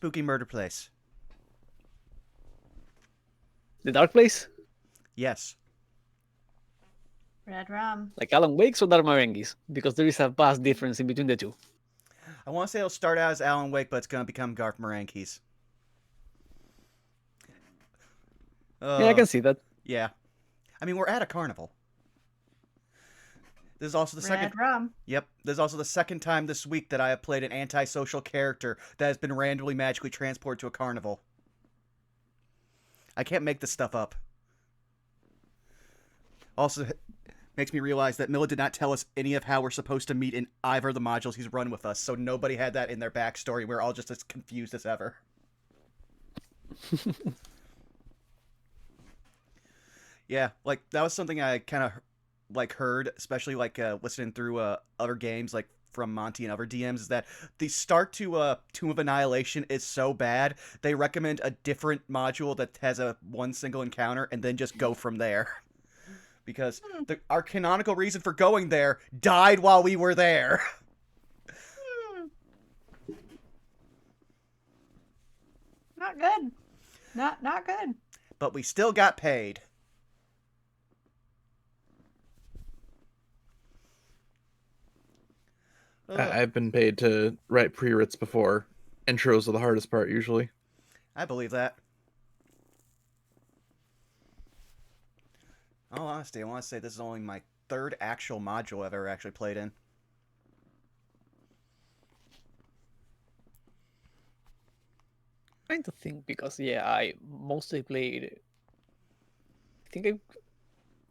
Spooky murder place. The Dark Place? Yes. Red rum. Like Alan Wake's or Dark Marenghi's? Because there is a vast difference in between the two. I want to say it'll start out as Alan Wake, but it's going to become Garth Marenghi's. Yeah, I can see that. Yeah. I mean, we're at a carnival. This is also the second. Red rum. Yep. This is also the second time this week that I have played an antisocial character that has been randomly magically transported to a carnival. I can't make this stuff up. Also, makes me realize that Milla did not tell us any of how we're supposed to meet in either of the modules he's run with us, so nobody had that in their backstory. We're all just as confused as ever. Yeah, like, that was something I kind of, like, heard, especially, like, listening through other games, like, from Monty and other DMs, is that the start to Tomb of Annihilation is so bad, they recommend a different module that has a one single encounter, and then just go from there. Because our canonical reason for going there died while we were there. Not good. Not good. But we still got paid. I've been paid to write pre-writs before. Intros are the hardest part, usually. I believe that. In all honesty, I want to say this is only my third actual module I've ever actually played in. Trying to think because I mostly played. I think I've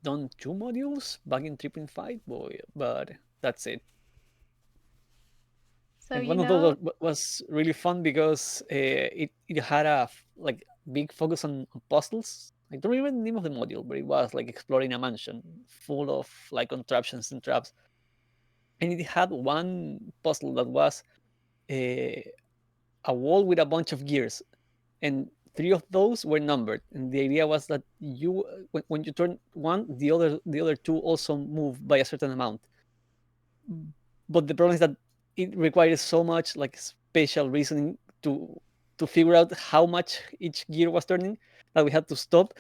done 2 modules back in 3.5, but that's it. So And you one of know, those was really fun because it had a like big focus on puzzles. I don't remember the name of the module, but it was like exploring a mansion full of like contraptions and traps. And it had one puzzle that was a wall with a bunch of gears, and 3 of those were numbered. And the idea was that when you turn one, the other 2 also move by a certain amount. But the problem is that it requires so much like spatial reasoning to figure out how much each gear was turning that we had to stop,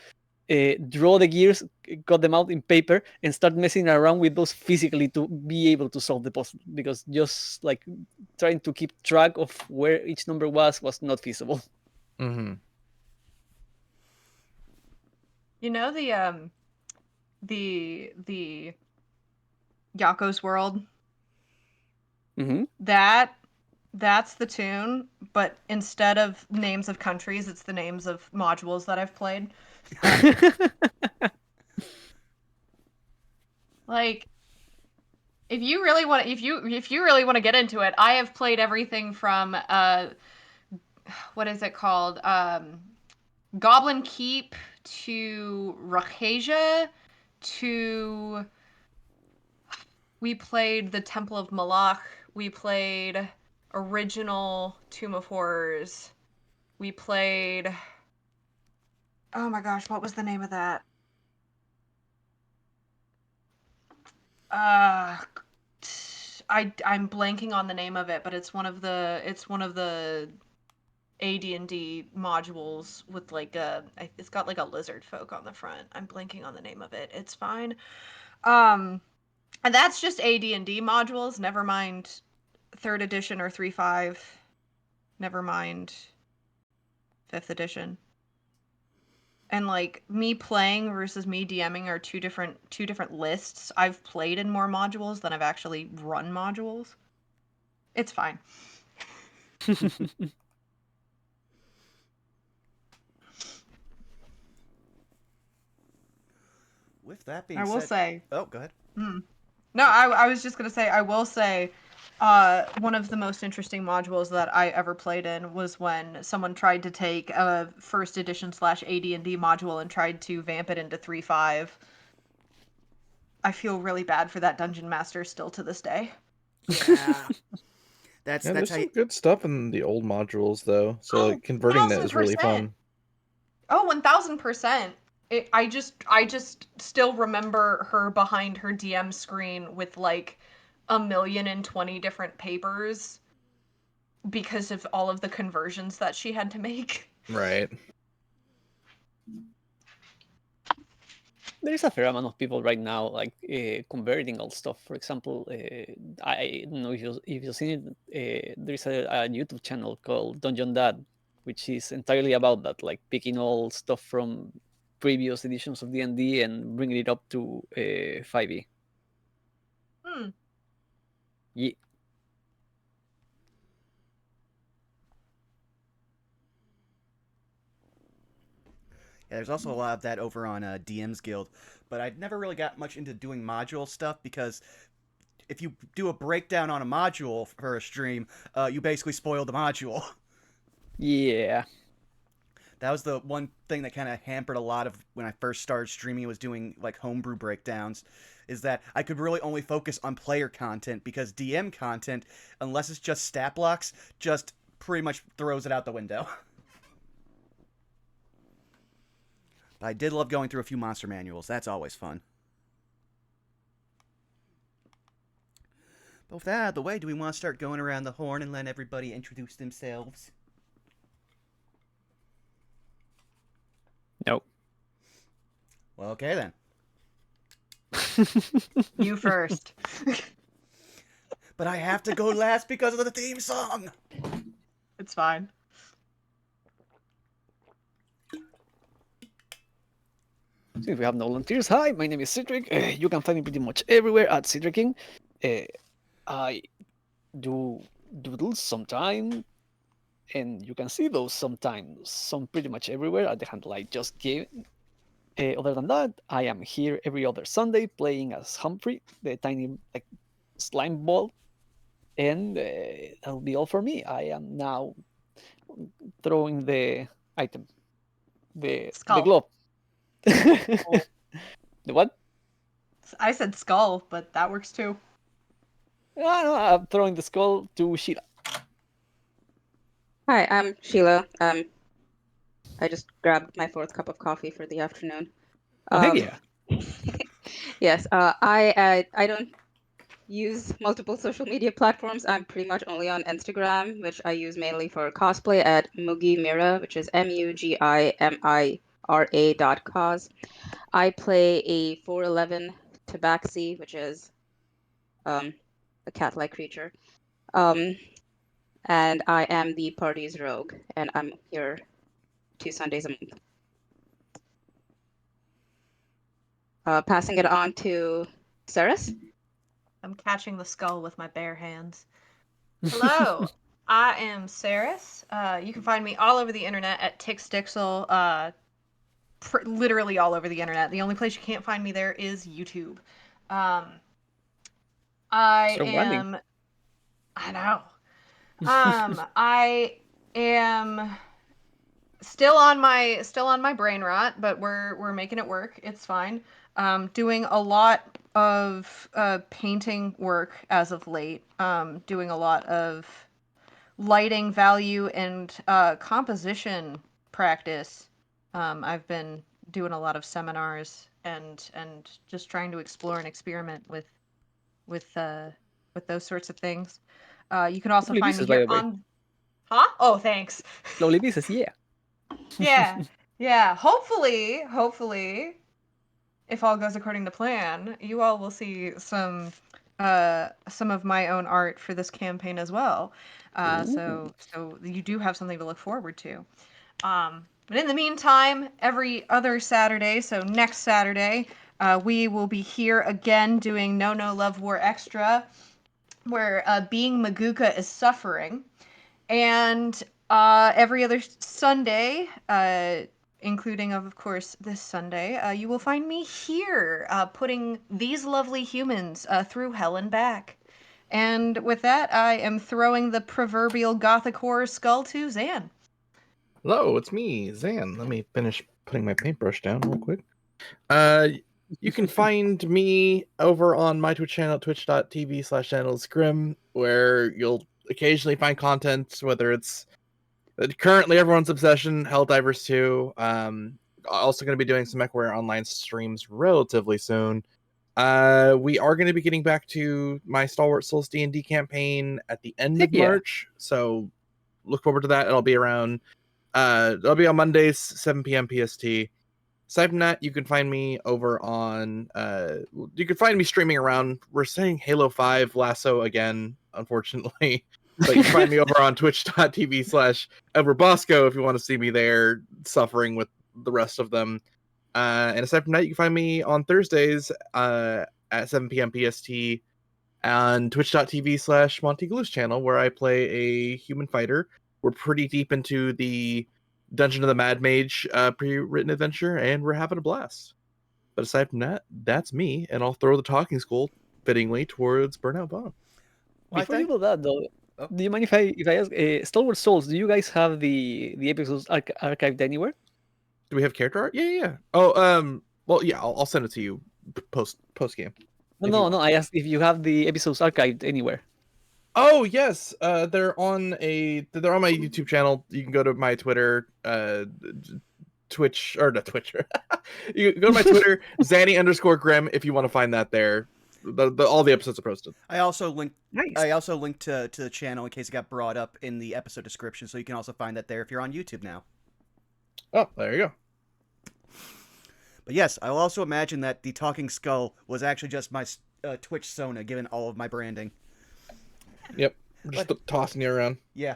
draw the gears, cut them out in paper, and start messing around with those physically to be able to solve the puzzle. Because just like trying to keep track of where each number was not feasible. Mm-hmm. you know the Yako's World. Mm-hmm. That's the tune, but instead of names of countries, it's the names of modules that I've played. Like, if you really want to get into it, I have played everything from what is it called? Goblin Keep to Rakasia to we played the Temple of Malach. We played original Tomb of Horrors. We played oh my gosh, what was the name of that? I'm blanking on the name of it, but it's one of the AD&D modules with like it's got like a lizard folk on the front. I'm blanking on the name of it. It's fine. And that's just AD&D modules, never mind 3rd edition or 3.5. Never mind 5th edition. And like me playing versus me DMing are two different lists. I've played in more modules than I've actually run modules. It's fine. With that being I will said... say. Oh, go ahead. No, I was just gonna say I will say one of the most interesting modules that I ever played in was when someone tried to take a 1st edition / AD&D module and tried to vamp it into 3.5. I feel really bad for that dungeon master still to this day. Yeah. That's There's how some good stuff in the old modules, though. So like, converting that is really fun. Oh, 1000%. I just still remember her behind her DM screen with like 1,020,000 different papers because of all of the conversions that she had to make. Right. There is a fair amount of people right now like converting all stuff. For example, I don't know if you've seen it. There's a YouTube channel called Dungeon Dad, which is entirely about that, like picking all stuff from previous editions of D&D and bringing it up to 5e. Hmm. Yeah. Yeah, there's also a lot of that over on DM's Guild, but I'd never really got much into doing module stuff because if you do a breakdown on a module for a stream, you basically spoil the module. Yeah. That was the one thing that kind of hampered a lot of when I first started streaming, was doing like homebrew breakdowns, is that I could really only focus on player content, because DM content, unless it's just stat blocks, just pretty much throws it out the window. But I did love going through a few monster manuals. That's always fun. But with that out of the way, do we want to start going around the horn and let everybody introduce themselves? No. Well, okay then. You first. But I have to go last because of the theme song! It's fine. Since we have no volunteers, hi, my name is Cedric. You can find me pretty much everywhere at Cedric King. I do doodles sometime, and you can see those sometimes, some pretty much everywhere at the handle I just gave. Other than that, I am here every other Sunday playing as Humphrey, the tiny like slime ball, and that'll be all for me. I am now throwing the item, the Skull. glove. The what? I said skull, but that works too. No, I'm throwing the skull to Sheila. Hi, I'm Sheila. I just grabbed my 4th cup of coffee for the afternoon. Oh, heck yeah. Yes, I don't use multiple social media platforms. I'm pretty much only on Instagram, which I use mainly for cosplay at Mugimira, which is MUGIMIRA.cos. I play a 411 tabaxi, which is a cat-like creature. And I am the party's rogue, and I'm here 2 Sundays a month. Passing it on to Ceres. I'm catching the skull with my bare hands. Hello, I am Ceres. You can find me all over the internet at Tixdixel. Literally all over the internet. The only place you can't find me there is YouTube. I So winding. am. I know. I am still on my brain rot, but we're making it work. It's fine. Doing a lot of painting work as of late. Doing a lot of lighting value and composition practice. I've been doing a lot of seminars and just trying to explore and experiment with those sorts of things. You can also Lovely find me pieces, by here the way. on. Huh? Oh, thanks. Lovely pieces, yeah. Yeah. Hopefully, if all goes according to plan, you all will see some of my own art for this campaign as well. So you do have something to look forward to. But in the meantime, every other Saturday, so next Saturday, we will be here again doing No Love War Extra, where being Maguka is suffering. And every other Sunday, including, of course, this Sunday, you will find me here putting these lovely humans through hell and back. And with that, I am throwing the proverbial gothic horror skull to Zan. Hello, it's me, Zan. Let me finish putting my paintbrush down real quick. You can find me over on my Twitch channel, twitch.tv/channelsgrim, where you'll occasionally find content, whether it's currently everyone's obsession, Helldivers 2. Also going to be doing some MechWarrior Online streams relatively soon. We are going to be getting back to my Stalwart Souls D&D campaign at the end Heck of yeah. March, so look forward to that. It'll be around. It'll be on Mondays, 7 p.m. PST. Aside from that, you can find me over on. You can find me streaming around. We're saying Halo 5 Lasso again, unfortunately. But you can find me over on twitch.tv/EdwardBosco if you want to see me there suffering with the rest of them. And aside from that, you can find me on Thursdays at 7 p.m. PST on twitch.tv/Monty channel, where I play a human fighter. We're pretty deep into the Dungeon of the Mad Mage pre-written adventure, and we're having a blast. But aside from that, that's me, and I'll throw the talking school fittingly towards Burnout Vaughn. Well, I Before you think- go that though, Oh. do you mind if I ask Stalwart Souls? Do you guys have the episodes archived anywhere? Do we have character art? Yeah. Oh, well, yeah, I'll send it to you post game. If you No. want. I asked if you have the episodes archived anywhere. Oh yes, they're on my YouTube channel. You can go to my Twitter, Twitch or not Twitcher. You can go to my Twitter, Zanny_Grim, if you want to find that there. All the episodes are posted. I also linked. Nice. I also linked to the channel in case it got brought up in the episode description, so you can also find that there if you're on YouTube now. Oh, there you go. But yes, I will also imagine that the talking skull was actually just my Twitch Sona, given all of my branding. Yep, just tossing you around. Yeah.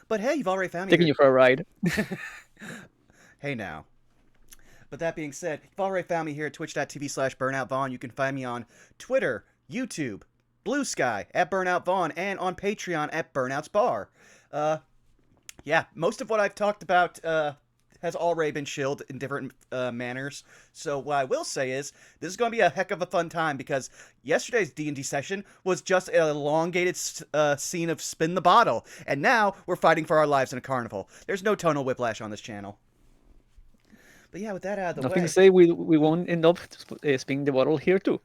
But hey, you've already found me. Taking you for a ride. Hey now. But that being said, you've already found me here at twitch.tv/BurnoutVaughn. You can find me on Twitter, YouTube, Blue Sky at Burnout Vaughn, and on Patreon at Burnout's Bar. Yeah, most of what I've talked about has already been shilled in different manners. So what I will say is, this is going to be a heck of a fun time, because yesterday's D&D session was just an elongated scene of spin the bottle, and now we're fighting for our lives in a carnival. There's no tonal whiplash on this channel. But yeah, with that out of the Nothing way, to say we won't end up spinning the bottle here too.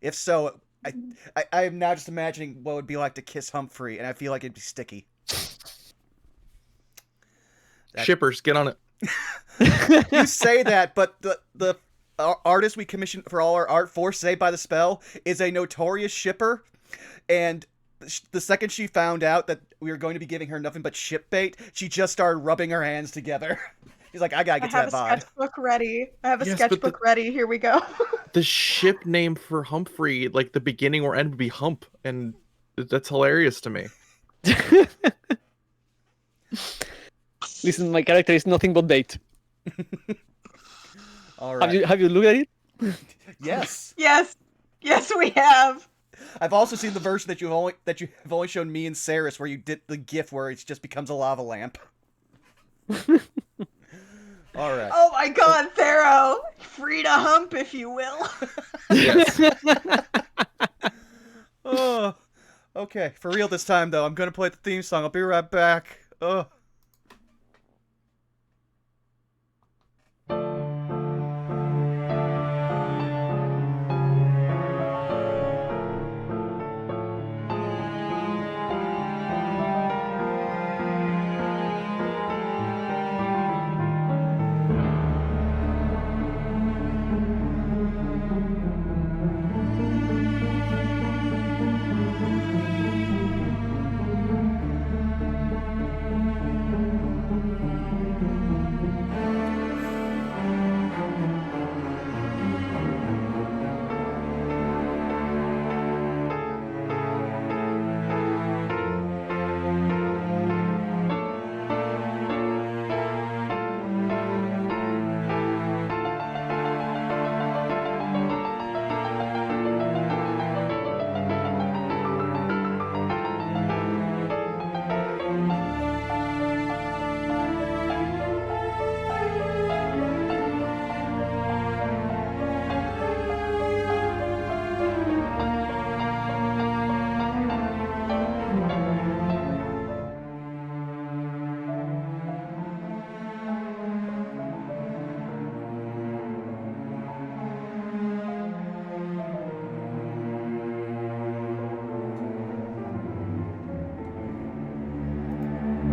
if so, I am now just imagining what it would be like to kiss Humphrey, and I feel like it'd be sticky. Shippers, get on it. You say that, but the artist we commissioned for all our art for Saved by the Spell is a notorious shipper, and the second she found out that we were going to be giving her nothing but ship bait, she just started rubbing her hands together. She's like, I gotta get to that I have a VOD. sketchbook ready. I have a Yes, but sketchbook ready. Here we go. The ship name for Humphrey, like the beginning or end, would be Hump, and that's hilarious to me. Listen, my character is nothing but bait. All right. Have you looked at it? Yes. Yes, we have. I've also seen the version that you have only shown me and Saris, where you did the GIF where it just becomes a lava lamp. All right. Oh my God, Thero, free to hump, if you will. Yes. Oh, okay. For real this time, though. I'm gonna play the theme song. I'll be right back. Oh.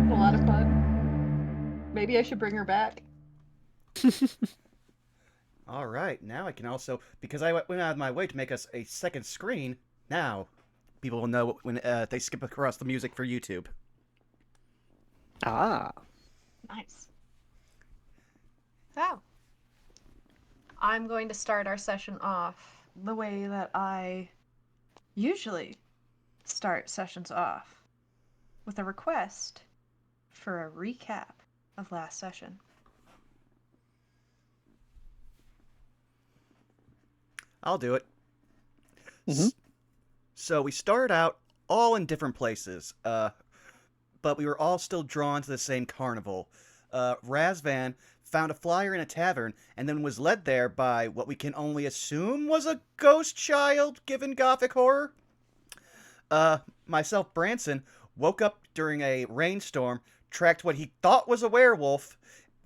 A lot of fun. Maybe I should bring her back. All right, now I can also, because I went out of my way to make us a second screen, now people will know when they skip across the music for YouTube. Ah. Nice. So, I'm going to start our session off the way that I usually start sessions off, with a request for a recap of last session. I'll do it. Mhm. So we started out all in different places, but we were all still drawn to the same carnival. Razvan found a flyer in a tavern and then was led there by what we can only assume was a ghost child given gothic horror. Myself, Branson, woke up during a rainstorm, tracked what he thought was a werewolf,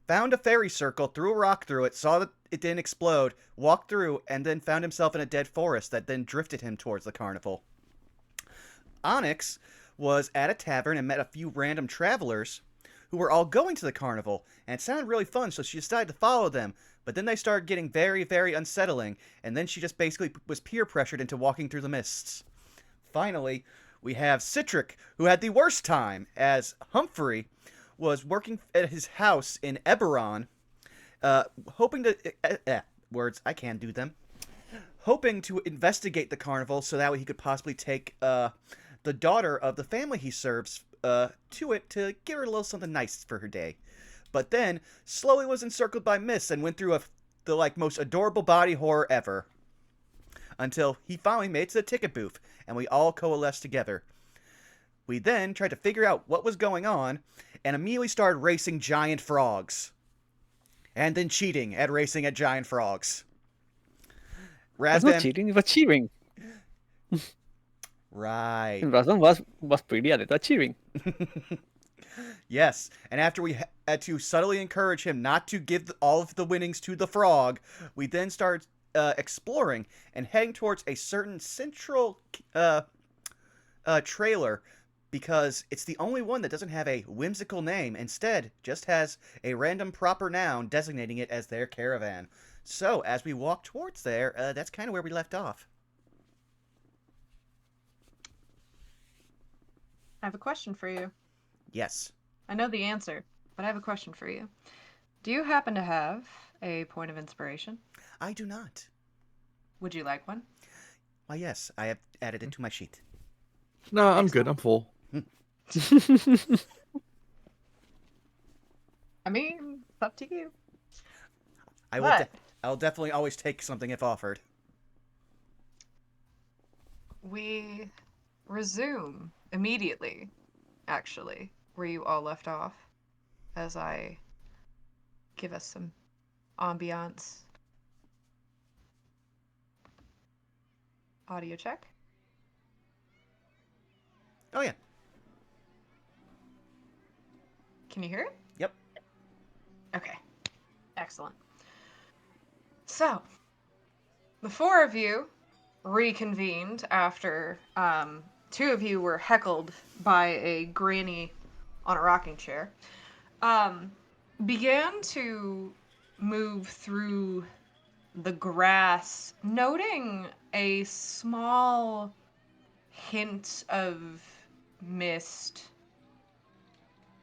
found a fairy circle, threw a rock through it, saw that it didn't explode, walked through, and then found himself in a dead forest that then drifted him towards the carnival. Onyx was at a tavern and met a few random travelers who were all going to the carnival, and it sounded really fun, so she decided to follow them. But then they started getting very, very unsettling, and then she just basically was peer pressured into walking through the mists. Finally, we have Citric, who had the worst time, as Humphrey was working at his house in Eberron, hoping to... words, I can't do them. Hoping to investigate the carnival so that way he could possibly take the daughter of the family he serves to it to give her a little something nice for her day. But then, slowly was encircled by mists and went through the most adorable body horror ever. Until he finally made it to the ticket booth, and we all coalesced together. We then tried to figure out what was going on, and immediately started racing giant frogs. And then cheating at racing at giant frogs. That's not Razvan... cheating, it was cheering. Right. And Razvan was pretty adept at cheering. Yes, and after we had to subtly encourage him not to give all of the winnings to the frog, we then started exploring and heading towards a certain central trailer, because it's the only one that doesn't have a whimsical name. Instead, just has a random proper noun designating it as their caravan. So, as we walk towards there, that's kind of where we left off. I have a question for you. Yes. I know the answer, but I have a question for you. Do you happen to have a point of inspiration? I do not. Would you like one? Why, yes, I have added it to my sheet. No, I'm good. I'm full. I mean, it's up to you. I'll definitely always take something if offered. We resume immediately, actually, where you all left off, as I give us some ambiance. Audio check. Oh, yeah. Can you hear it? Yep. Okay. Excellent. So, the four of you reconvened after two of you were heckled by a granny on a rocking chair. Began to move through the grass, noting a small hint of mist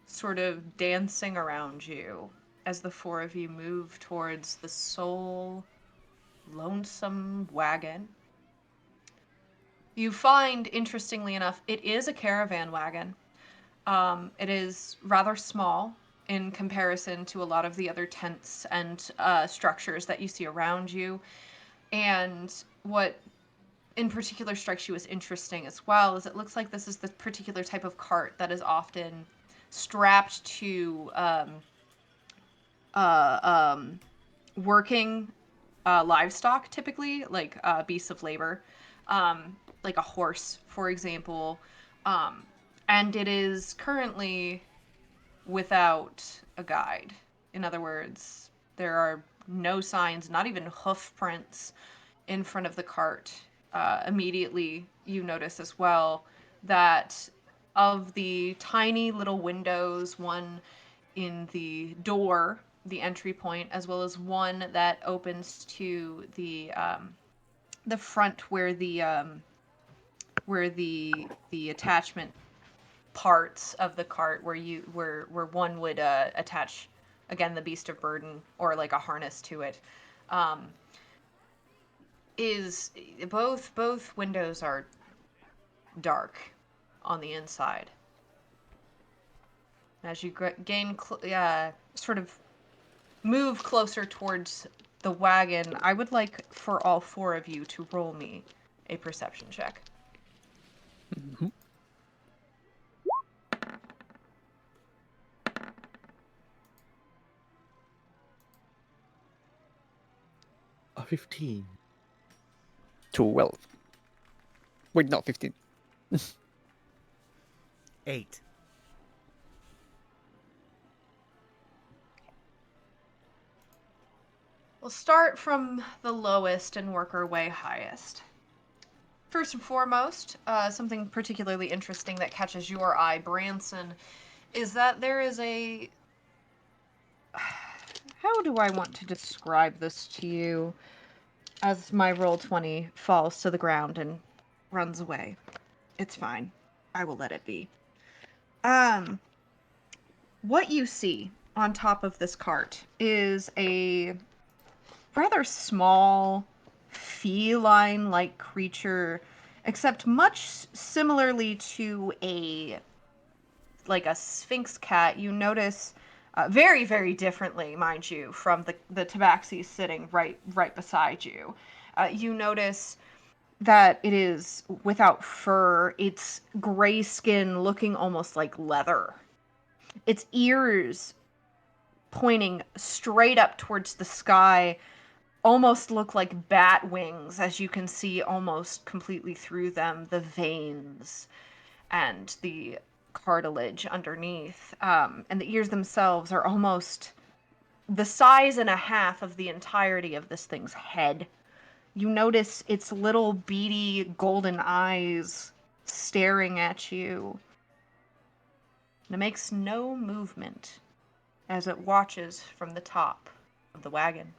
sort of dancing around you as the four of you move towards the sole lonesome wagon. You find, interestingly enough, it is a caravan wagon. It is rather small in comparison to a lot of the other tents and structures that you see around you. And what in particular strikes you as interesting as well is it looks like this is the particular type of cart that is often strapped to working livestock, typically, like beasts of labor, like a horse, for example. And it is currently without a guide. In other words, there are no signs, not even hoof prints in front of the cart. Immediately, you notice as well that of the tiny little windows, one in the door entry point, as well as one that opens to the front where the attachment parts of the cart where one would attach again the beast of burden or like a harness to it. Is both windows are dark on the inside. As you sort of move closer towards the wagon, I would like for all four of you to roll me a perception check. Mhm. 15. 12. Wait, no, 15. 8. We'll start from the lowest and work our way highest. First and foremost, something particularly interesting that catches your eye, Branson, is that there is a... How do I want to describe this to you as my Roll20 falls to the ground and runs away? It's fine. I will let it be. What you see on top of this cart is a rather small, feline-like creature, except much similarly to a sphinx cat. You notice very, very differently, mind you, from the tabaxi sitting right beside you. You notice that it is without fur, its gray skin looking almost like leather. Its ears pointing straight up towards the sky almost look like bat wings, as you can see almost completely through them, the veins and the cartilage underneath. And the ears themselves are almost the size and a half of the entirety of this thing's head. You notice its little beady golden eyes staring at you. And it makes no movement as it watches from the top of the wagon.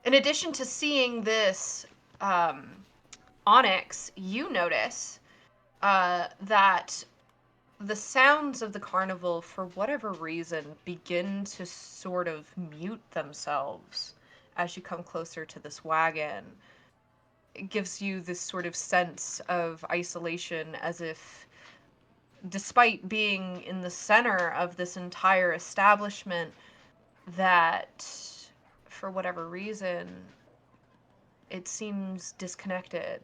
In addition to seeing this onyx, you notice that the sounds of the carnival, for whatever reason, begin to sort of mute themselves as you come closer to this wagon. It gives you this sort of sense of isolation, as if, despite being in the center of this entire establishment, that for whatever reason, it seems disconnected,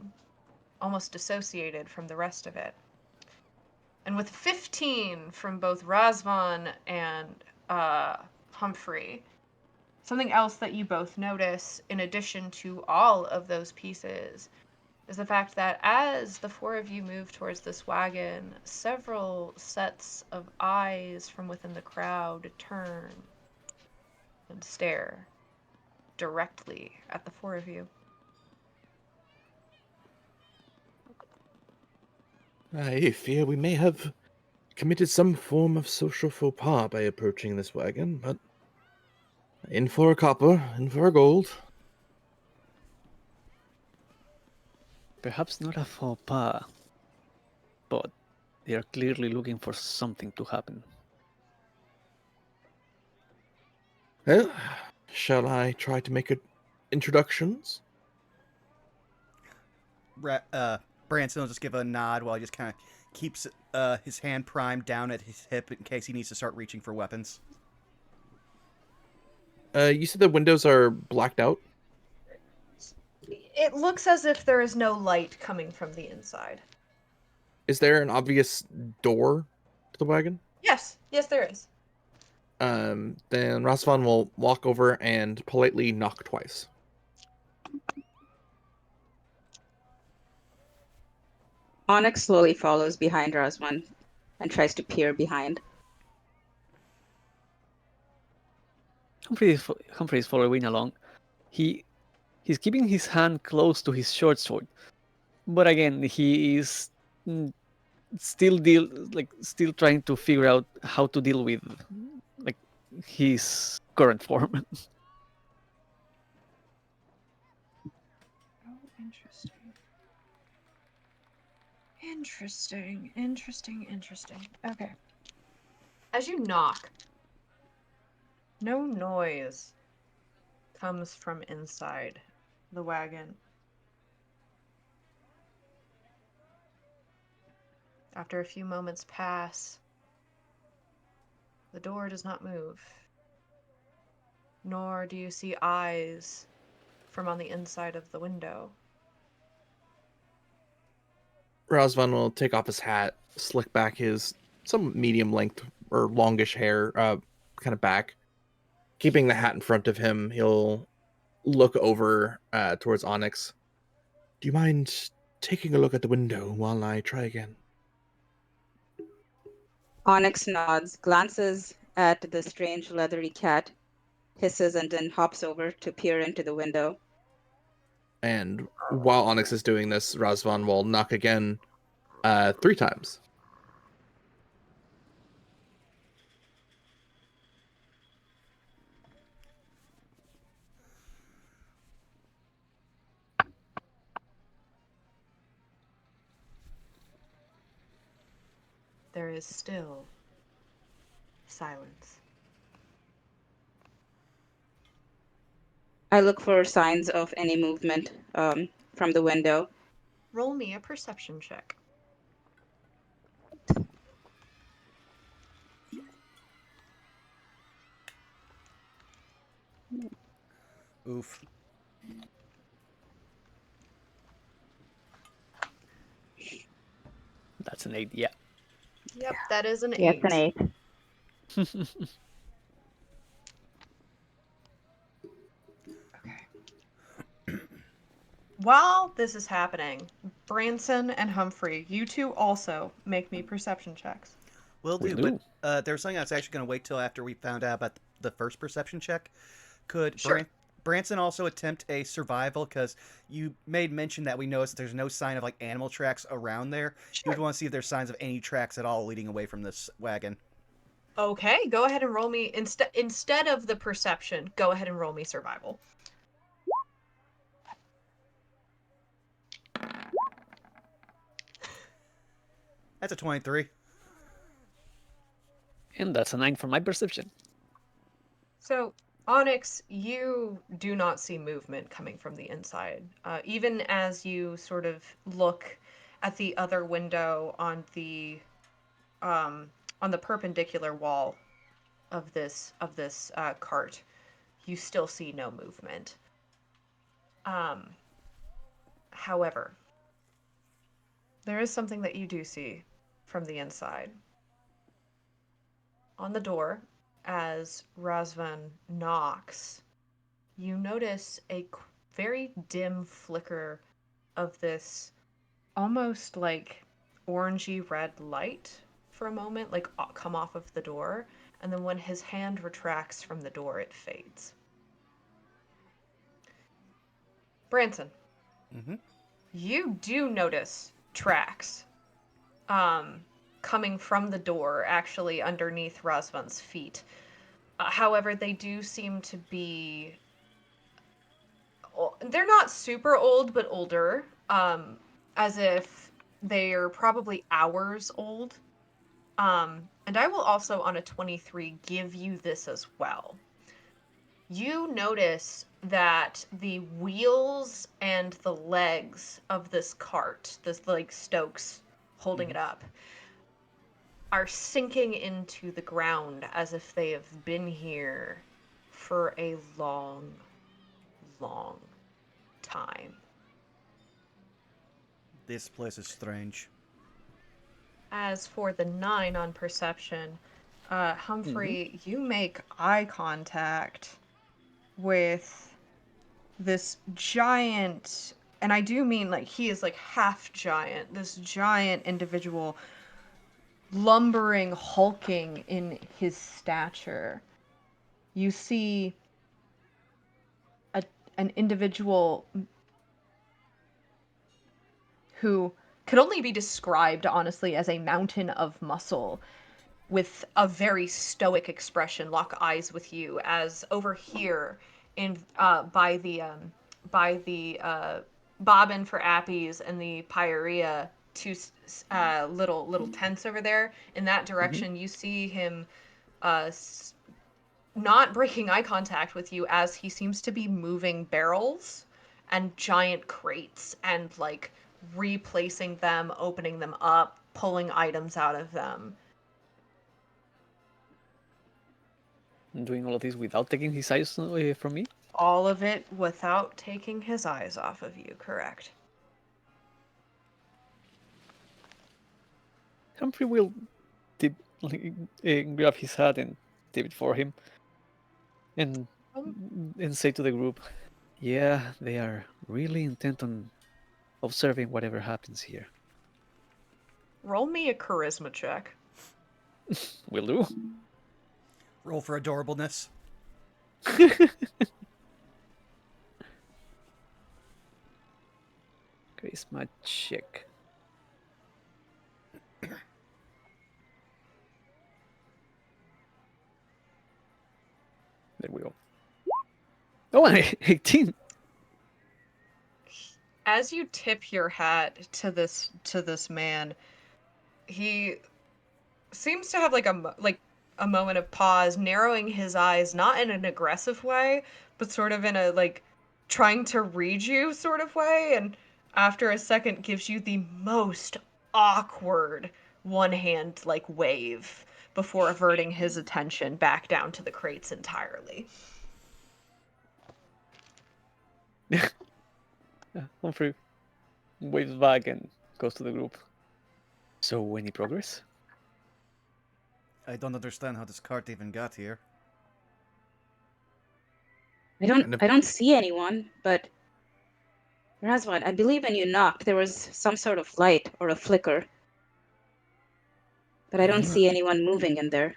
almost dissociated from the rest of it. And with 15 from both Razvan and Humphrey, something else that you both notice, in addition to all of those pieces, is the fact that as the four of you move towards this wagon, several sets of eyes from within the crowd turn and stare directly at the four of you. I fear we may have committed some form of social faux pas by approaching this wagon, but in for a copper, in for a gold. Perhaps not a faux pas, but they are clearly looking for something to happen. Well, shall I try to make introductions? Branson will just give a nod while he just kind of keeps his hand primed down at his hip in case he needs to start reaching for weapons. You said the windows are blacked out? It looks as if there is no light coming from the inside. Is there an obvious door to the wagon? Yes, there is. Then Razvan will walk over and politely knock twice. Onyx slowly follows behind Razvan and tries to peer behind. Humphrey is following along. He's keeping his hand close to his short sword, but again, he is still trying to figure out how to deal with his current form. Oh, interesting. Okay. As you knock, no noise comes from inside the wagon. After a few moments pass, the door does not move, nor do you see eyes from on the inside of the window. Razvan will take off his hat, slick back his some medium length or longish hair, kind of back. Keeping the hat in front of him, he'll look over towards Onyx. Do you mind taking a look at the window while I try again? Onyx nods, glances at the strange leathery cat, hisses, and then hops over to peer into the window. And while Onyx is doing this, Razvan will knock again 3 times. There is still silence. I look for signs of any movement from the window. Roll me a perception check. Oof. That's an 8, yeah. Yep, that is an 8. Yeah, it's an 8. While this is happening, Branson and Humphrey, you two also make me perception checks. Will Will do, do. but there was something I was actually going to wait till after we found out about the first perception check. Could Sure. Branson also attempt a survival? Because you made mention that we noticed there's no sign of like animal tracks around there. You would want to see if there's signs of any tracks at all leading away from this wagon. Okay, go ahead and roll me instead of the perception. Go ahead and roll me survival. That's a 23. And that's a 9 for my perception. So, Onyx, you do not see movement coming from the inside. Even as you sort of look at the other window on the perpendicular wall of this cart, you still see no movement. However, there is something that you do see from the inside. On the door, as Razvan knocks, you notice a very dim flicker of this almost like orangey red light for a moment, like come off of the door, and then when his hand retracts from the door, it fades. Branson, Mm-hmm. you do notice tracks coming from the door, actually underneath Razvan's feet. However, they do seem to be... They're not super old, but older. As if they're probably hours old. And I will also, on a 23, give you this as well. You notice that the wheels and the legs of this cart, this like Stokes holding it up, are sinking into the ground as if they have been here for a long, long time. This place is strange. As for the 9 on perception, Humphrey, you make eye contact with this giant, and I do mean like he is like half giant, this giant individual, lumbering, hulking in his stature. You see an individual who could only be described, honestly, as a mountain of muscle. with a very stoic expression lock eyes with you as over here in by the bobbin for appies and the pyorrhea, two little tents over there in that direction. You see him not breaking eye contact with you as he seems to be moving barrels and giant crates and like replacing them, opening them up, pulling items out of them. Doing all of this without taking his eyes away from me. All of it without taking his eyes off of you, correct? Humphrey will grab his hat and tip it for him, and say to the group, "Yeah, they are really intent on observing whatever happens here." Roll me a charisma check. Will do. Roll for adorableness. Charisma check. There we go. Oh, 18. As you tip your hat to this man, he seems to have like a moment of pause, narrowing his eyes, not in an aggressive way, but sort of in a like trying to read you sort of way, and after a second gives you the most awkward one hand like wave before averting his attention back down to the crates entirely. Humphrey waves back and goes to the group. So, any progress? I don't understand how this cart even got here. I don't see anyone, but Razvan, I believe when you knocked, there was some sort of light or a flicker. But I don't see anyone moving in there.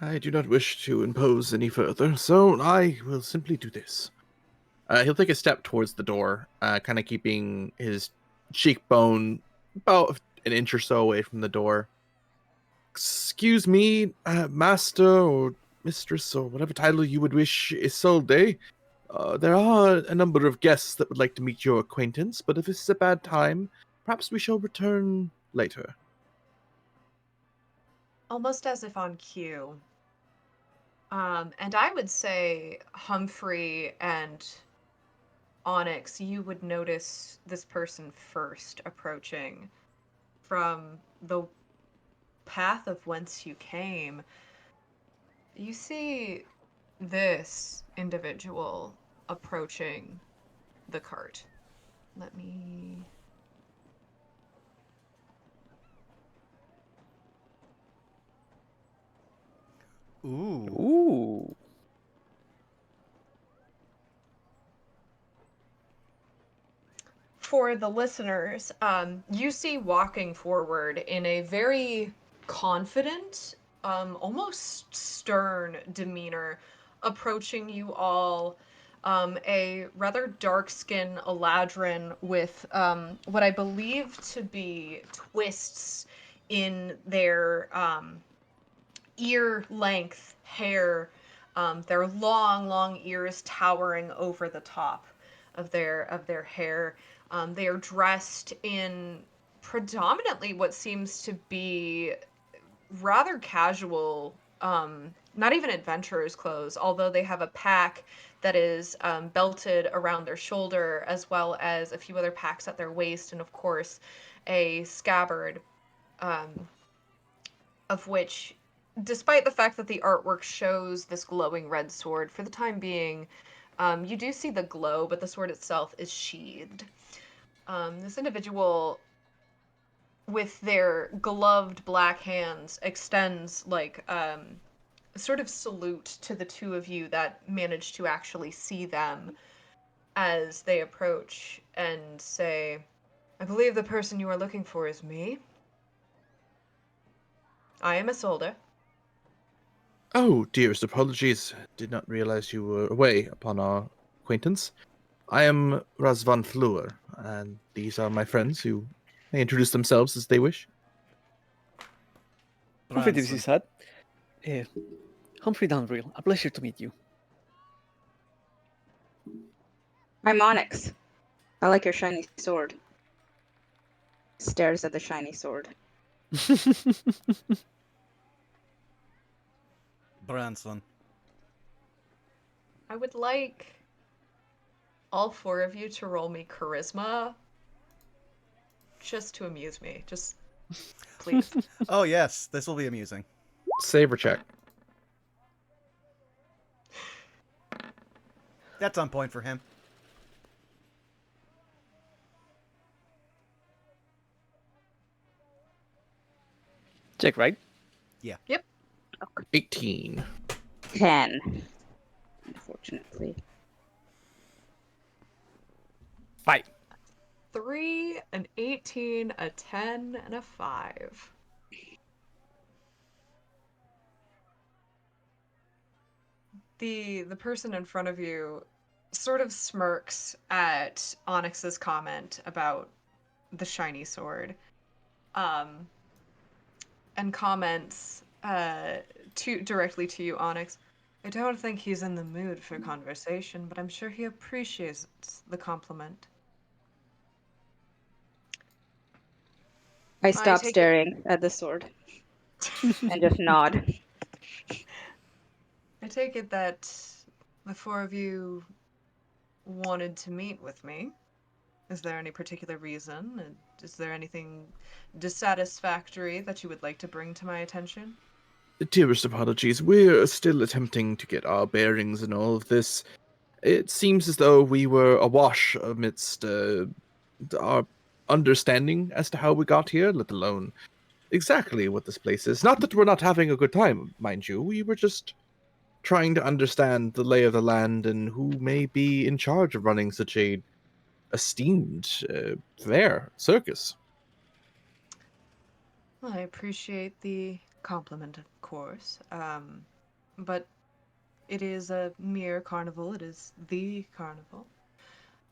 I do not wish to impose any further, so I will simply do this. He'll take a step towards the door, kind of keeping his cheekbone about an inch or so away from the door. Excuse me, master or mistress or whatever title you would wish, Isolde. There are a number of guests that would like to meet your acquaintance, but if this is a bad time, perhaps we shall return later. Almost as if on cue. And I would say Humphrey and Onyx, you would notice this person first approaching from the path of whence you came. You see this individual approaching the cart. Let me... Ooh. Ooh. For the listeners, you see walking forward in a very confident, almost stern demeanor, approaching you all, a rather dark-skinned Eladrin with what I believe to be twists in their ear-length hair, their long ears towering over the top of their hair. They are dressed in predominantly what seems to be rather casual, not even adventurer's clothes, although they have a pack that is belted around their shoulder, as well as a few other packs at their waist, and of course a scabbard, of which, despite the fact that the artwork shows this glowing red sword, for the time being, you do see the glow, but the sword itself is sheathed. This individual, with their gloved black hands, extends like a sort of salute to the two of you that manage to actually see them as they approach and say, "I believe the person you are looking for is me. I am Isolde." Oh, dearest apologies. Did not realize you were away upon our acquaintance. I am Razvan Fleur, and these are my friends who may introduce themselves as they wish. Humphrey this Grandson. is sad. Humphrey Downrill, a pleasure to meet you. I'm Onyx. I like your shiny sword. Stares at the shiny sword. Grandson. I would like all four of you to roll me charisma just to amuse me. Just please. Oh yes, this will be amusing. Saber check. That's on point for him. Check, right? 18. 10. Unfortunately. 5. 3, an 18, a 10, and a 5. The person in front of you sort of smirks at Onyx's comment about the shiny sword, and comments directly to you, Onyx. I don't think he's in the mood for conversation, but I'm sure he appreciates the compliment. I stop take it- staring at the sword and just nod. I take it that the four of you wanted to meet with me. Is there any particular reason? Is there anything dissatisfactory that you would like to bring to my attention? Dearest apologies, we're still attempting to get our bearings in all of this. It seems as though we were awash amidst our understanding as to how we got here, let alone exactly what this place is. Not that we're not having a good time, mind you. We were just trying to understand the lay of the land and who may be in charge of running such a esteemed fair circus. Well, I appreciate the compliment, of course. But it is a mere carnival. It is the carnival.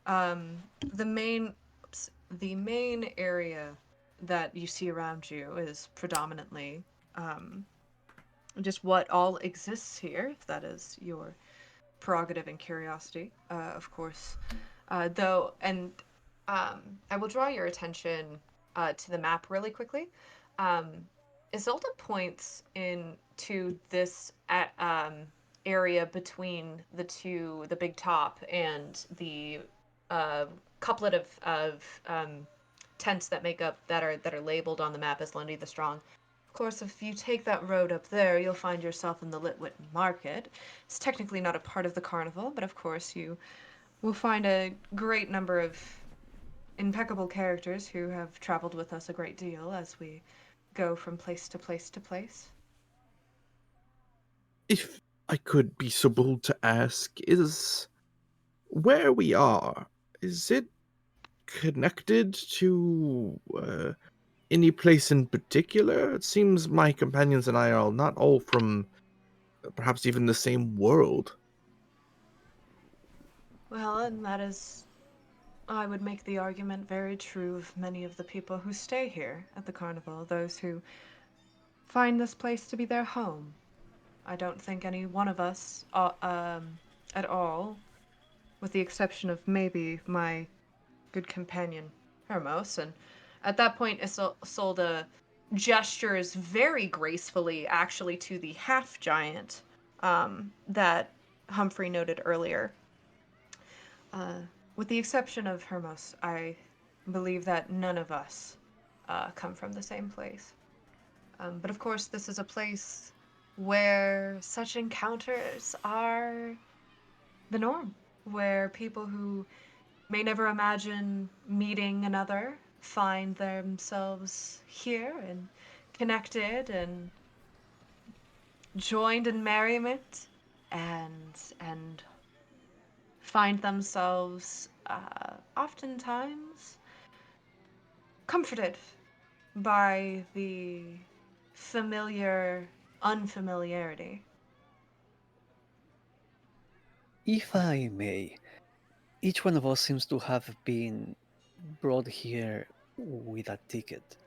The main area that you see around you is predominantly just what all exists here, if that is your prerogative and curiosity, of course. Though, and I will draw your attention to the map really quickly. Isolde points into this area between the big top and the couplet of tents that are labeled on the map as Lundy the Strong. Of course, if you take that road up there, you'll find yourself in the Litwit Market. It's technically not a part of the carnival, but of course you will find a great number of impeccable characters who have traveled with us a great deal as we go from place to place to place. If I could be so bold to ask, is where we are, is it connected to any place in particular? It seems my companions and I are not all from perhaps even the same world. Well, and that is, I would make the argument very true of many of the people who stay here at the carnival, those who find this place to be their home. I don't think any one of us at all, with the exception of maybe my good companion Hermos. And at that point, Isolde gestures very gracefully, actually, to the half giant that Humphrey noted earlier. With the exception of Hermos, I believe that none of us come from the same place. But of course, this is a place where such encounters are the norm, where people who may never imagine meeting another find themselves here and connected and joined in merriment and find themselves oftentimes comforted by the familiar unfamiliarity. If I may, each one of us seems to have been brought here with a ticket,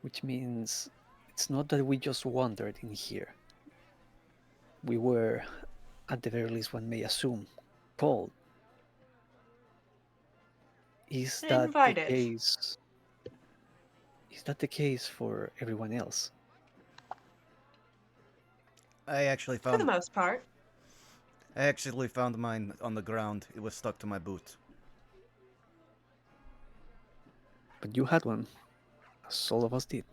which means It's not that we just wandered in here. We were, at the very least one may assume, called. Is that Invited. the case? Is that the case for everyone else? I actually For the found most part. mine on the ground. It was stuck to my boot. But you had one, as all of us did.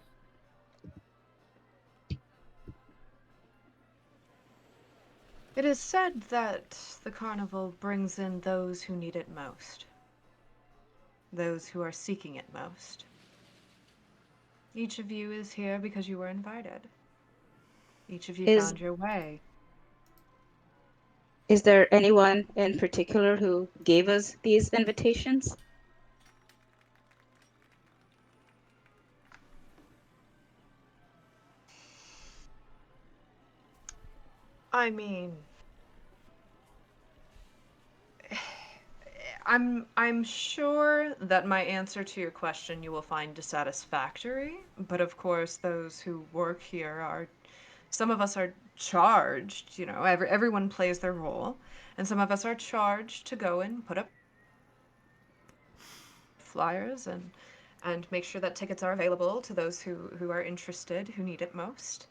It is said that the carnival brings in those who need it most. Those who are seeking it most. Each of you is here because you were invited. Each of you Is- found your way. Is there anyone in particular who gave us these invitations? I mean, I'm sure that my answer to your question you will find dissatisfactory, but of course those who work here are, some of us are charged, you know, everyone plays their role, and some of us are charged to go and put up flyers and make sure that tickets are available to those who are interested, who need it most.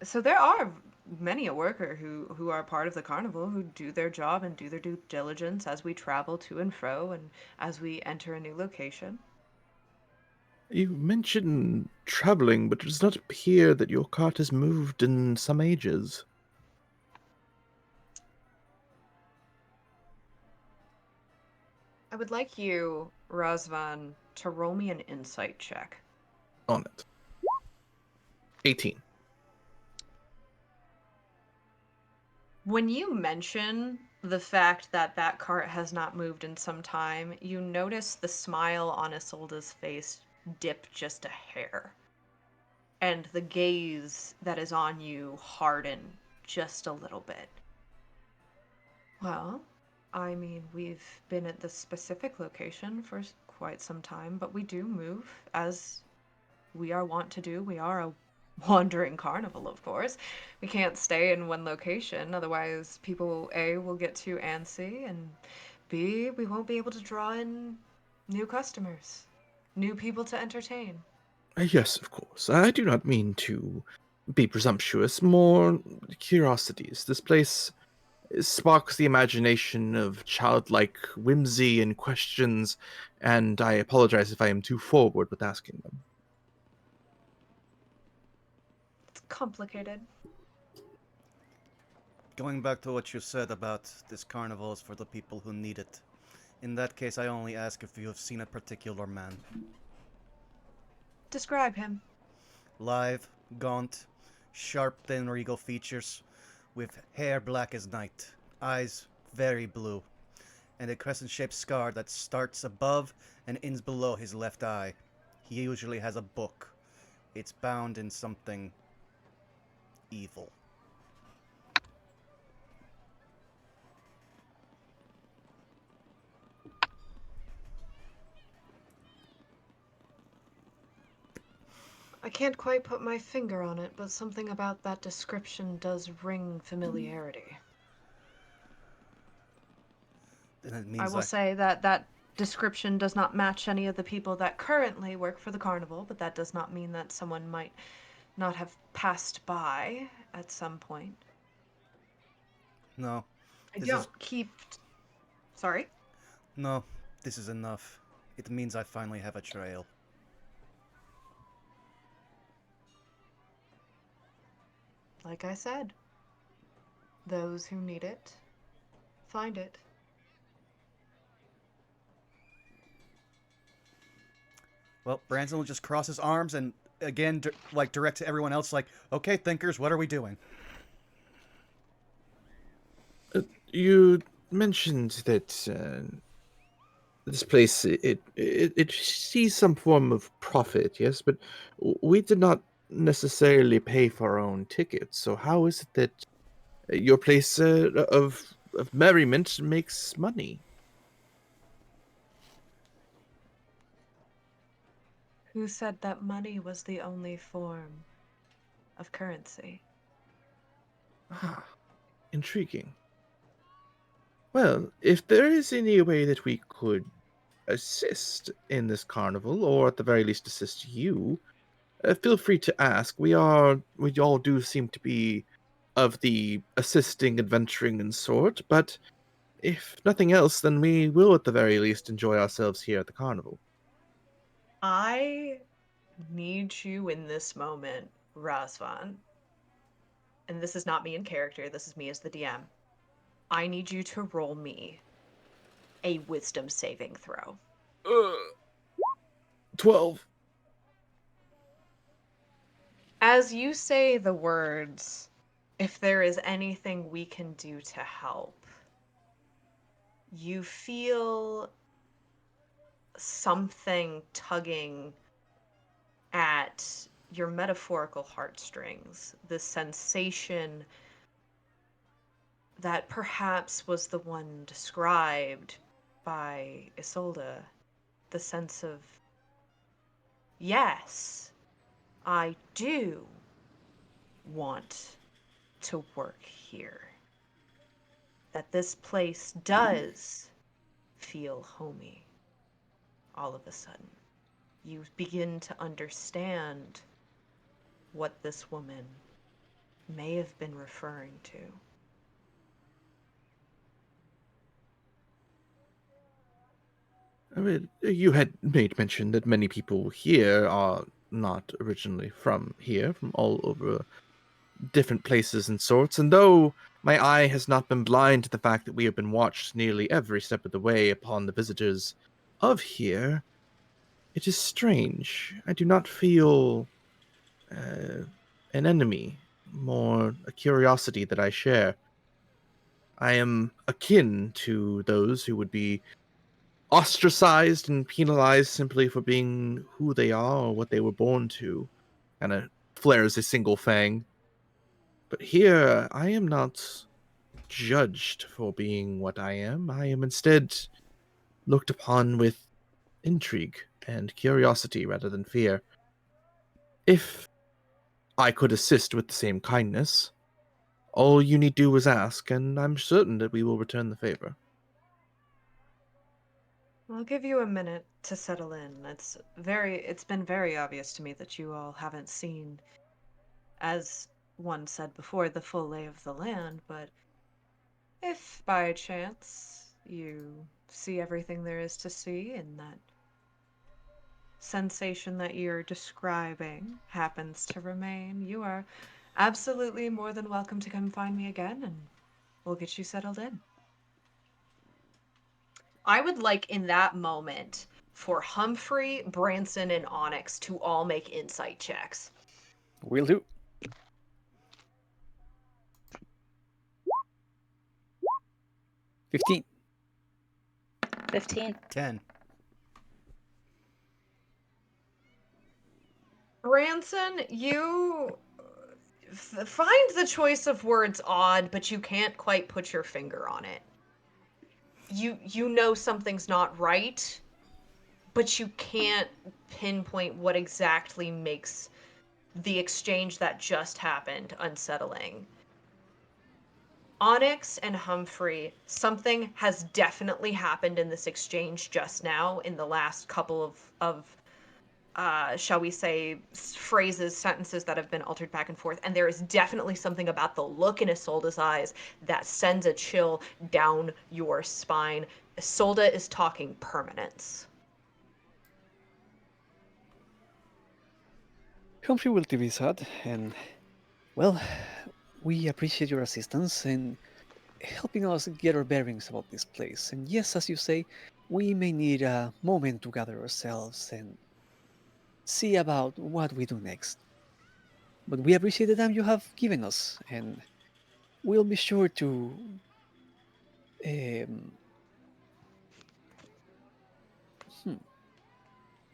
So there are many a worker who are part of the carnival who do their job and do their due diligence as we travel to and fro and as we enter a new location. You mentioned traveling, but it does not appear that your cart has moved in some ages. I would like you, Razvan, to roll me an insight check. On it. 18. When you mention the fact that that cart has not moved in some time, you notice the smile on Isolde's face dip just a hair. And the gaze that is on you harden just a little bit. Well, I mean, we've been at this specific location for quite some time, but we do move as we are wont to do. We are a wandering carnival, of course. We can't stay in one location, otherwise people A, will get too antsy, and B, we won't be able to draw in new customers, new people to entertain. Yes, of course. I do not mean to be presumptuous, more curiosities. This place sparks the imagination of childlike whimsy and questions, and I apologize if I am too forward with asking them. It's complicated. Going back to what you said about this carnival is for the people who need it. In that case, I only ask if you have seen a particular man. Describe him. Lithe, gaunt, sharp, thin, regal features, with hair black as night, eyes very blue, and a crescent-shaped scar that starts above and ends below his left eye. He usually has a book. It's bound in something evil. I can't quite put my finger on it, but something about that description does ring familiarity. Then it I means will say that that description does not match any of the people that currently work for the carnival, but that does not mean that someone might not have passed by at some point. no, I This don't is- keep. Sorry? no, this is enough. It means I finally have a trail. Like I said, those who need it, find it. Well, Branson will just cross his arms and again, direct to everyone else, like, okay, thinkers, what are we doing? You mentioned that this place it sees some form of profit, yes, but we did not necessarily pay for our own tickets. So how is it that your place of merriment makes money? Who said that money was the only form of currency? Ah, intriguing. Well, if there is any way that we could assist in this carnival, or at the very least assist you, feel free to ask. We all do seem to be of the assisting, adventuring and sort, but if nothing else, then we will at the very least enjoy ourselves here at the carnival. I need you in this moment, Razvan. And this is not me in character, this is me as the DM. I need you to roll me a wisdom saving throw. 12. As you say the words, if there is anything we can do to help, you feel something tugging at your metaphorical heartstrings, the sensation that perhaps was the one described by Isolde, the sense of, yes, I do want to work here. That this place does feel homey all of a sudden. You begin to understand what this woman may have been referring to. I mean, you had made mention that many people here are not originally from here, from all over different places and sorts, and though my eye has not been blind to the fact that we have been watched nearly every step of the way upon the visitors of here, it is strange. I do not feel an enemy, more a curiosity that I share. I am akin to those who would be ostracized and penalized simply for being who they are or what they were born to. And it flares a single fang. But here, I am not judged for being what I am. I am instead looked upon with intrigue and curiosity rather than fear. If I could assist with the same kindness, all you need do is ask, and I'm certain that we will return the favor. I'll give you a minute to settle in. It's been very obvious to me that you all haven't seen, as one said before, the full lay of the land, but if by chance you see everything there is to see and that sensation that you're describing happens to remain, you are absolutely more than welcome to come find me again and we'll get you settled in. I would like in that moment for Humphrey, Branson, and Onyx to all make insight checks. Will do. 15. 15. 10. Branson, you find the choice of words odd, but you can't quite put your finger on it. You know something's not right, but you can't pinpoint what exactly makes the exchange that just happened unsettling. Onyx and Humphrey, something has definitely happened in this exchange just now in the last couple of shall we say, phrases, sentences that have been altered back and forth. And there is definitely something about the look in Isolde's eyes that sends a chill down your spine. Isolde is talking permanence. Humphrey will be sad, and, well, we appreciate your assistance in helping us get our bearings about this place. And yes, as you say, we may need a moment to gather ourselves and see about what we do next. But we appreciate the time you have given us, and we'll be sure to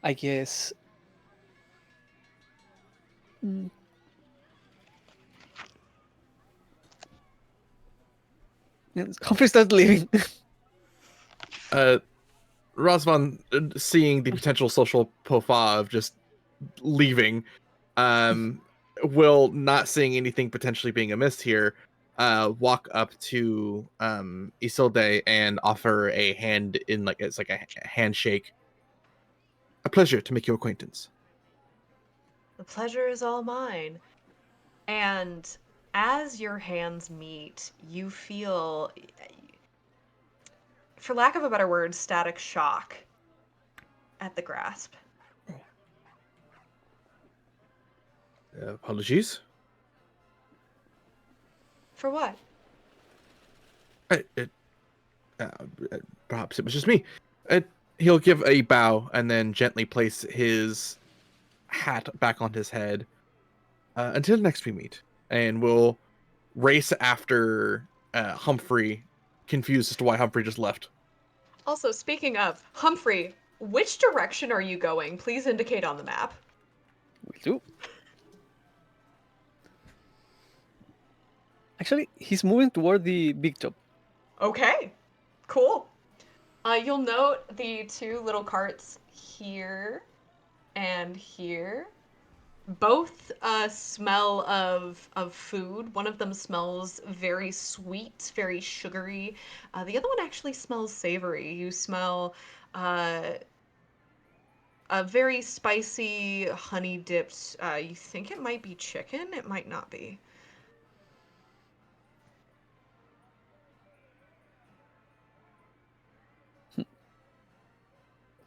I guess Humphrey starts leaving. Razvan, seeing the potential social profile of just leaving, will, not seeing anything potentially being amiss here, walk up to Isolde and offer a hand in like it's like a handshake. A pleasure to make your acquaintance. The pleasure is all mine. And as your hands meet, you feel, for lack of a better word, static shock at the grasp. Apologies. For what? Perhaps it was just me. He'll give a bow and then gently place his hat back on his head. Until next we meet, and we'll race after Humphrey, confused as to why Humphrey just left. Also, speaking of, Humphrey, which direction are you going? Please indicate on the map. We do. Actually, he's moving toward the big top. Okay, cool. You'll note the two little carts here and here. Both smell of food. One of them smells very sweet, very sugary. The other one actually smells savory. You smell a very spicy, honey dipped. You think it might be chicken? It might not be.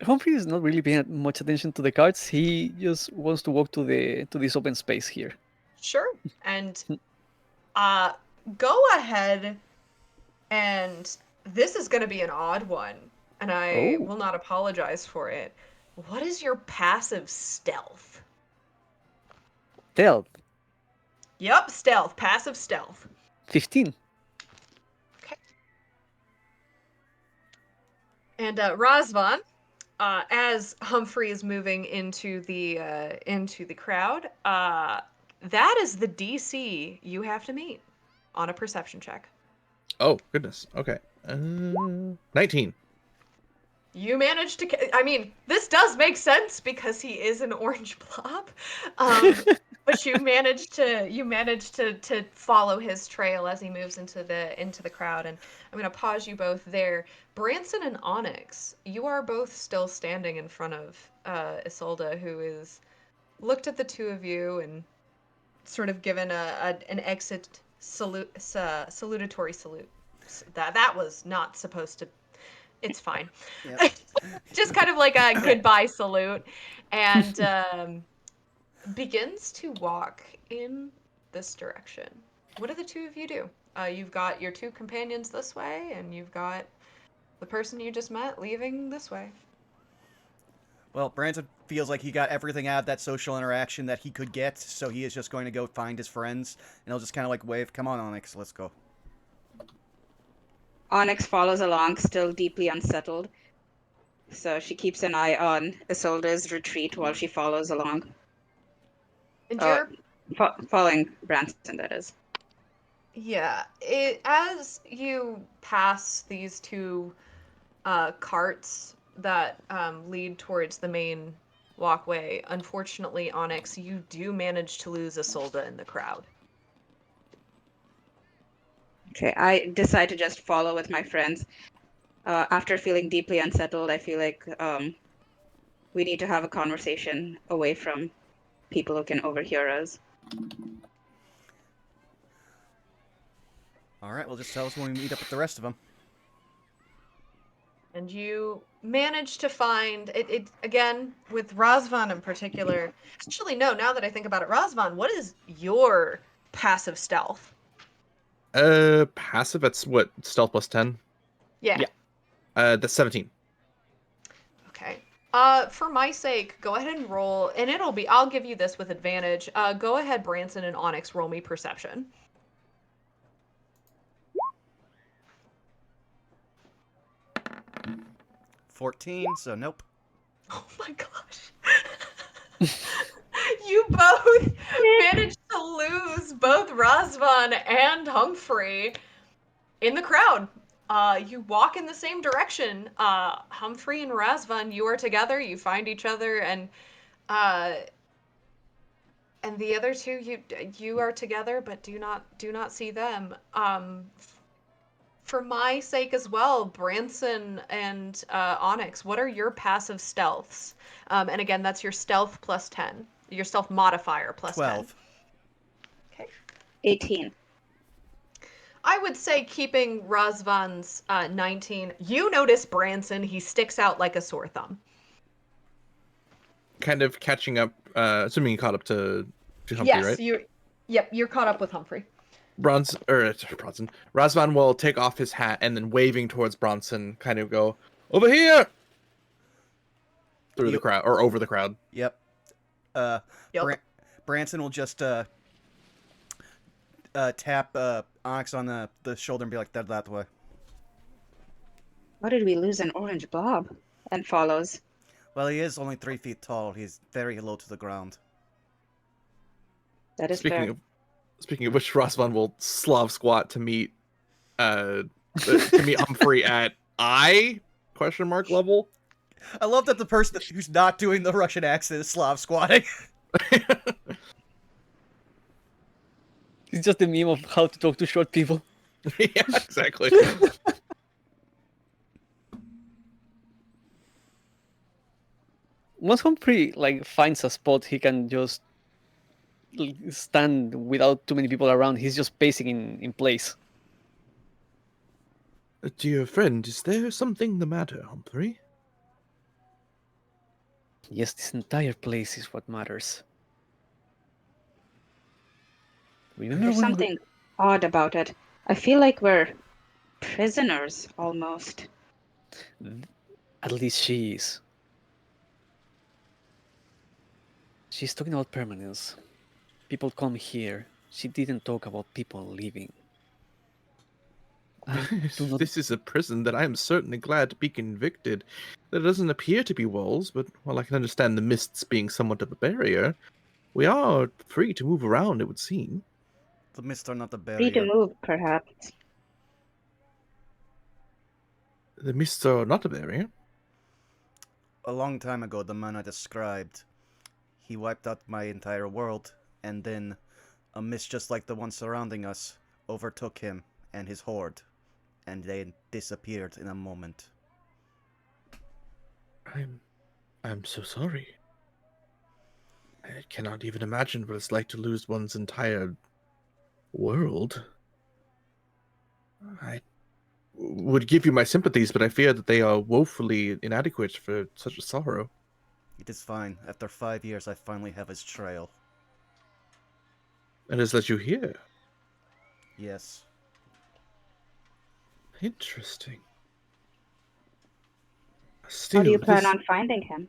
Humphrey is not really paying much attention to the cards. He just wants to walk to this open space here. Sure. And go ahead, and this is going to be an odd one, and I will not apologize for it. What is your passive stealth? Stealth. Yep, stealth. Passive stealth. 15. Okay. And Razvan, as Humphrey is moving into the crowd, that is the DC you have to meet on a perception check. Oh, goodness. Okay. 19. You managed to... I mean, this does make sense because he is an orange blob. But you managed to follow his trail as he moves into the crowd. And I'm going to pause you both there. Branson and Onyx, you are both still standing in front of Isolde, who is looked at the two of you and sort of given an exit salutatory salute. That was not supposed to... It's fine. Yep. Just kind of like a goodbye salute, and begins to walk in this direction. What do the two of you do? You've got your two companions this way, and you've got the person you just met leaving this way. Well, Branson feels like he got everything out of that social interaction that he could get, so he is just going to go find his friends, and he'll just kind of like wave, "Come on, Onyx, let's go." Onyx follows along, still deeply unsettled. So she keeps an eye on Isolde's retreat while she follows along. And you're... Following Branson, that is. Yeah. As you pass these two carts that lead towards the main walkway, unfortunately, Onyx, you do manage to lose Isolde in the crowd. Okay, I decide to just follow with my friends. After feeling deeply unsettled, I feel like we need to have a conversation away from people who can overhear us. All right, well, just tell us when we meet up with the rest of them. And you manage to find it again with Razvan in particular. Actually, no, now that I think about it, Razvan, what is your passive stealth? Passive, that's what, stealth plus 10? Yeah. That's 17. Okay. For my sake, go ahead and roll, and I'll give you this with advantage. Go ahead, Branson and Onyx, roll me perception. 14, so nope. Oh my gosh. You both managed to lose both Razvan and Humphrey in the crowd. You walk in the same direction. Humphrey and Razvan, you are together, you find each other, and And the other two, you are together, but do not see them. For my sake as well, Branson and Onyx, what are your passive stealths? And again, that's your stealth plus 10. Your stealth modifier plus 10. 12. Okay. 18. I would say keeping Razvan's 19. You notice Branson, he sticks out like a sore thumb. Kind of catching up, assuming you caught up to Humphrey, Yes, right? you're caught up with Humphrey. Razvan will take off his hat and then waving towards Bronson, kind of go, over here! Through the crowd, or over the crowd. Yep. Yep. Branson will just tap Onyx on the shoulder and be like, that way. How did we lose an orange blob? And follows. Well, he is only 3 feet tall. He's very low to the ground. That is fair. Speaking of which, Razvan will Slav squat to meet Humphrey at question mark level. I love that the person who's not doing the Russian accent is Slav squatting. It's just a meme of how to talk to short people. Yeah, exactly. Once Humphrey finds a spot, he can just stand without too many people around. He's just pacing in place. Dear friend, is there something the matter, Humphrey? Yes, this entire place is what matters. Remember There's when something odd about it. I feel like we're prisoners, almost. At least she is. She's talking about permanence. People come here. She didn't talk about people leaving. This is a prison that I am certainly glad to be convicted. There doesn't appear to be walls, but while I can understand the mists being somewhat of a barrier, we are free to move around, it would seem. The mists are not the Free to barrier. move, perhaps. The mists are not a barrier. A long time ago, the man I described, he wiped out my entire world, and then a mist just like the one surrounding us overtook him and his horde, and they disappeared in a moment. I'm so sorry. I cannot even imagine what it's like to lose one's entire world. I would give you my sympathies, but I fear that they are woefully inadequate for such a sorrow. It is fine. After 5 years, I finally have his trail. And has led you here. Yes. Interesting. How Still, do you plan this- on finding him?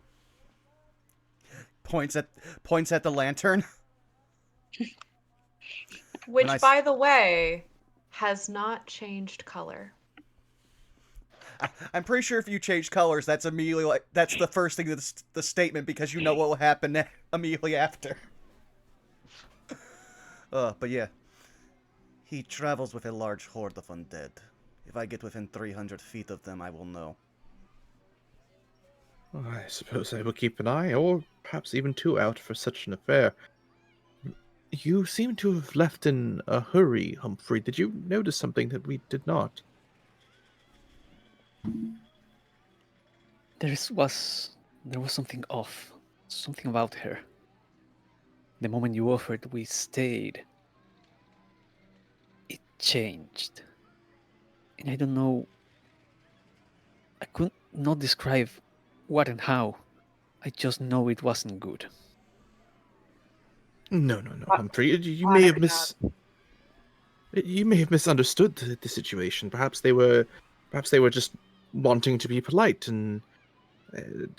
Points at the lantern. Which, Nice. by the way, has not changed color. I'm pretty sure if you change colors, that's immediately that's the first thing that's the statement, because you know what will happen immediately after. But yeah. He travels with a large horde of undead. If I get within 300 feet of them, I will know. I suppose I will keep an eye, or perhaps even two, out for such an affair. You seem to have left in a hurry, Humphrey. Did you notice something that we did not? There was something off. Something about her. The moment you offered, we stayed. It changed. And I don't know. I could not describe what and how. I just know it wasn't good. No, Humphrey. You may have Onyx You may have misunderstood the situation. Perhaps they were just wanting to be polite, and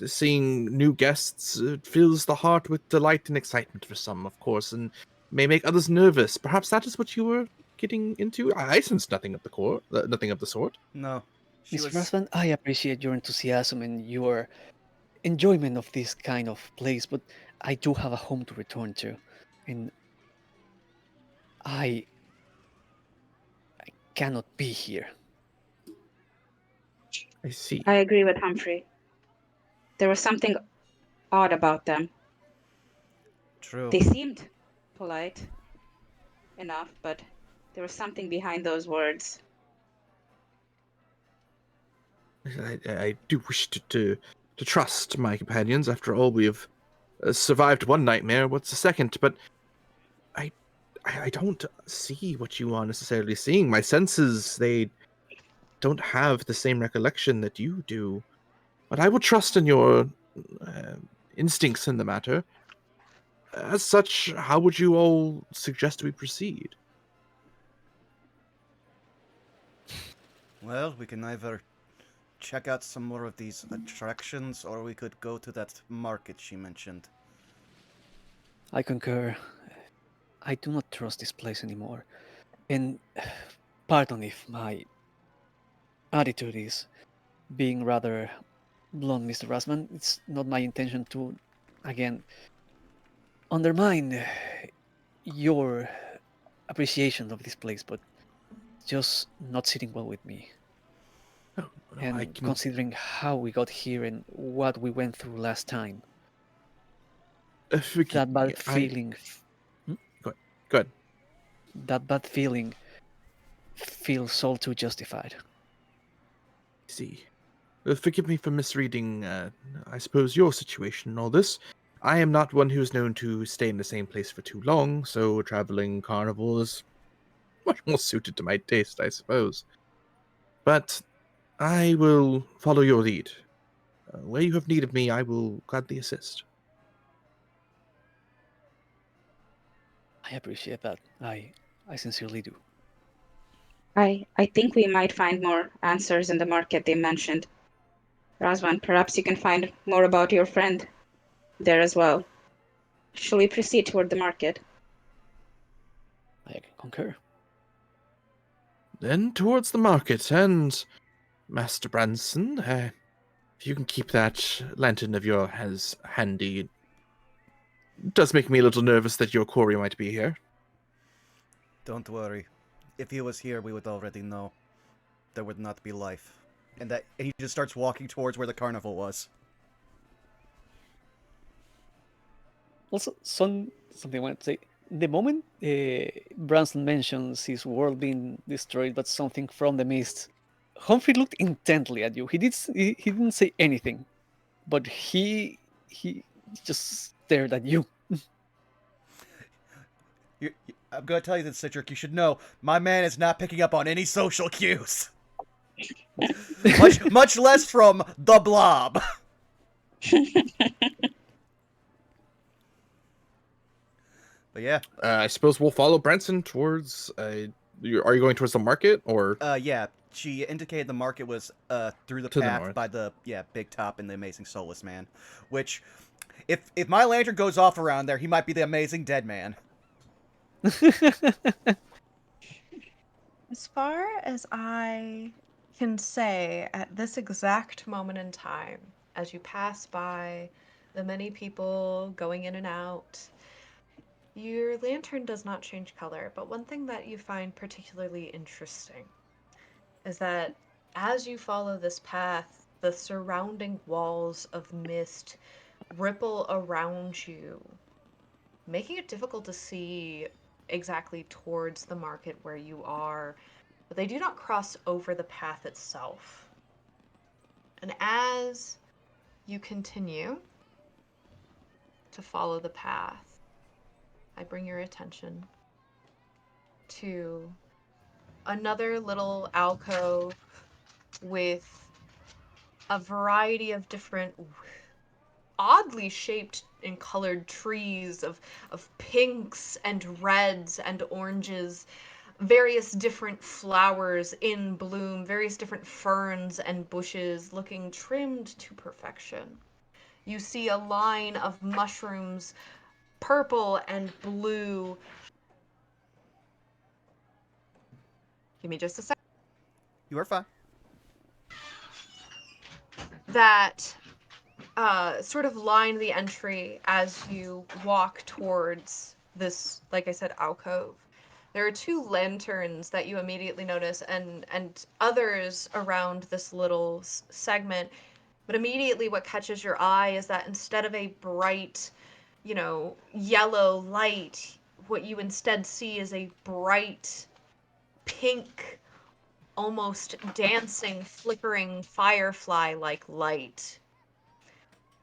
seeing new guests fills the heart with delight and excitement for some, of course, and may make others nervous. Perhaps that is what you were getting into. I sense nothing of the sort. No. Mr. Razvan, I appreciate your enthusiasm and your enjoyment of this kind of place, but I do have a home to return to, and I cannot be here. I see. I agree with Humphrey. There was something odd about them. True. They seemed polite enough, but there was something behind those words. I do wish to trust my companions. After all, we have survived one nightmare. What's the second? But I don't see what you are necessarily seeing. My senses, they don't have the same recollection that you do. But I will trust in your instincts in the matter. As such, how would you all suggest we proceed? Well, we can either check out some more of these attractions, or we could go to that market she mentioned. I concur. I do not trust this place anymore. And pardon if my attitude is being rather blunt, Mr. Razvan. It's not my intention to, again, undermine your appreciation of this place, but just not sitting well with me. Oh, no, And considering how we got here and what we went through last time, forgive that me, bad feeling, Go ahead. that bad feeling feels all too justified. See. Forgive me for misreading, I suppose, your situation and all this. I am not one who is known to stay in the same place for too long, so a traveling carnival is much more suited to my taste, I suppose. But I will follow your lead. Where you have need of me, I will gladly assist. I appreciate that. I sincerely do. I think we might find more answers in the market they mentioned. Razvan, perhaps you can find more about your friend there as well. Shall we proceed toward the market? I can concur. Then towards the market, and Master Branson, if you can keep that lantern of yours handy. It does make me a little nervous that your quarry might be here. Don't worry. If he was here, we would already know. There would not be life. And he just starts walking towards where the carnival was. Also, something I want to say. The moment Branson mentions his world being destroyed, but something from the mist, Humphrey looked intently at you. He didn't say anything, but he just stared at you. I'm going to tell you this, Citric. You should know, my man is not picking up on any social cues. much less from the Blob. But yeah. I suppose we'll follow Branson towards. Are you going towards the market or? Yeah. She indicated the market was through the To the path north. by the Big Top and the Amazing Soulless Man. Which, if my lantern goes off around there, he might be the Amazing Dead Man. As far as I can say, at this exact moment in time, as you pass by the many people going in and out, your lantern does not change color. But one thing that you find particularly interesting is that as you follow this path, the surrounding walls of mist ripple around you, making it difficult to see exactly towards the market where you are, but they do not cross over the path itself. And as you continue to follow the path, I bring your attention to another little alcove with a variety of different oddly shaped and colored trees of pinks and reds and oranges, various different flowers in bloom, various different ferns and bushes looking trimmed to perfection. You see a line of mushrooms, purple and blue. Give me just a sec. You are fine. That sort of line the entry as you walk towards this, like I said, alcove. There are two lanterns that you immediately notice, and others around this little segment. But immediately, what catches your eye is that instead of a bright, yellow light, what you instead see is a bright pink, almost dancing, flickering firefly-like light.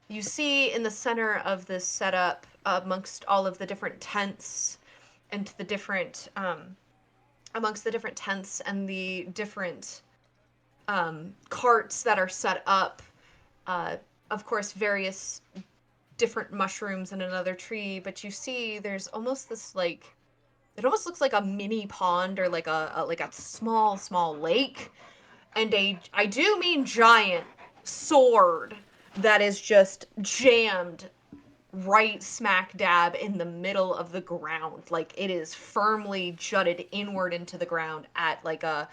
You see in the center of this setup, amongst all of the different tents and the different amongst the different tents and the different carts that are set up, of course, various different mushrooms and another tree, but you see there's almost this like, it almost looks like a mini pond or like a small lake, and I do mean giant sword that is just jammed right smack dab in the middle of the ground. Like, it is firmly jutted inward into the ground at like a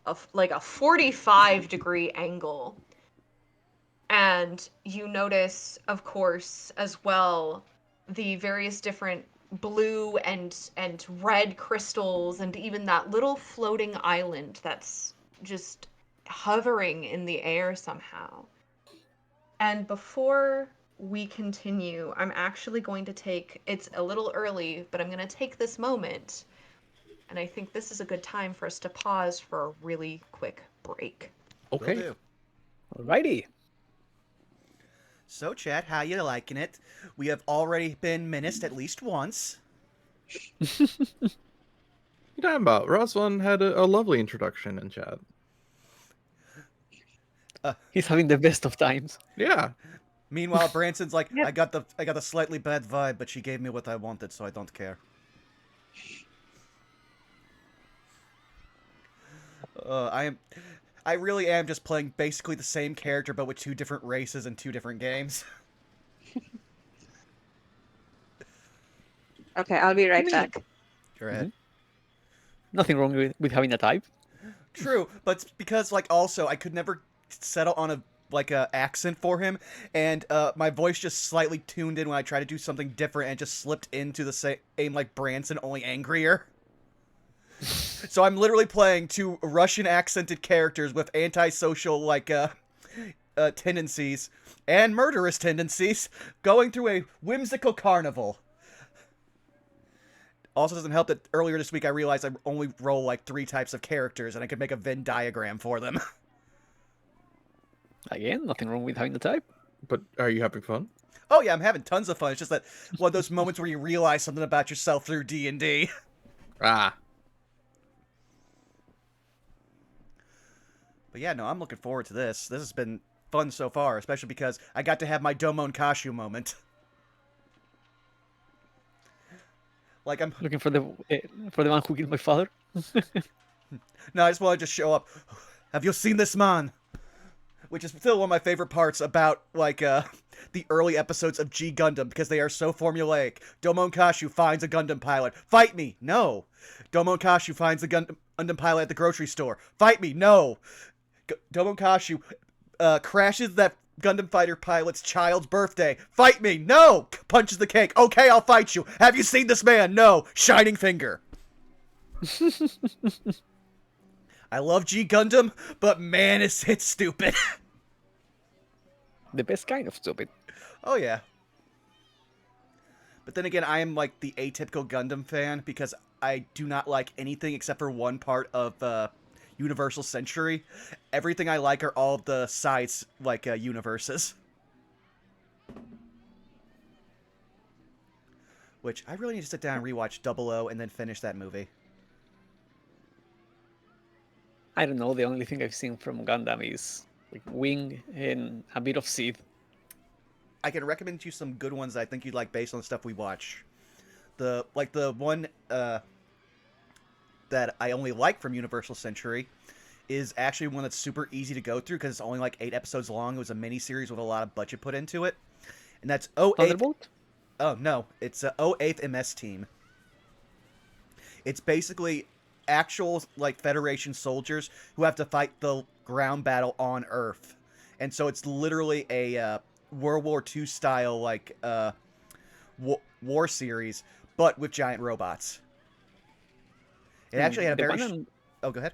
45-degree angle. And you notice, of course, as well, the various different blue and red crystals, and even that little floating island that's just hovering in the air somehow. And before we continue, I'm actually going to take, it's a little early, but I'm going to take this moment, and I think this is a good time for us to pause for a really quick break. Will Okay. do. Alrighty. So, chat, how you liking it? We have already been menaced at least once. What you talking about? Razvan had a lovely introduction in chat. He's having the best of times. Yeah. Meanwhile, Branson's like, Yep. I got the slightly bad vibe, but she gave me what I wanted, so I don't care. I really am just playing basically the same character, but with 2 different races and 2 different games. Okay, I'll be right back. Go ahead. Nothing wrong with having a type. True, but it's because like also I could never settle on a accent for him, and my voice just slightly tuned in when I tried to do something different and just slipped into the same like Branson, only angrier. So I'm literally playing 2 Russian accented characters with antisocial tendencies and murderous tendencies, going through a whimsical carnival. Also doesn't help that earlier this week I realized I only roll like 3 types of characters and I could make a Venn diagram for them. Again, nothing wrong with having a type. But are you having fun? Oh yeah, I'm having tons of fun. It's just that one of those moments where you realize something about yourself through D&D. Ah. But yeah, no, I'm looking forward to this. This has been fun so far, especially because I got to have my Domon Kashu moment. Like I'm Looking for the man who killed my father. no, I just want to just show up. Have you seen this man? Which is still one of my favorite parts about the early episodes of G Gundam, because they are so formulaic. Domon Kashu finds a Gundam pilot. Fight me! No. Domon Kashu finds a Gundam pilot at the grocery store. Fight me! No. Domon Kashu crashes that Gundam fighter pilot's child's birthday. Fight me! No! Punches the cake. Okay, I'll fight you. Have you seen this man? No. Shining finger. I love G Gundam, but man, is it stupid. The best kind of stupid. Oh yeah. But then again, I am like the atypical Gundam fan because I do not like anything except for one part of Universal Century. Everything I like are all of the sides universes. Which I really need to sit down and rewatch 00 and then finish that movie. I don't know. The only thing I've seen from Gundam is like Wing and a bit of Seed. I can recommend you some good ones that I think you'd like based on the stuff we watch. The one that I only like from Universal Century is actually one that's super easy to go through because it's only like 8 episodes long. It was a mini-series with a lot of budget put into it. And that's 08... Thunderbolt? Oh, no. It's 08th MS Team. It's basically actual Federation soldiers who have to fight the ground battle on Earth. And so it's literally a World War II style war series, but with giant robots. It actually had a very... Oh, go ahead.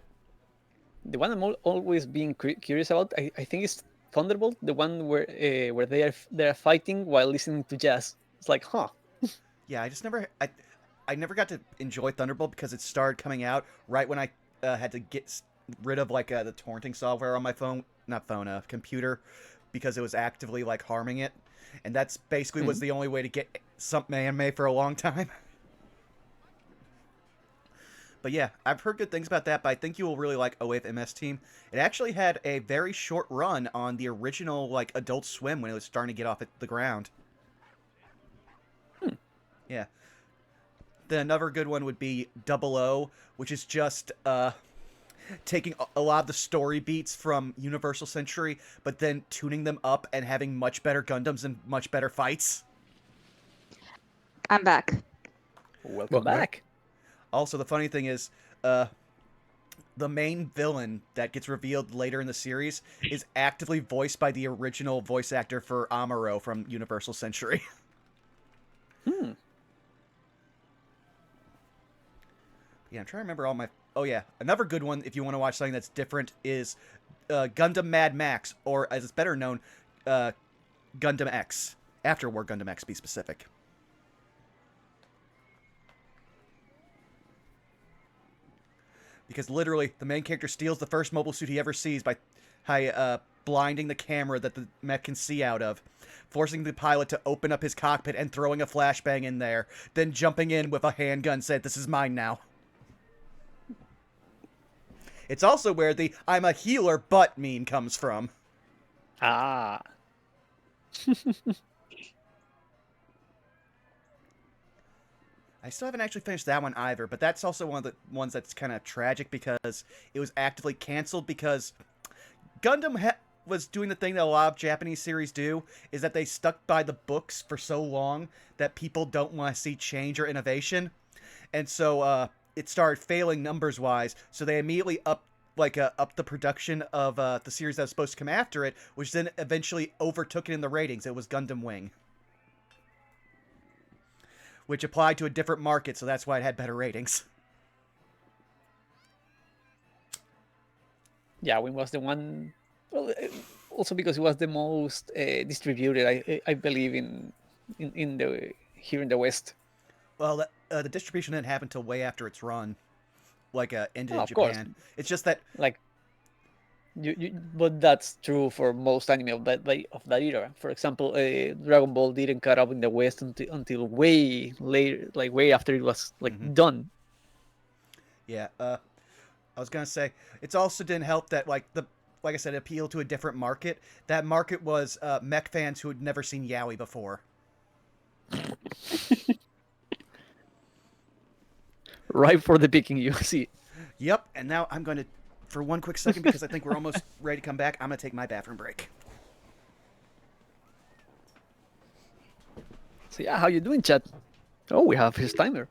The one I'm always being curious about, I think is Thunderbolt, the one where they are fighting while listening to jazz. It's like, huh. Yeah, I just never I never got to enjoy Thunderbolt because it started coming out right when I had to get rid of like the torrenting software on my computer, because it was actively like harming it, and that's basically was the only way to get some anime for a long time. But yeah, I've heard good things about that, but I think you will really like OAF MS Team. It actually had a very short run on the original like Adult Swim when it was starting to get off at the ground. Yeah. Then another good one would be Double O, which is just taking a lot of the story beats from Universal Century, but then tuning them up and having much better Gundams and much better fights. I'm back. Welcome back. Also, the funny thing is, the main villain that gets revealed later in the series is actively voiced by the original voice actor for Amuro from Universal Century. Yeah, I'm trying to remember all my... Oh, yeah. Another good one, if you want to watch something that's different, is Gundam Mad Max, or as it's better known, Gundam X. After War Gundam X, be specific. Because literally, the main character steals the first mobile suit he ever sees by blinding the camera that the mech can see out of, forcing the pilot to open up his cockpit and throwing a flashbang in there, then jumping in with a handgun, said, "This is mine now." It's also where the "I'm a healer but" meme comes from. Ah. I still haven't actually finished that one either, but that's also one of the ones that's kind of tragic because it was actively canceled because Gundam was doing the thing that a lot of Japanese series do, is that they stuck by the books for so long that people don't want to see change or innovation. And so it started failing numbers-wise, so they immediately upped the production of the series that was supposed to come after it, which then eventually overtook it in the ratings. It was Gundam Wing, which applied to a different market, so that's why it had better ratings. Yeah, Wing was the one. Well, also because it was the most distributed, I believe, in the here in the West. Well, the distribution didn't happen until way after its run, ended in of Japan. Course. It's just that, like, but that's true for most anime of that era. For example, Dragon Ball didn't cut up in the West until way later, like way after it was done. Yeah, I was gonna say it's also didn't help that like I said, appeal to a different market. That market was mech fans who had never seen Yaoi before. Right for the picking, you see. Yep, and now I'm going to, for one quick second, because I think we're almost ready to come back, I'm going to take my bathroom break. So yeah, how you doing, chat? Oh, we have his timer.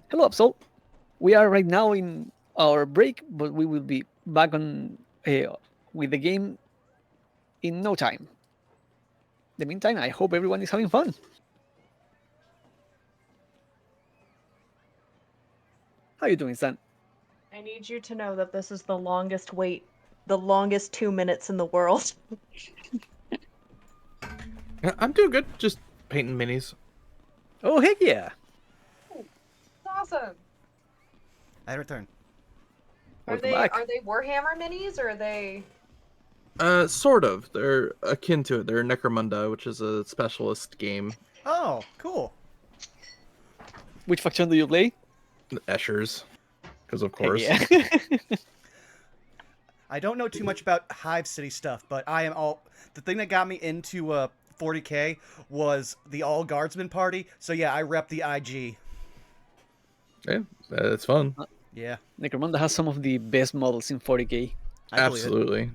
Hello, Absol. We are right now in our break, but we will be back on with the game in no time. In the meantime, I hope everyone is having fun. How you doing, Stan? I need you to know that this is the longest wait, the longest 2 minutes in the world. I'm doing good. Just painting minis. Oh, heck yeah. It's awesome. I return. Are Welcome they back. Warhammer minis or are they? Sort of. They're akin to it. They're Necromunda, which is a specialist game. Oh, cool. Which faction do you play? Eschers, because of course. Yeah. I don't know too much about Hive City stuff, but the thing that got me into 40K was the All Guardsmen party. So yeah, I rep the IG. Yeah, it's fun. Yeah, Necromunda has some of the best models in 40K. I believe it. Absolutely.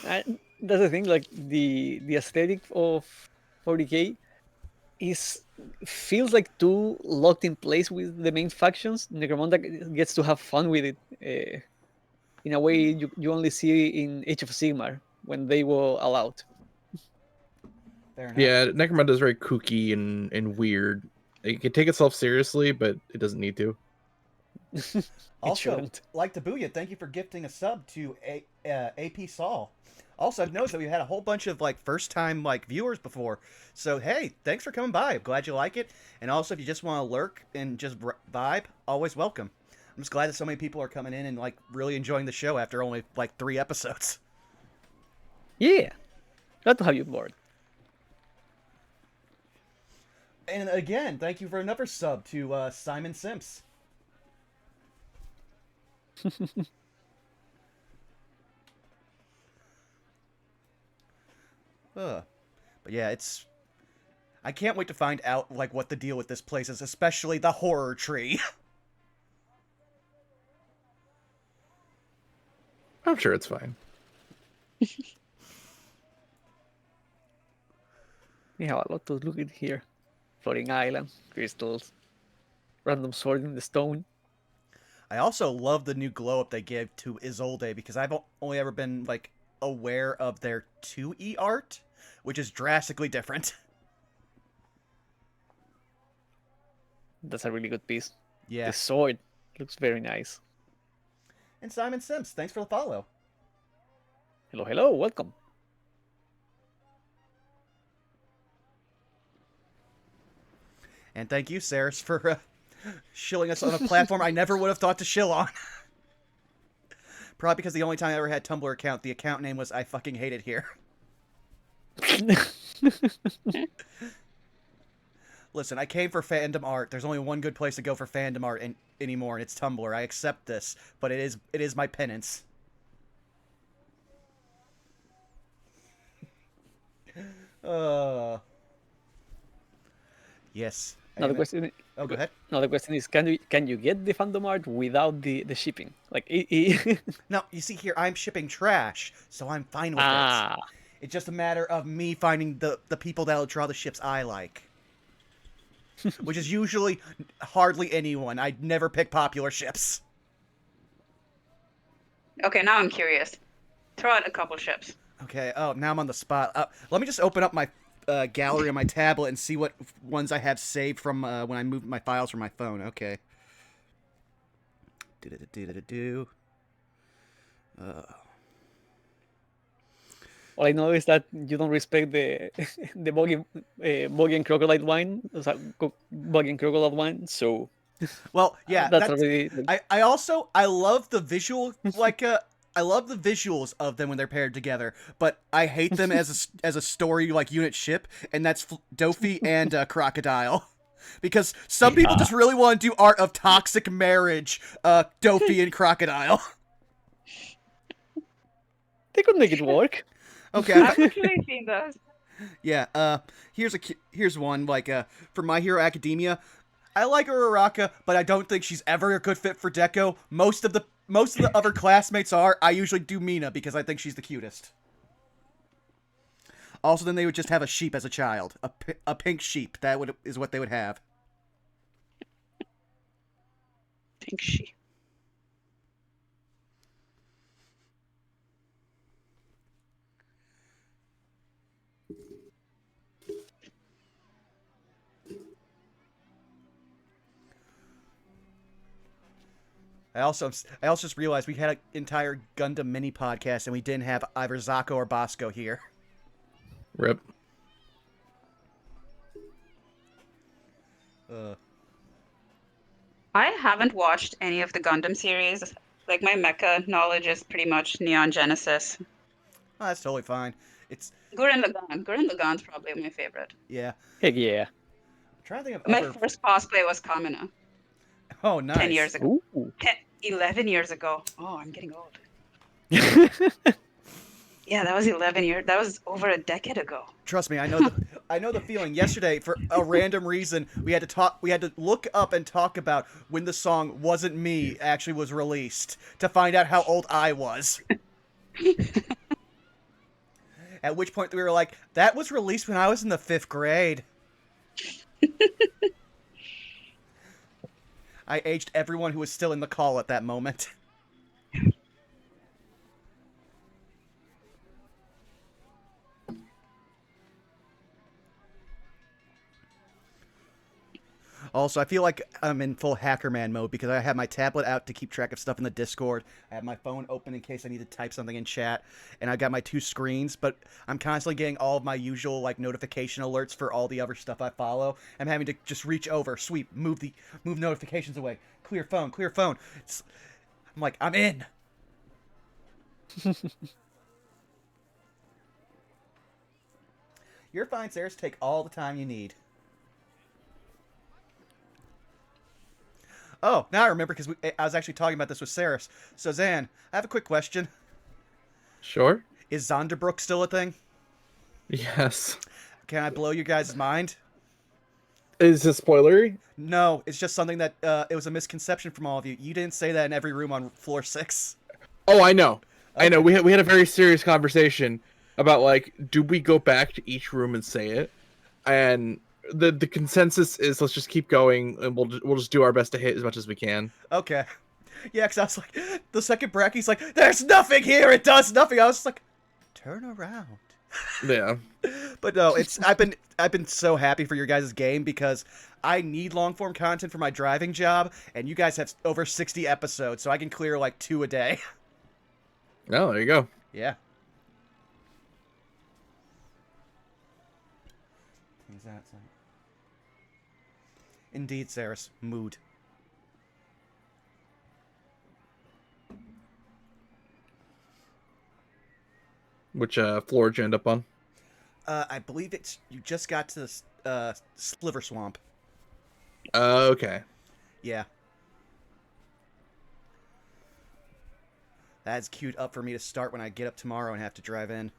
That's the thing, like the aesthetic of 40K feels like too locked in place with the main factions. Necromunda gets to have fun with it in a way you only see in Age of Sigmar when they were allowed. Fair enough. Yeah, Necromunda is very kooky and weird. It can take itself seriously, but it doesn't need to. Also, shouldn't. like Tabuya, thank you for gifting a sub to AP Saul. Also, I've noticed that we've had a whole bunch of like first-time like viewers before. So hey, thanks for coming by. I'm glad you like it. And also, if you just want to lurk and just vibe, always welcome. I'm just glad that so many people are coming in and like really enjoying the show after only like 3 episodes. Yeah, glad to have you aboard. And again, thank you for another sub to Simon Simps. But yeah, I can't wait to find out like what the deal with this place is, especially the horror tree. I'm sure it's fine. We have a lot to look at here. Floating island, crystals, random sword in the stone. I also love the new glow up they gave to Isolde because I've only ever been like aware of their 2E art, which is drastically different. That's a really good piece. Yeah. The sword looks very nice. And Simon Sims, thanks for the follow. Hello, hello, welcome. And thank you, Saris, for shilling us on a platform I never would have thought to shill on. Probably because the only time I ever had Tumblr account, the account name was I fucking hate it here. Listen, I came for fandom art. There's only one good place to go for fandom art anymore, and it's Tumblr. I accept this, but it is my penance. Yes. Now the question. Oh, go ahead. Now the question is, can you get the fandom art without the shipping? Like, No, you see here, I'm shipping trash, so I'm fine with ah, it. It's just a matter of me finding the people that'll draw the ships I like. Which is usually hardly anyone. I'd never pick popular ships. Okay, now I'm curious. Throw out a couple ships. Okay, oh, now I'm on the spot. Let me just open up my gallery on my tablet and see what ones I have saved from when I moved my files from my phone. Okay. all I know is that you don't respect the the boggy and crocodile wine, boggy and crocodile wine. So Well, yeah, that's already. I also I love the visual I love the visuals of them when they're paired together, but I hate them as a story like unit ship, and that's Dofi and Crocodile. Because some people just really want to do art of toxic marriage, Dofi and Crocodile. They could make it work. Okay. I've actually seen those. Yeah, here's one, like, for My Hero Academia. I like Uraraka, but I don't think she's ever a good fit for Deco. Most of the other classmates are. I usually do Mina because I think she's the cutest. Also, then they would just have a sheep as a child. A pink sheep. That is what they would have. Pink sheep. I also just realized we had an entire Gundam mini podcast and we didn't have either Zako or Bosco here. Rip. I haven't watched any of the Gundam series. Like, my mecha knowledge is pretty much Neon Genesis. Oh, that's totally fine. It's Gurren Lagann. Gurren Lagann's probably my favorite. yeah. Heck yeah. I'm trying to think of My other... first cosplay was Kamina. Oh, nice. 10 years ago. Ooh. 11 years ago. Oh, I'm getting old. Yeah, that was 11 years. That was over a decade ago. Trust me, I know the feeling. Yesterday, for a random reason, we had to look up and talk about when the song "Wasn't Me" actually was released to find out how old I was. At which point we were like, "That was released when I was in the 5th grade." I aged everyone who was still in the call at that moment. Also, I feel like I'm in full hacker man mode because I have my tablet out to keep track of stuff in the Discord. I have my phone open in case I need to type something in chat, and I got my 2 screens. But I'm constantly getting all of my usual like notification alerts for all the other stuff I follow. I'm having to just reach over, sweep, move notifications away, clear phone. I'm like, I'm in. You're fine, Sarahs. Take all the time you need. Oh, now I remember because I was actually talking about this with Saris. So, Zan, I have a quick question. Sure. Is Zonderbrook still a thing? Yes. Can I blow your guys' mind? Is this spoilery? No, it's just something that it was a misconception from all of you. You didn't say that in every room on floor 6. Oh, I know. Okay. I know. We had a very serious conversation about like, do we go back to each room and say it? And the consensus is let's just keep going and we'll just do our best to hit as much as we can. Okay. Yeah, because I was like, the second Bracky's like, there's nothing here, it does nothing. I was like, turn around. Yeah. But no, I've been so happy for your guys' game because I need long form content for my driving job, and you guys have over 60 episodes, so I can clear like 2 a day. Oh, there you go. Yeah. Is that so? Indeed, Saris. Mood. Which floor did you end up on? I believe you just got to the Sliver Swamp. Okay. Yeah. That's queued up for me to start when I get up tomorrow and have to drive in.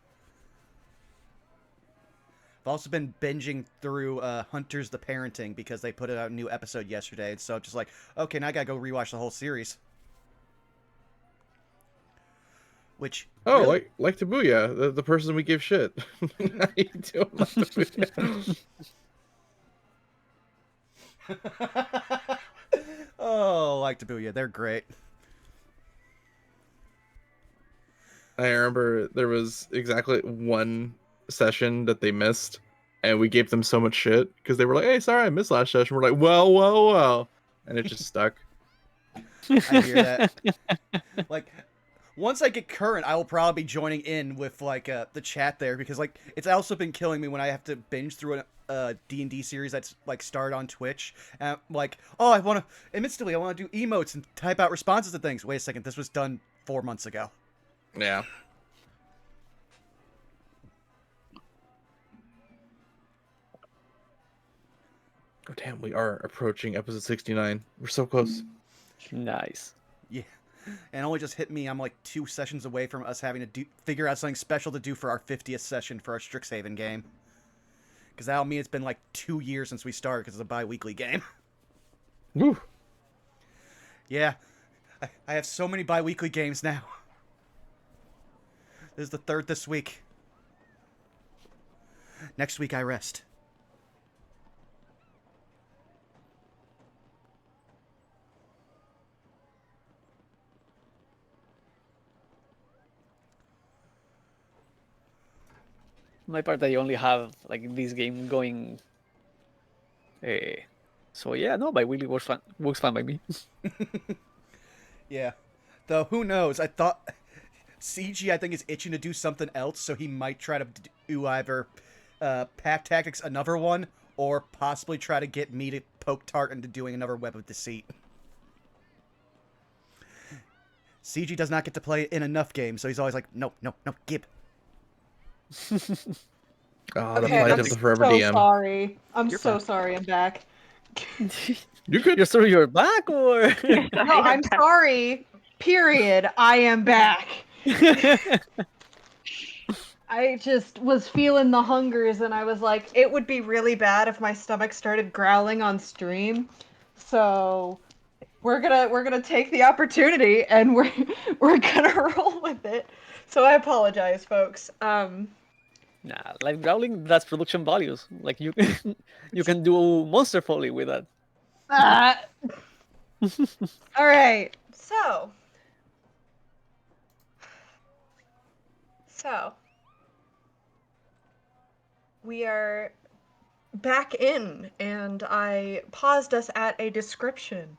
I've also been binging through Hunters the Parenting because they put out a new episode yesterday, and so I'm just like, okay, now I gotta go rewatch the whole series. Which Oh, really... like Tabuya, the person we give shit. How you doing, like Tabuya? Oh, like Tabuya, they're great. I remember there was exactly one session that they missed, and we gave them so much shit because they were like, "Hey, sorry, I missed last session." We're like, "Well," and it just stuck. I hear that. Like, once I get current, I will probably be joining in with like the chat there because like it's also been killing me when I have to binge through a D&D series that's like started on Twitch. And I'm like, oh, I want to do emotes and type out responses to things. Wait a second, this was done 4 months ago. Yeah. Oh damn, we are approaching episode 69. We're so close. Nice. Yeah. And it only just hit me. I'm like 2 sessions away from us having to figure out something special to do for our 50th session for our Strixhaven game. Because that'll mean it's been like 2 years since we started because it's a bi-weekly game. Woo. Yeah. I have so many bi-weekly games now. This is the 3rd this week. Next week I rest. My part, I only have like this game going. So yeah, no, bi-weekly works fine by me. Yeah. Though, who knows? I thought... CG, I think, is itching to do something else, so he might try to do either Pack Tactics, another one, or possibly try to get me to poke Tart into doing another Web of Deceit. CG does not get to play in enough games, so he's always like, no, Gib. Oh, the Okay, plight I'm of the forever so DM. sorry. I'm You're so fine. sorry. I'm back. You could. You're sure you're back, or No, I'm sorry. Period. I am back. I just was feeling the hungers, and I was like, it would be really bad if my stomach started growling on stream. So we're gonna take the opportunity, and we're gonna roll with it. So I apologize, folks. Nah, like growling, that's production values. Like you can do monster foley with that. All right. So we are back in, and I paused us at a description.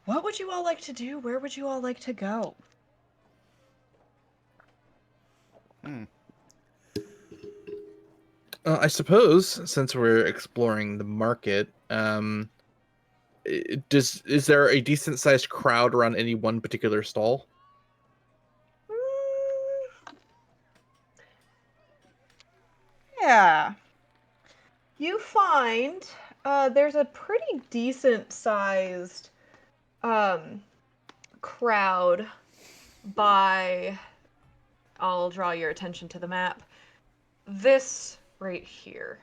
What would you all like to do? Where would you all like to go? I suppose since we're exploring the market, is there a decent sized crowd around any one particular stall? Yeah. You find there's a pretty decent sized crowd by, I'll draw your attention to the map, this right here.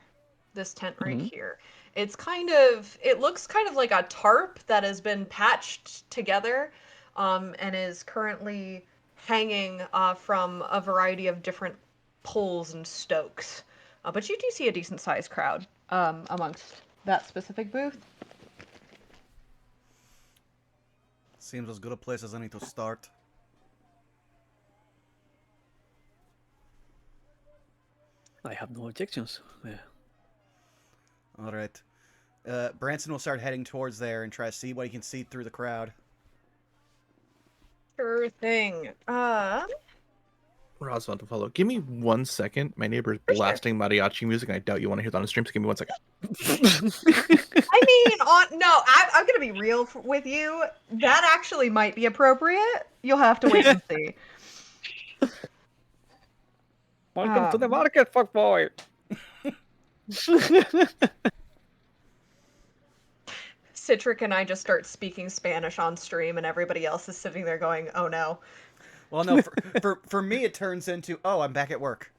This tent right here. It looks kind of like a tarp that has been patched together and is currently hanging from a variety of different poles and stokes. But you do see a decent sized crowd amongst that specific booth. Seems as good a place as any to start. I have no objections. Yeah. All right. Branson will start heading towards there and try to see what he can see through the crowd. Sure thing. Razvan to follow. Give me 1 second. My neighbor is For sure. blasting mariachi music, and I doubt you want to hear that on stream. So give me 1 second. I mean, I'm gonna be real with you. That actually might be appropriate. You'll have to wait and see. Welcome to the market, fuckboy. Citric and I just start speaking Spanish on stream, and everybody else is sitting there going, "Oh no." Well, no, for me it turns into, oh, I'm back at work.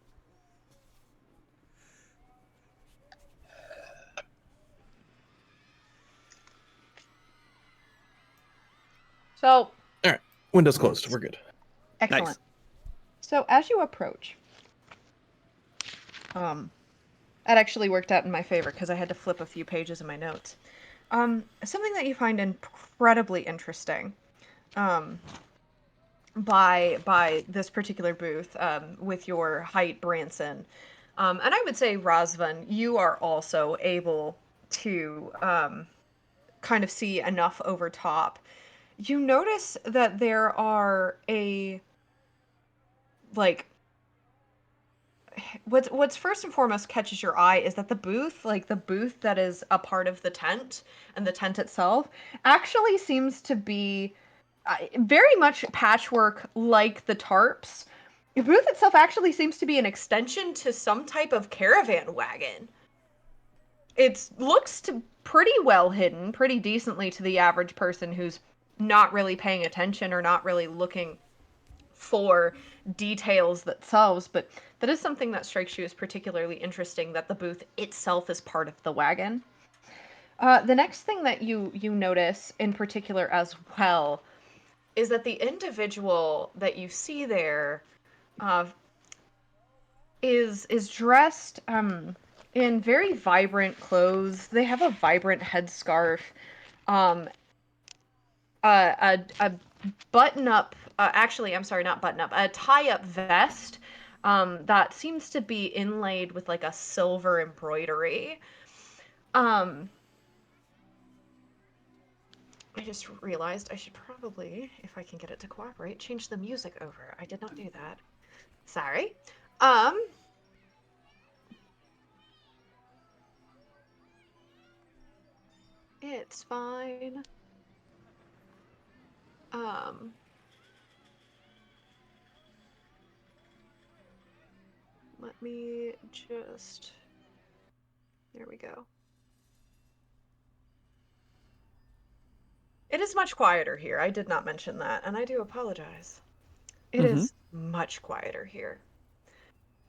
So, All right, windows closed. We're good. excellent. Nice. So as you approach, that actually worked out in my favor because I had to flip a few pages in my notes. Something that you find incredibly interesting, by this particular booth, with your height, Branson, and I would say Razvan, you are also able to kind of see enough over top. You notice that there are what's first and foremost catches your eye is that the booth that is a part of the tent and the tent itself actually seems to be very much patchwork like the tarps. The booth itself actually seems to be an extension to some type of caravan wagon. It looks to pretty well hidden, pretty decently to the average person who's not really paying attention or not really looking for details themselves, but that is something that strikes you as particularly interesting, that the booth itself is part of the wagon. The next thing that you notice in particular as well is that the individual that you see there is dressed in very vibrant clothes. They have a vibrant headscarf, a button-up, actually, I'm sorry, not button-up, a tie-up vest that seems to be inlaid with like a silver embroidery. I just realized I should probably, if I can get it to cooperate, change the music over. I did not do that. Sorry. It's fine. Let me just... There we go. It is much quieter here. I did not mention that, and I do apologize. It is much quieter here.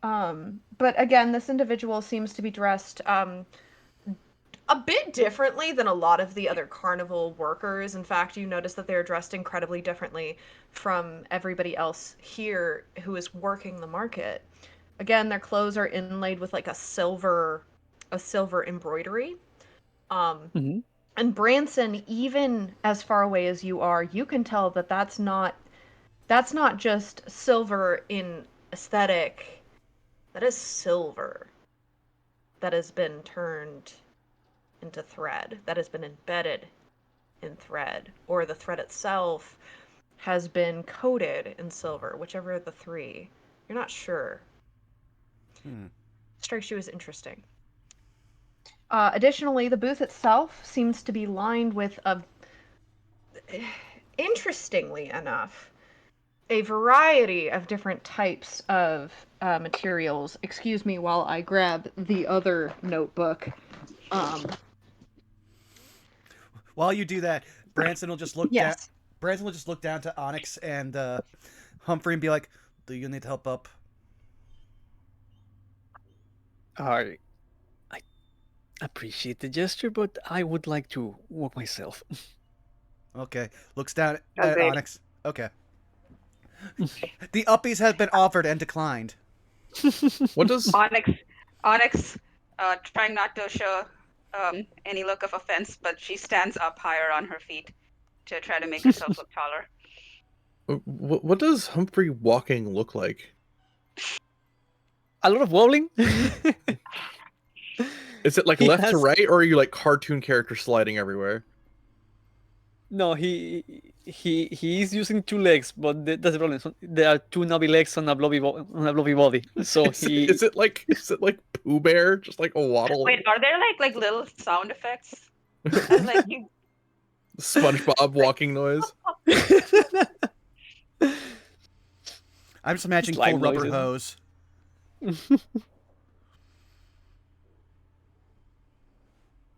But again, this individual seems to be dressed a bit differently than a lot of the other carnival workers. In fact, you notice that they're dressed incredibly differently from everybody else here who is working the market. Again, their clothes are inlaid with like a silver embroidery. And Branson, even as far away as you are, you can tell that that's not just silver in aesthetic. That is silver. that has been turned into thread, that has been embedded in thread, or the thread itself has been coated in silver, whichever of the three. You're not sure. Strikes you as interesting. Additionally, the booth itself seems to be lined with interestingly enough, a variety of different types of materials. Excuse me while I grab the other notebook. While you do that, Branson will just look down. Yes. Branson will just look down to Onyx and Humphrey and be like, "Do you need help up?" I appreciate the gesture, but I would like to walk myself. Okay. Looks down Oh, at great. Onyx. Okay. The uppies have been offered and declined. What does Onyx, trying not to show any look of offense, but she stands up higher on her feet to try to make herself look taller. what does Humphrey walking look like? A lot of wobbling. Is it like He left to has- right, or are you like cartoon character sliding everywhere? No, he is using 2 legs, but that's the problem. So there are 2 knobby legs on a blobby body. So Is it like Pooh Bear, just like a waddle? Wait, are there like little sound effects? As like you SpongeBob walking noise. I'm just imagining Slime full rubber noises. hose.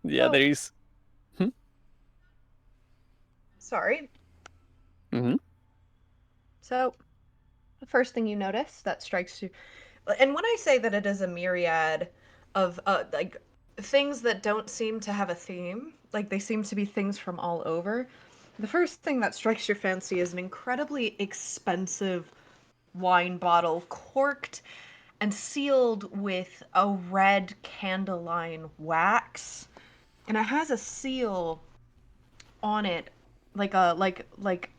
Yeah, Oh. there is. Sorry. Mhm. So, the first thing you notice that strikes you, and when I say that it is a myriad of like things that don't seem to have a theme, like they seem to be things from all over, the first thing that strikes your fancy is an incredibly expensive wine bottle, corked and sealed with a red candeline wax, and it has a seal on it, like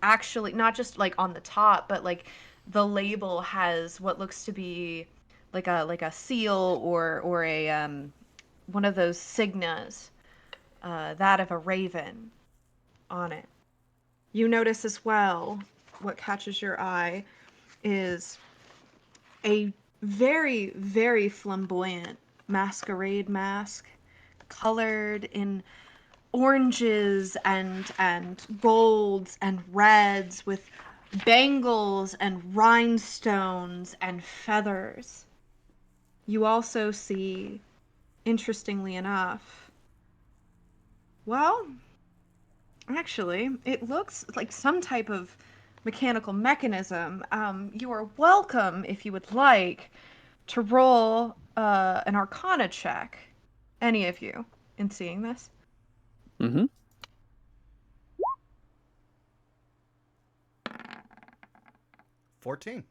actually not just like on the top, but like the label has what looks to be like a seal or a one of those signas, that of a raven on it. You notice as well, what catches your eye is a very, very flamboyant masquerade mask, colored in oranges and golds and reds, with bangles and rhinestones and feathers. You also see, interestingly enough, well, actually, it looks like some type of mechanical mechanism. You are welcome, if you would like, to roll an Arcana check, any of you, in seeing this. Mhm. $14.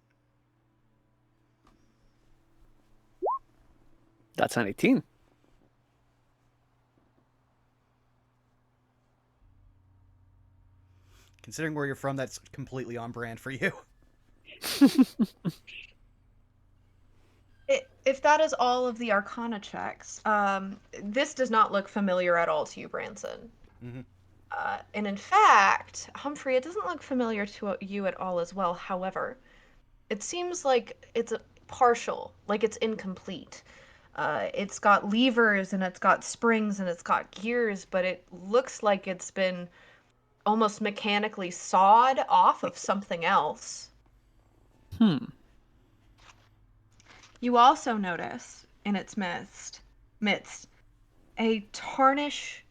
That's an 18. Considering where you're from, that's completely on brand for you. If that is all of the Arcana checks, this does not look familiar at all to you, Branson. Mm-hmm. And in fact, Humphrey, it doesn't look familiar to you at all as well. However, it seems like it's partial, like it's incomplete. It's got levers and it's got springs and it's got gears, but it looks like it's been almost mechanically sawed off of something else. You also notice in its midst a tarnished,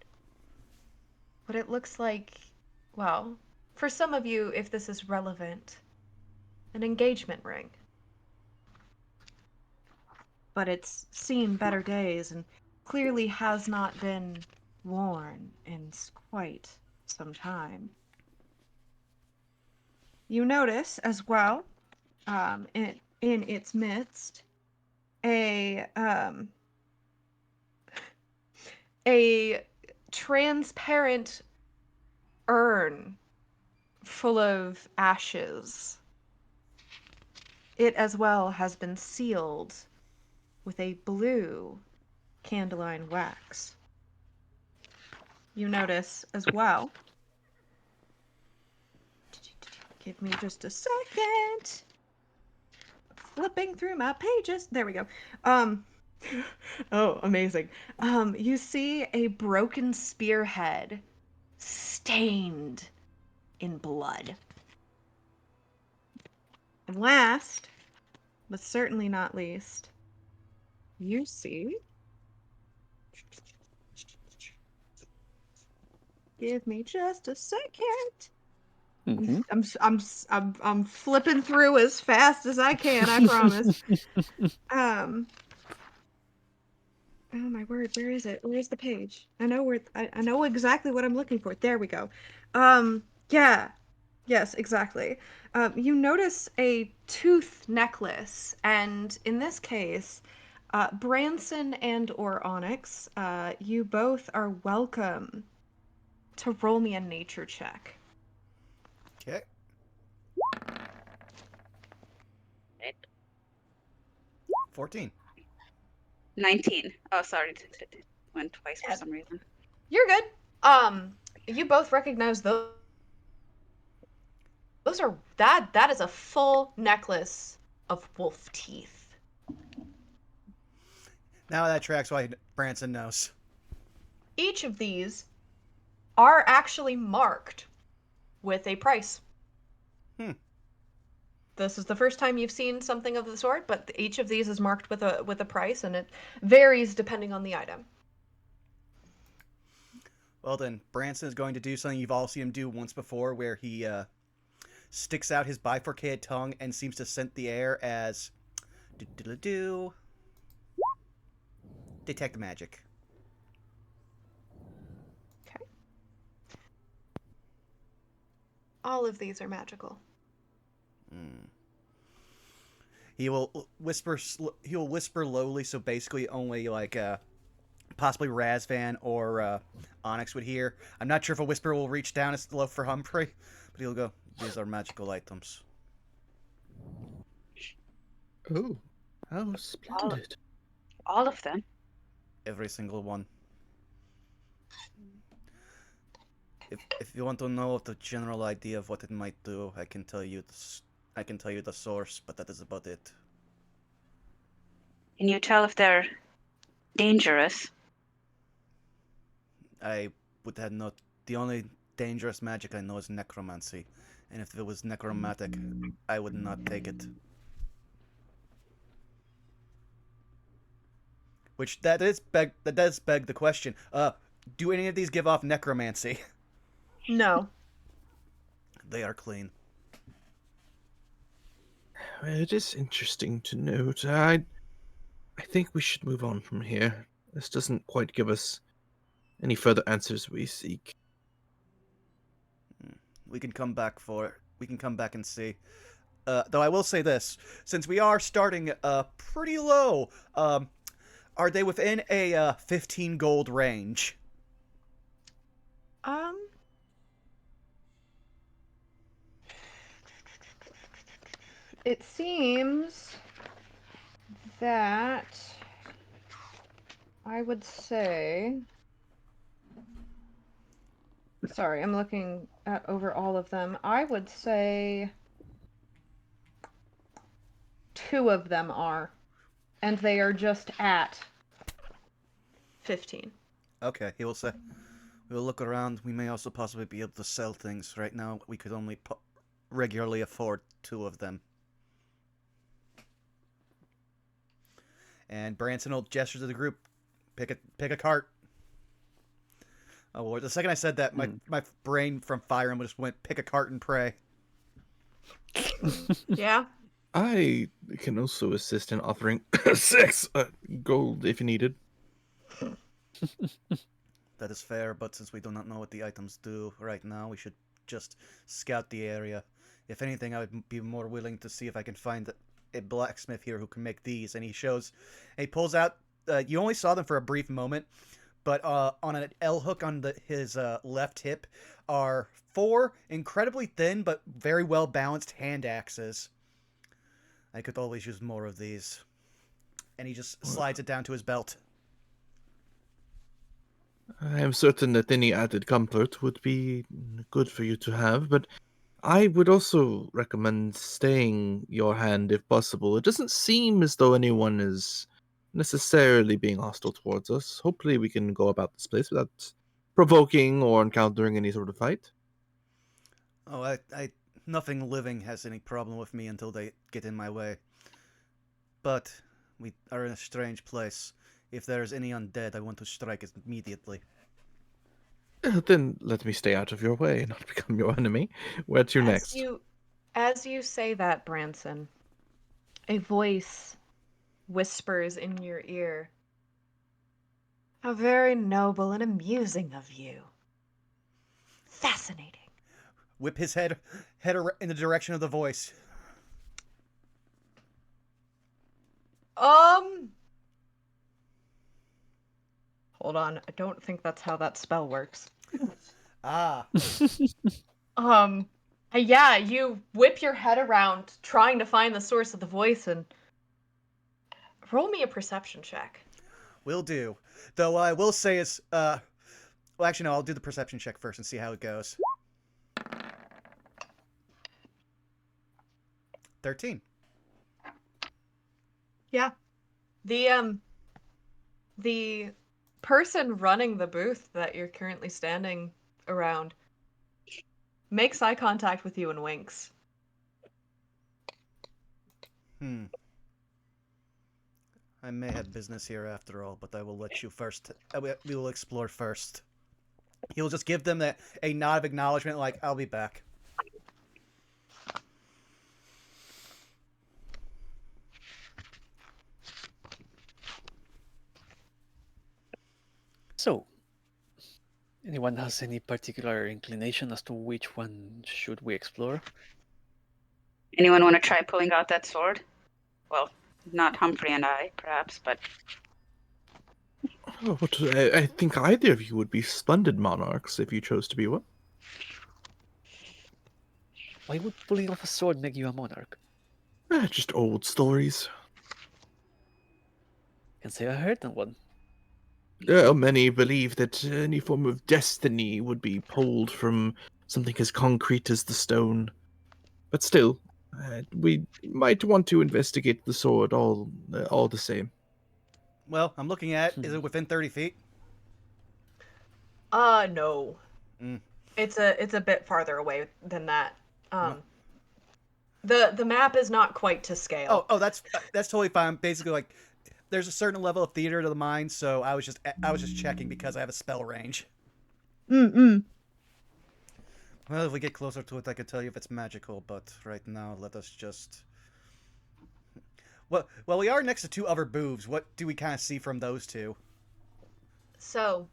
what it looks like, well, for some of you, if this is relevant, an engagement ring. But it's seen better days and clearly has not been worn in quite some time. You notice as well, in its midst, a transparent urn full of ashes. It as well has been sealed with a blue Candeline wax. You notice as well. Give me just a second. Flipping through my pages. There we go. Oh, amazing. You see a broken spearhead stained in blood. And last, but certainly not least, you see. Give me just a second. I'm flipping through as fast as I can, I promise. Oh my word, where is it? Where's the page? I know exactly what I'm looking for. There we go. Yeah. Yes, exactly. You notice a tooth necklace, and in this case, Branson and or Onyx, you both are welcome to roll me a nature check. Okay. 14. 19. Oh, sorry. It went twice for some reason. You're good. You both recognize those. Those are that is a full necklace of wolf teeth. Now that tracks why Branson knows. Each of these are actually marked with a price. This is the first time you've seen something of the sort, but each of these is marked with a price, and it varies depending on the item. Well then, Branson is going to do something you've all seen him do once before, where he sticks out his bifurcated tongue and seems to scent the air as do detect magic. Okay. All of these are magical. He will whisper. He will whisper lowly, so basically only like possibly Razvan or Onyx would hear. I'm not sure if a whisper will reach down as low for Humphrey, but he'll go, "These are magical items." Oh, how splendid! All of them. Every single one. If you want to know the general idea of what it might do, I can tell you the source, but that is about it. Can you tell if they're dangerous? I would have not. The only dangerous magic I know is necromancy, and if it was necromantic, I would not take it. Which that does beg the question. Do any of these give off necromancy? No. They are clean. It is interesting to note. I think we should move on from here. This doesn't quite give us any further answers we seek. We can come back and see. Though I will say this, since we are starting pretty low, are they within a 15 gold range? It seems that I would say. Sorry, I'm looking over all of them. I would say 2 of them are, and they are just at 15. Okay, he will say. We'll look around. We may also possibly be able to sell things. Right now, we could only regularly afford 2 of them. And Branson will gesture to the group. Pick a cart. Oh, Lord. The second I said that, my brain from Fire Emblem just went, pick a cart and pray. Yeah? I can also assist in offering 6 gold if needed. That is fair, but since we do not know what the items do right now, we should just scout the area. If anything, I would be more willing to see if I can find a blacksmith here who can make these. And he pulls out, you only saw them for a brief moment, but on an L hook on his left hip are 4 incredibly thin but very well balanced hand axes. I could always use more of these. And he just slides it down to his belt. I am certain that any added comfort would be good for you to have, but I would also recommend staying your hand if possible. It doesn't seem as though anyone is necessarily being hostile towards us. Hopefully, we can go about this place without provoking or encountering any sort of fight. Oh, nothing living has any problem with me until they get in my way. But we are in a strange place. If there is any undead, I want to strike it immediately. Then let me stay out of your way and not become your enemy. Where to next? As you say that, Branson, a voice whispers in your ear. How very noble and amusing of you. Fascinating. Whip his head in the direction of the voice. Hold on. I don't think that's how that spell works. Ah. Yeah, you whip your head around trying to find the source of the voice and roll me a perception check. Will do. Though I will say is, well, actually, no, I'll do the perception check first and see how it goes. 13. Yeah. The person running the booth that you're currently standing around makes eye contact with you and winks. I may have business here after all, but I will let you first. We will explore first. He'll just give them a nod of acknowledgement, like, I'll be back. So, anyone has any particular inclination as to which one should we explore? Anyone want to try pulling out that sword? Well, not Humphrey and I, perhaps, but Oh, but I think either of you would be splendid monarchs if you chose to be one. Why would pulling off a sword make you a monarch? Just old stories. Can say I heard one. Many believe that any form of destiny would be pulled from something as concrete as the stone. But still, we might want to investigate the sword all the same. Well, I'm looking at it. Is it within 30 feet? No. Mm. It's a bit farther away than that. The map is not quite to scale. Oh, that's totally fine. Basically, like, there's a certain level of theater to the mind, so I was just checking because I have a spell range. Mm-mm. Well, if we get closer to it, I could tell you if it's magical, but right now, let us just... Well, we are next to two other booths. What do we kind of see from those two? So,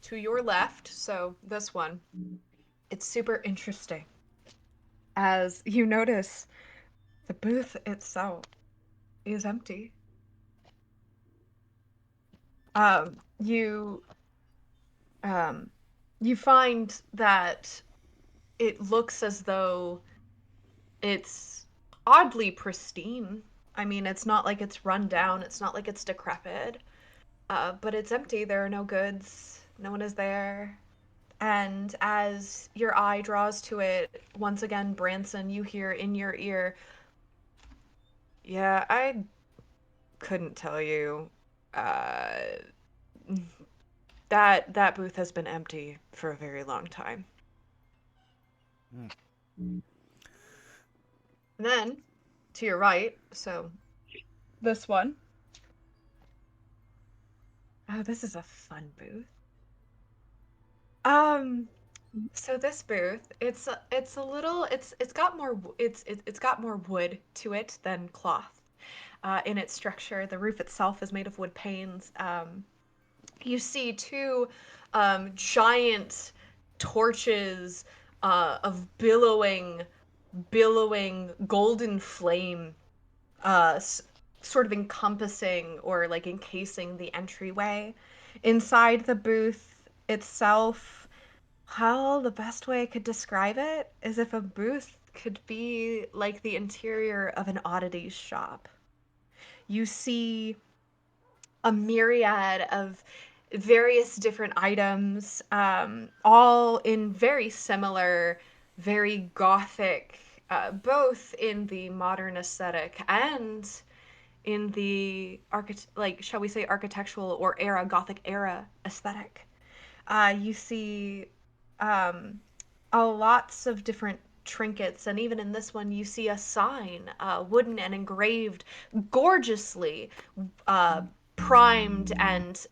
to your left, so this one, it's super interesting. As you notice, the booth itself is empty. You find that it looks as though it's oddly pristine. I mean, it's not like it's run down, it's not like it's decrepit, but it's empty. There are no goods, no one is there. And as your eye draws to it, once again, Branson, you hear in your ear, yeah, I couldn't tell you. That booth has been empty for a very long time. Mm. And then, to your right, so this one. Oh, this is a fun booth. So this booth, it's got more wood to it than cloth. In its structure, the roof itself is made of wood panes. You see two giant torches of billowing golden flame, sort of encompassing or like encasing the entryway. Inside the booth itself, how the best way I could describe it is if a booth could be like the interior of an oddities shop. You see a myriad of various different items, all in very similar, very gothic, both in the modern aesthetic and in the shall we say architectural or Gothic era aesthetic. You see lots of different trinkets, and even in this one you see a sign, wooden and engraved gorgeously, primed and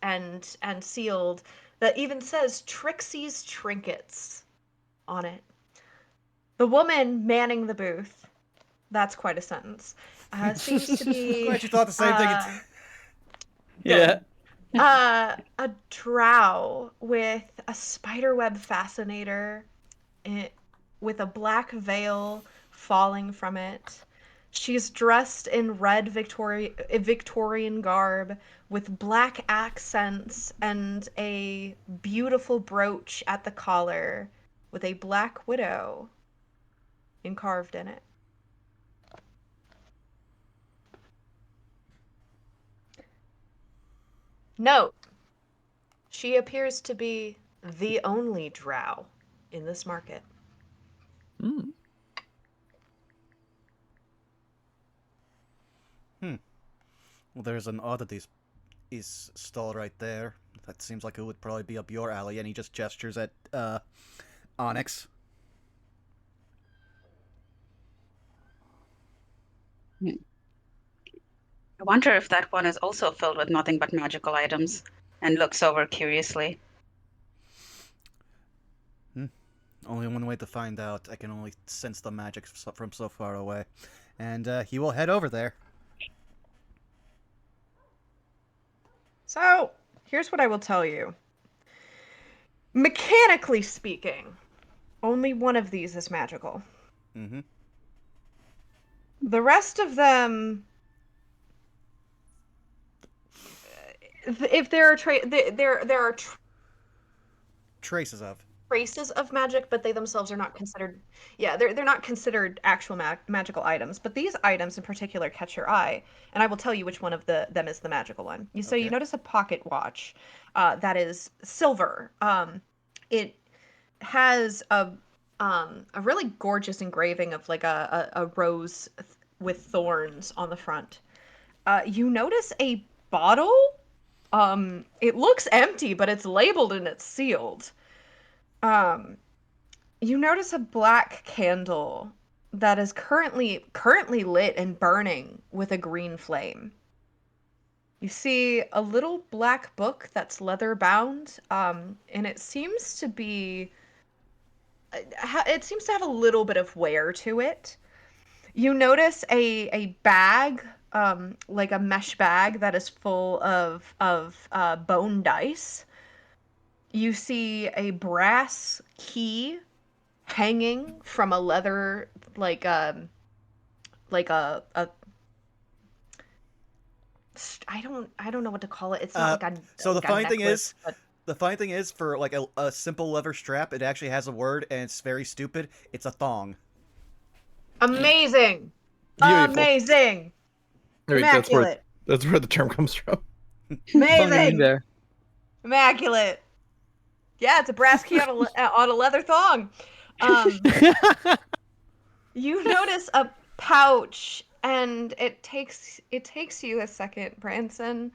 sealed, that even says Trixie's Trinkets on it. The woman manning the booth, that's quite a sentence, seems to be Glad you thought the same thing. Yeah. a drow with a spiderweb fascinator, with a black veil falling from it. She's dressed in red Victorian garb with black accents and a beautiful brooch at the collar with a black widow carved in it. Note, she appears to be the only drow in this market. Mm. Well, there's an oddities stall right there. That seems like it would probably be up your alley, and he just gestures at Onyx. I wonder if that one is also filled with nothing but magical items, and looks over curiously. Only one way to find out. I can only sense the magic from so far away. And he will head over there. So, here's what I will tell you. Mechanically speaking, only one of these is magical. Mm-hmm. The rest of them, if there are there are Traces of. traces of magic, but they themselves are not considered. Yeah, they're not considered actual magical items. But these items in particular catch your eye, and I will tell you which one of them is the magical one. So you Okay. notice a pocket watch that is silver. It has a really gorgeous engraving of like a rose with thorns on the front. You notice a bottle. It looks empty, but it's labeled and it's sealed. You notice a black candle that is currently lit and burning with a green flame. You see a little black book that's leather bound, and it seems to be. It seems to have a little bit of wear to it. You notice a bag, like a mesh bag that is full of bone dice. You see a brass key hanging from a leather, like a I don't know what to call it. It's not like a So the funny thing necklace, is, but for like a simple leather strap, it actually has a word, and it's very stupid. It's a thong. amazing, Beautiful. amazing, Wait, immaculate, that's where the term comes from. Funny in amazing, there. immaculate. Yeah, it's a brass key on a leather thong. You notice a pouch, and it takes you a second, Branson,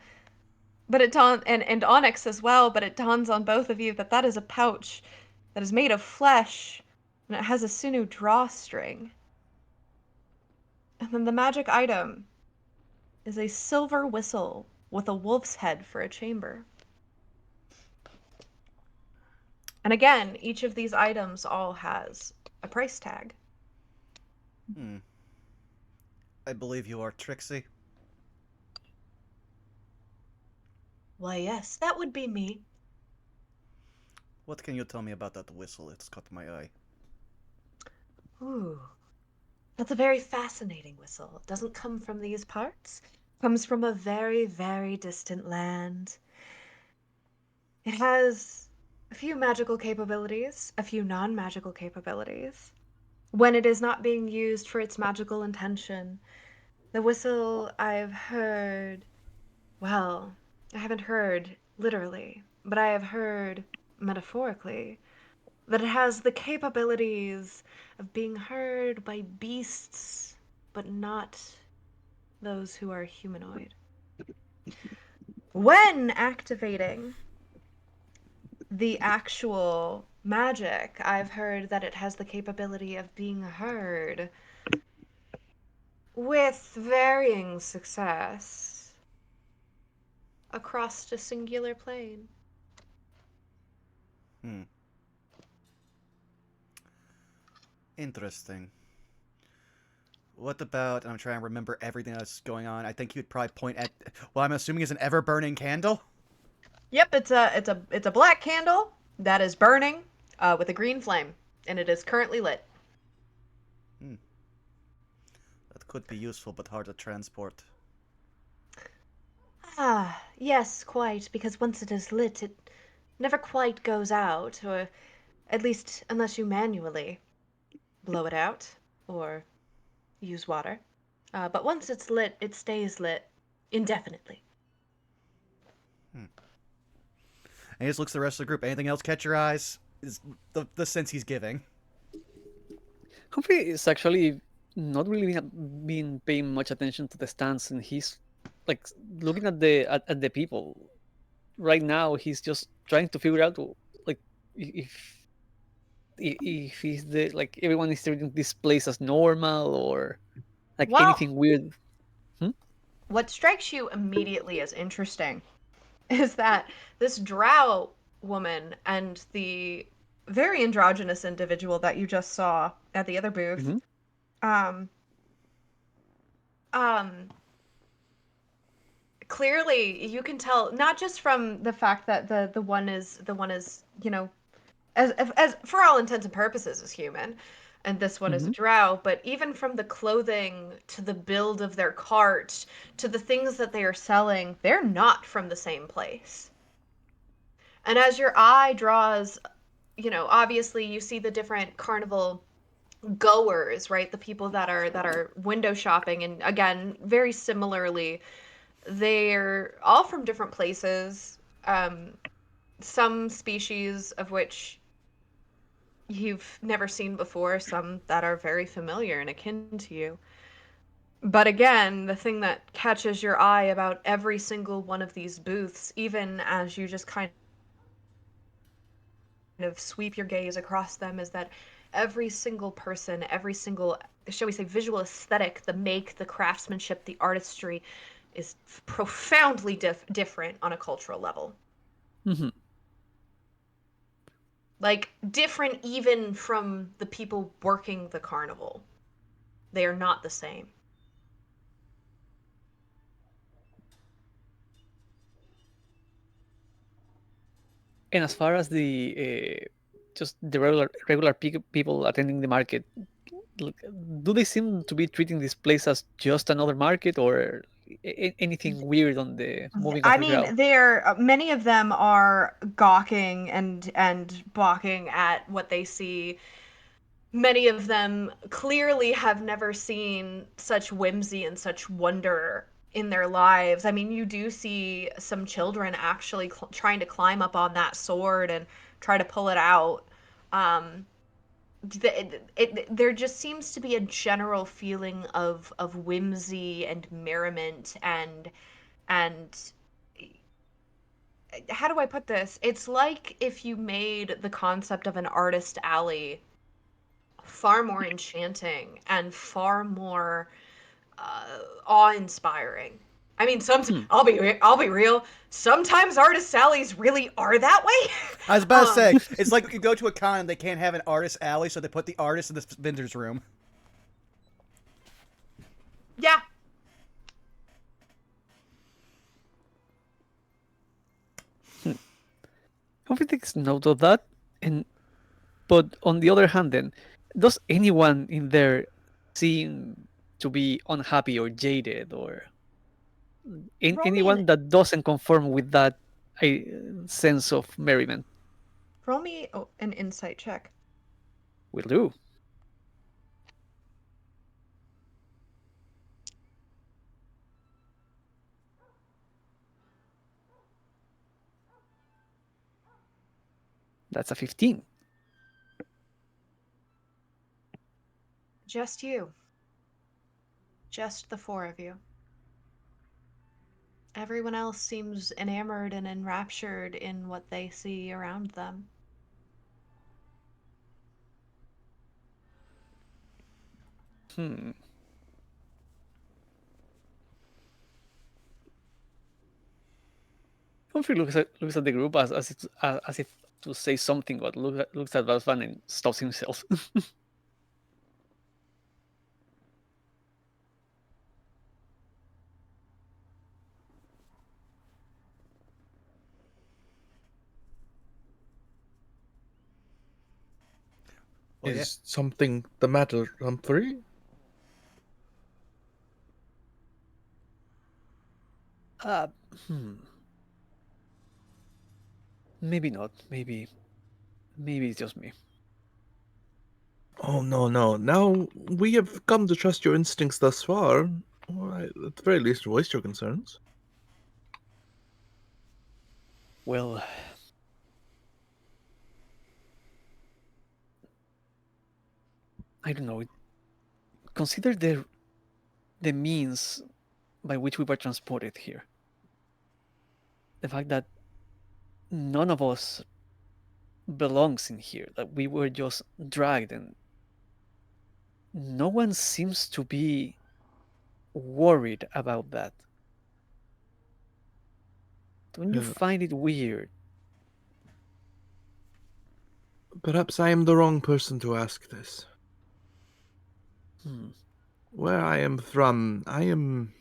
but and Onyx as well, but it dawns on both of you that is a pouch that is made of flesh, and it has a sinew drawstring. And then the magic item is a silver whistle with a wolf's head for a chamber. And again, each of these items all has a price tag. I believe you are Trixie. Why, yes, that would be me. What can you tell me about that whistle? It's caught my eye. Ooh, that's a very fascinating whistle. It doesn't come from these parts. It comes from a very, very distant land. It has a few magical capabilities, a few non-magical capabilities. When it is not being used for its magical intention, the whistle I've heard, well, I haven't heard literally, but I have heard, metaphorically, that it has the capabilities of being heard by beasts, but not those who are humanoid. When activating the actual magic, I've heard that it has the capability of being heard with varying success across a singular plane. Interesting. What about? I'm trying to remember everything that's going on. I think you would probably point at. Well, I'm assuming is an ever-burning candle. Yep, it's a black candle that is burning with a green flame, and it is currently lit. That could be useful, but hard to transport. Ah, yes, quite, because once it is lit, it never quite goes out, or at least unless you manually blow it out or use water. But once it's lit, it stays lit indefinitely. And he just looks at the rest of the group. Anything else catch your eyes? Is the sense he's giving. Humphrey is actually not really been paying much attention to the stance, and he's like looking at the people. Right now, he's just trying to figure out like if if he's the like everyone is treating this place as normal or like Well, anything weird. what strikes you immediately as interesting is that this drow woman and the very androgynous individual that you just saw at the other booth, Mhm. um, um, clearly you can tell not just from the fact that the one is you know as for all intents and purposes is human, and this one is a Mhm. drow, but even from the clothing to the build of their cart to the things that they are selling, they're not from the same place. And as your eye draws, obviously you see the different carnival goers, right? The people that are window shopping, and again, very similarly, they're all from different places. Some species of which you've never seen before, some that are very familiar and akin to you. But again, the thing that catches your eye about every single one of these booths, even as you just kind of sweep your gaze across them, is that every single person, every single, shall we say, visual aesthetic, the make, the craftsmanship, the artistry, is profoundly different on a cultural level. Mhm. Like, different even from the people working the carnival. They are not the same. And as far as the just the regular people attending the market, like, do they seem to be treating this place as just another market, or anything weird on the moving of I the mean, crowd? they're many of them are gawking and balking at what they see. Many of them clearly have never seen such whimsy and such wonder in their lives. I mean, you do see some children actually trying to climb up on that sword and try to pull it out. Um, there just seems to be a general feeling of whimsy and merriment and how do I put this? It's like if you made the concept of an artist alley far more enchanting and far more awe-inspiring. I mean, Hmm. I'll be real. Sometimes artist alleys really are that way. I was about to say, it's like you go to a con and they can't have an artist alley, so they put the artist in the vendor's room. Yeah. Hope takes note of that. And but on the other hand, then, does anyone in there seem to be unhappy or jaded, or Roll me an anyone that doesn't conform with that uh, sense of merriment? an insight check. Will do. That's a 15. Just you. Just the four of you. Everyone else seems enamored and enraptured in what they see around them. Humphrey looks at the group as if to say something, but looks at Razvan and stops himself. Well, yeah. Is something the matter, Humphrey? Maybe not. Maybe it's just me. Oh, no. Now, we have come to trust your instincts thus far. Or at the very least, voice your concerns. Well, I don't know. Consider the means by which we were transported here. The fact that none of us belongs in here, that we were just dragged, and no one seems to be worried about that. Don't you find it weird? Perhaps I am the wrong person to ask this. Where I am from, I am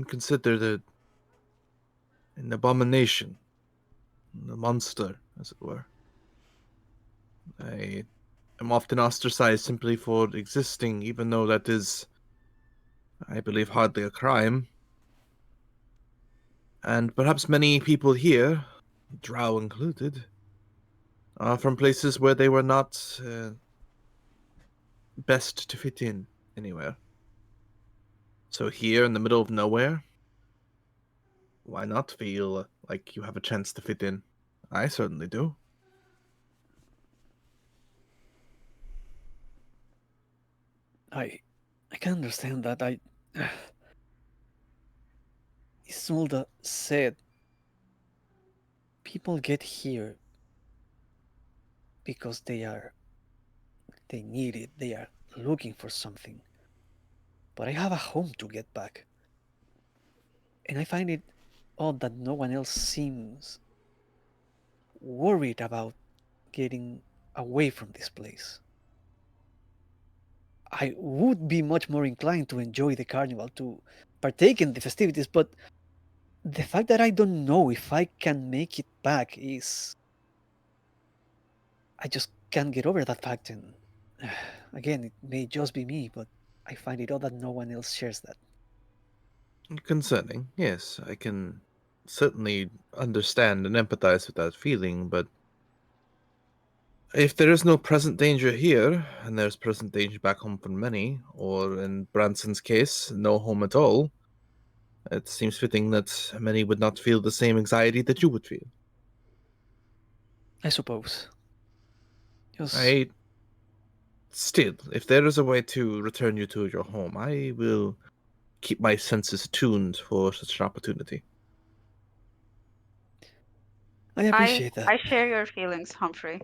considered an abomination, a monster, as it were. I am often ostracized simply for existing, even though that is, I believe, hardly a crime. And perhaps many people here, Drow included, are from places where they were not best to fit in anywhere. So here in the middle of nowhere, why not feel like you have a chance to fit in? I certainly do. I can understand that. Isolde said people get here because they need it, they are looking for something. But I have a home to get back. And I find it odd that no one else seems worried about getting away from this place. I would be much more inclined to enjoy the carnival, to partake in the festivities, but the fact that I don't know if I can make it back is... I just can't get over that fact, and again, it may just be me, but I find it odd that no one else shares that. Concerning, yes, I can certainly understand and empathize with that feeling, but if there is no present danger here, and there's present danger back home for many, or in Branson's case, no home at all, it seems fitting that many would not feel the same anxiety that you would feel. I suppose. Still, if there is a way to return you to your home, I will keep my senses tuned for such an opportunity. I appreciate that. I share your feelings, Humphrey.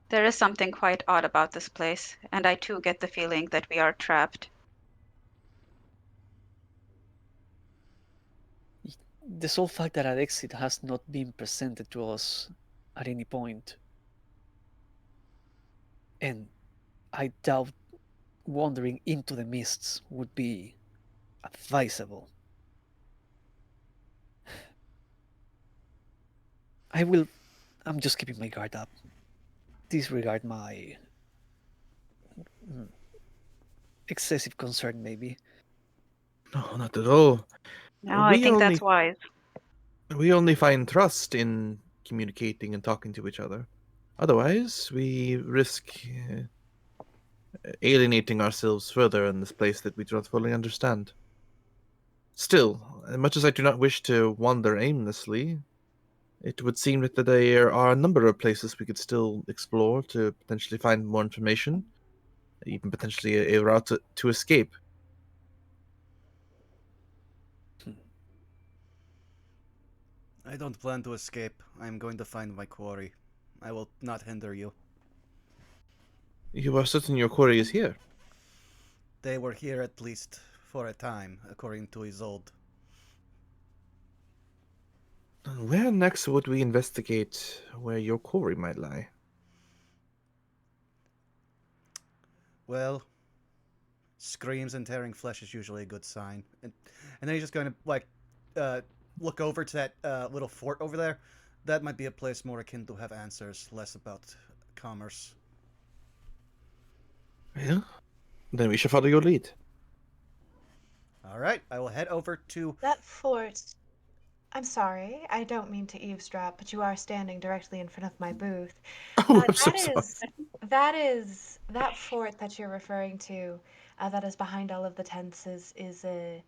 There is something quite odd about this place, and I too get the feeling that we are trapped. The sole fact that an exit has not been presented to us at any point, and I doubt wandering into the mists would be advisable. I'm just keeping my guard up. Disregard my excessive concern, maybe. No, not at all. No, I think that's wise. We only find trust in communicating and talking to each other. Otherwise, we risk alienating ourselves further in this place that we do not fully understand. Still, as much as I do not wish to wander aimlessly, it would seem that there are a number of places we could still explore to potentially find more information, even potentially a route to escape. I don't plan to escape. I am going to find my quarry. I will not hinder you. You are certain your quarry is here? They were here at least for a time, according to Isolde. Where next would we investigate where your quarry might lie? Well, screams and tearing flesh is usually a good sign. And then he's just going to, like, look over to that little fort over there. That might be a place more akin to have answers, less about commerce. Well, then we shall follow your lead. All right, I will head over to... That fort. I'm sorry, I don't mean to eavesdrop, but you are standing directly in front of my booth. Oh, I'm so sorry. That fort that you're referring to, that is behind all of the tents is a,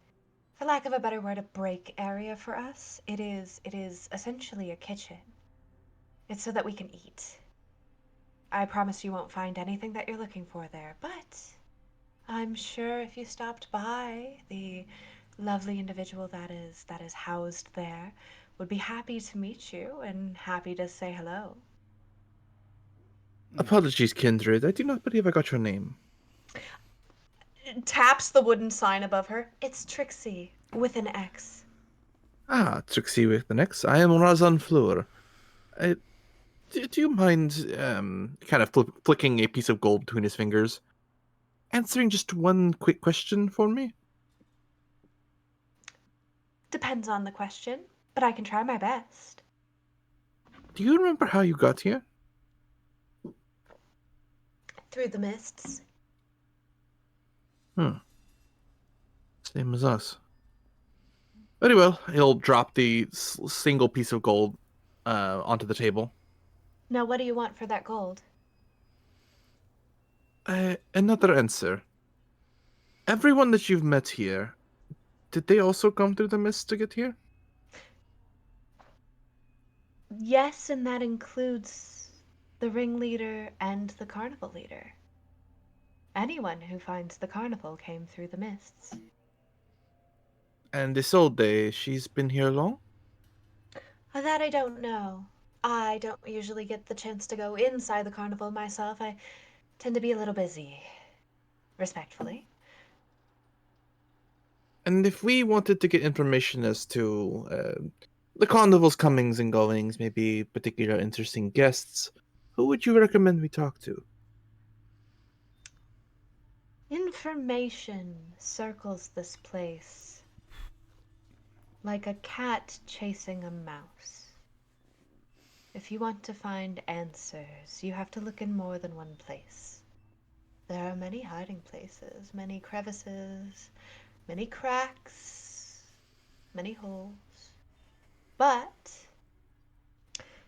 for lack of a better word, a break area for us. It is essentially a kitchen. It's so that we can eat. I promise you won't find anything that you're looking for there, but I'm sure if you stopped by, the lovely individual that is housed there would be happy to meet you and happy to say hello. Apologies, kindred. I do not believe I got your name. Taps the wooden sign above her. It's Trixie with an X. Ah, Trixie with an X. I am Razvan Fleur. Do you mind kind of flicking a piece of gold between his fingers, answering just one quick question for me? Depends on the question, but I can try my best. Do you remember how you got here? Through the mists. Same as us. Very well. He'll drop the single piece of gold onto the table. Now, what do you want for that gold? Another answer. Everyone that you've met here, did they also come through the mist to get here? Yes, and that includes the ringleader and the carnival leader. Anyone who finds the carnival came through the mists. And Isolde, she's been here long? That I don't know. I don't usually get the chance to go inside the carnival myself. I tend to be a little busy. Respectfully. And if we wanted to get information as to the carnival's comings and goings, maybe particular interesting guests, who would you recommend we talk to? Information circles this place like a cat chasing a mouse. If you want to find answers, you have to look in more than one place. There are many hiding places, many crevices, many cracks, many holes. But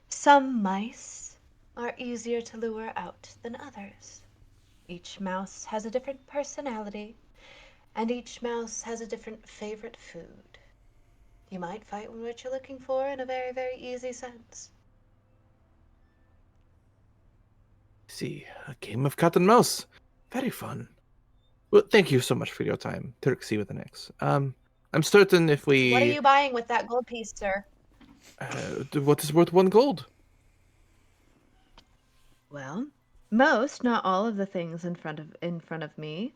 some mice are easier to lure out than others. Each mouse has a different personality, and each mouse has a different favorite food. You might find what you're looking for in a very, very easy sense. See, a game of cat and mouse. Very fun. Well, thank you so much for your time, Trixie with an X. I'm certain if we... What are you buying with that gold piece, sir? What is worth 1 gold? Well, most, not all of the things in front of me,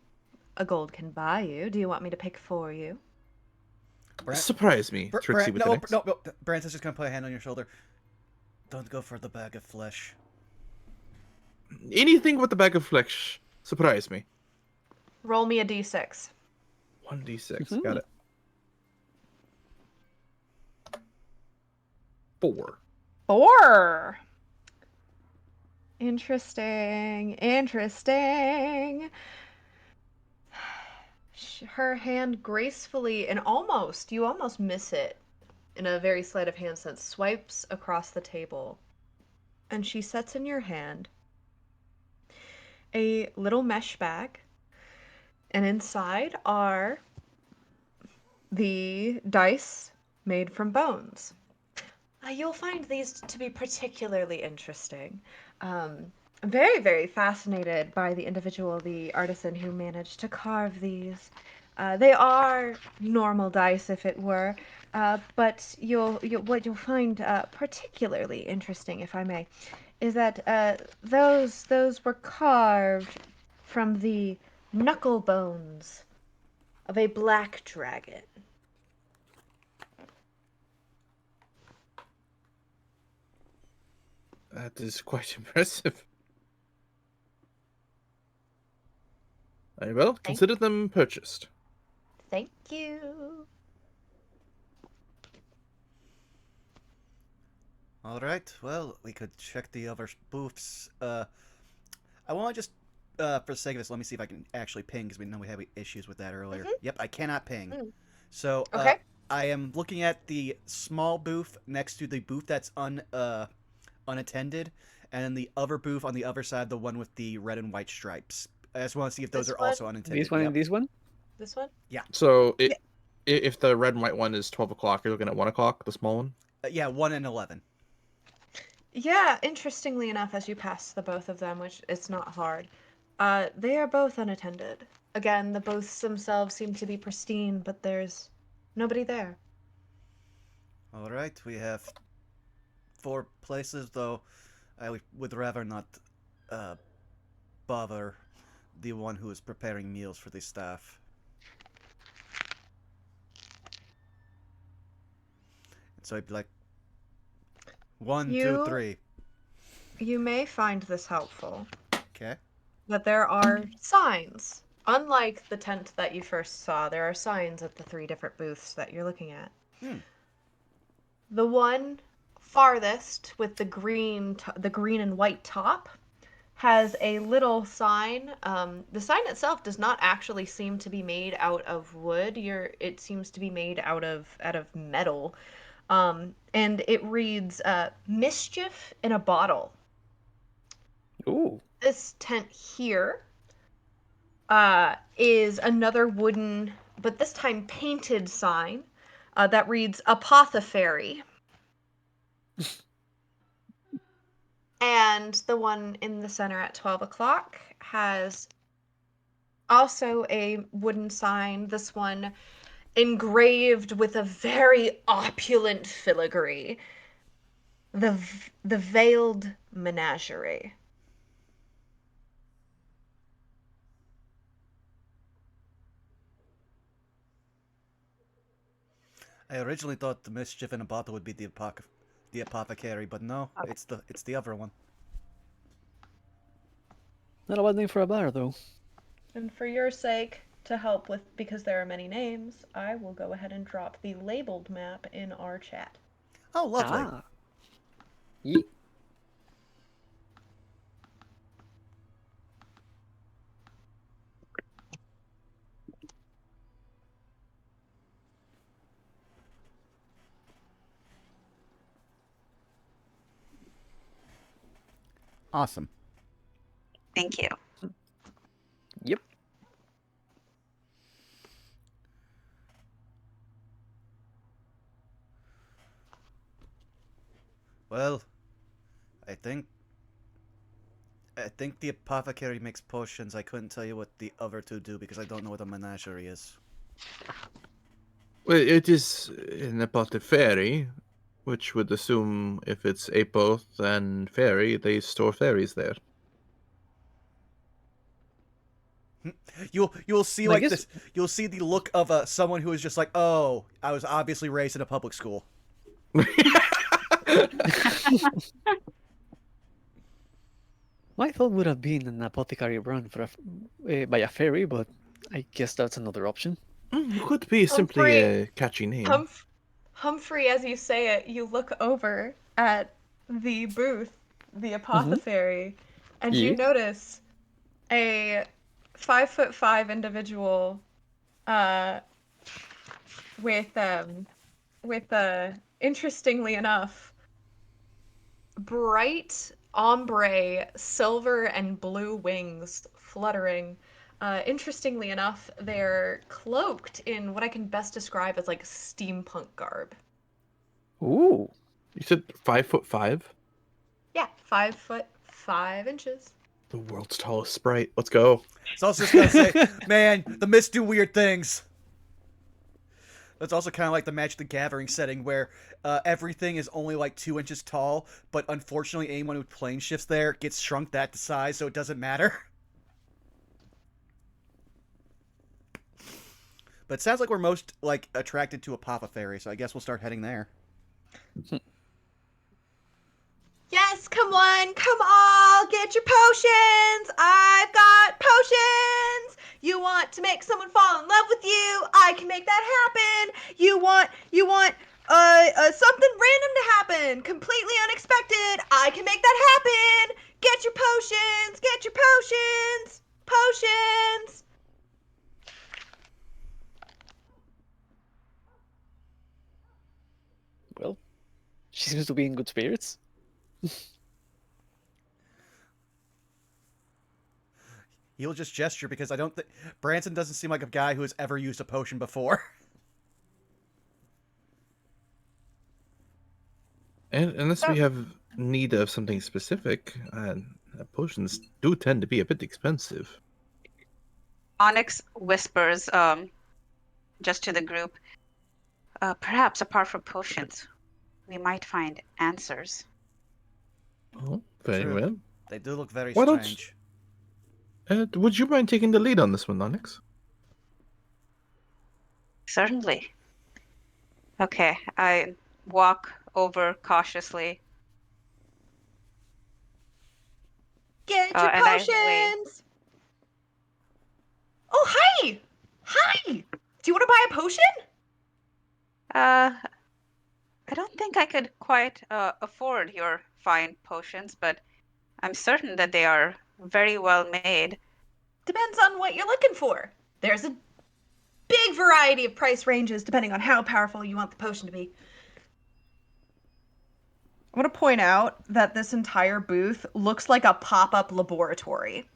a gold can buy you. Do you want me to pick for you? Surprise me, Trixie with an X. No. Brant is just going to put a hand on your shoulder. Don't go for the bag of flesh. Anything with the bag of flesh. Surprise me. Roll me a d6. 1d6. Got it. 4. 4. Interesting. Her hand gracefully and you almost miss it in a very sleight of hand sense, swipes across the table. And she sets in your hand a little mesh bag. And inside are the dice made from bones. You'll find these to be particularly interesting. I'm very, very fascinated by the individual, the artisan who managed to carve these. They are normal dice, if it were, but what you'll find particularly interesting, if I may, is that those were carved from the knuckle bones of a black dragon. That is quite impressive. I will consider them purchased. Thank you. All right. Well, we could check the other booths. I want to just, for the sake of this, let me see if I can actually ping because we know we had issues with that earlier. Yep, I cannot ping. So Okay. I am looking at the small booth next to the booth that's unattended, and then the other booth on the other side, the one with the red and white stripes. I just want to see if those This are also unattended. This one Yep. and this one? This one? So if the red and white one is 12 o'clock, you're looking at 1 o'clock, the small one? Yeah, 1 and 11. Yeah, interestingly enough, as you pass the both of them, which it's not hard, they are both unattended. Again, the booths themselves seem to be pristine, but there's nobody there. All right, we have 4 places, though I would rather not bother the one who is preparing meals for the staff. So I'd be like, 1, 2, You- 3. You may find this helpful, Okay. that there are signs. Unlike the tent that you first saw, there are signs at the 3 different booths that you're looking at. The one farthest with the green and white top has a little sign. The sign itself does not actually seem to be made out of wood. It seems to be made out of metal. And it reads, "Mischief in a bottle." Ooh. This tent here is another wooden, but this time painted sign that reads "Apothecary." And the one in the center at 12 o'clock has also a wooden sign, this one engraved with a very opulent filigree. The Veiled Menagerie. I originally thought the mischief in a bottle would be the apothecary, but no, it's the other one. Not a bad name for a bar, though. And for your sake, to help with, because there are many names, I will go ahead and drop the labeled map in our chat. Oh, lovely. Ah. Yeet. Awesome. Thank you. Yep. Well, I think the apothecary makes potions. I couldn't tell you what the other 2 do because I don't know what a menagerie is. Well, it is an apothecary, which would assume if it's apoth and fairy, they store fairies there. You'll see I like guess- this. You'll see the look of someone who is just like, oh, I was obviously raised in a public school. My thought would have been an apothecary run for by a fairy, but I guess that's another option. It could be simply a catchy name. Humphrey, as you say it, you look over at the booth, the apothecary, and you Yeah. notice a 5'5" individual with interestingly enough, bright ombre silver and blue wings fluttering Interestingly enough, they're cloaked in what I can best describe as like steampunk garb. Ooh. You said 5'5"? Yeah, 5'5". The world's tallest sprite. Let's go. So I was just gonna say, man, the Mists do weird things. That's also kind of like the Magic the Gathering setting where everything is only like 2 inches tall, but unfortunately anyone who plane shifts there gets shrunk that to size, so it doesn't matter. But it sounds like we're most like attracted to Apothecary, so I guess we'll start heading there. Yes, come on, come all, get your potions. I've got potions. You want to make someone fall in love with you? I can make that happen. You want something random to happen, completely unexpected. I can make that happen. Get your potions. Get your potions. Potions. Well, she seems to be in good spirits. He'll just gesture because I don't think Branson doesn't seem like a guy who has ever used a potion before. And unless we have need of something specific, potions do tend to be a bit expensive. Onyx whispers just to the group. Perhaps apart from potions, we might find answers. Oh, very True. well. They do look very Why don't- strange. Would you mind taking the lead on this one, Onyx? Certainly. Okay, I walk over cautiously. Get your And I potions. Oh, hi. Hi. Do you want to buy a potion? I don't think I could quite afford your fine potions, but I'm certain that they are very well made. Depends on what you're looking for. There's a big variety of price ranges depending on how powerful you want the potion to be. I want to point out that this entire booth looks like a pop-up laboratory.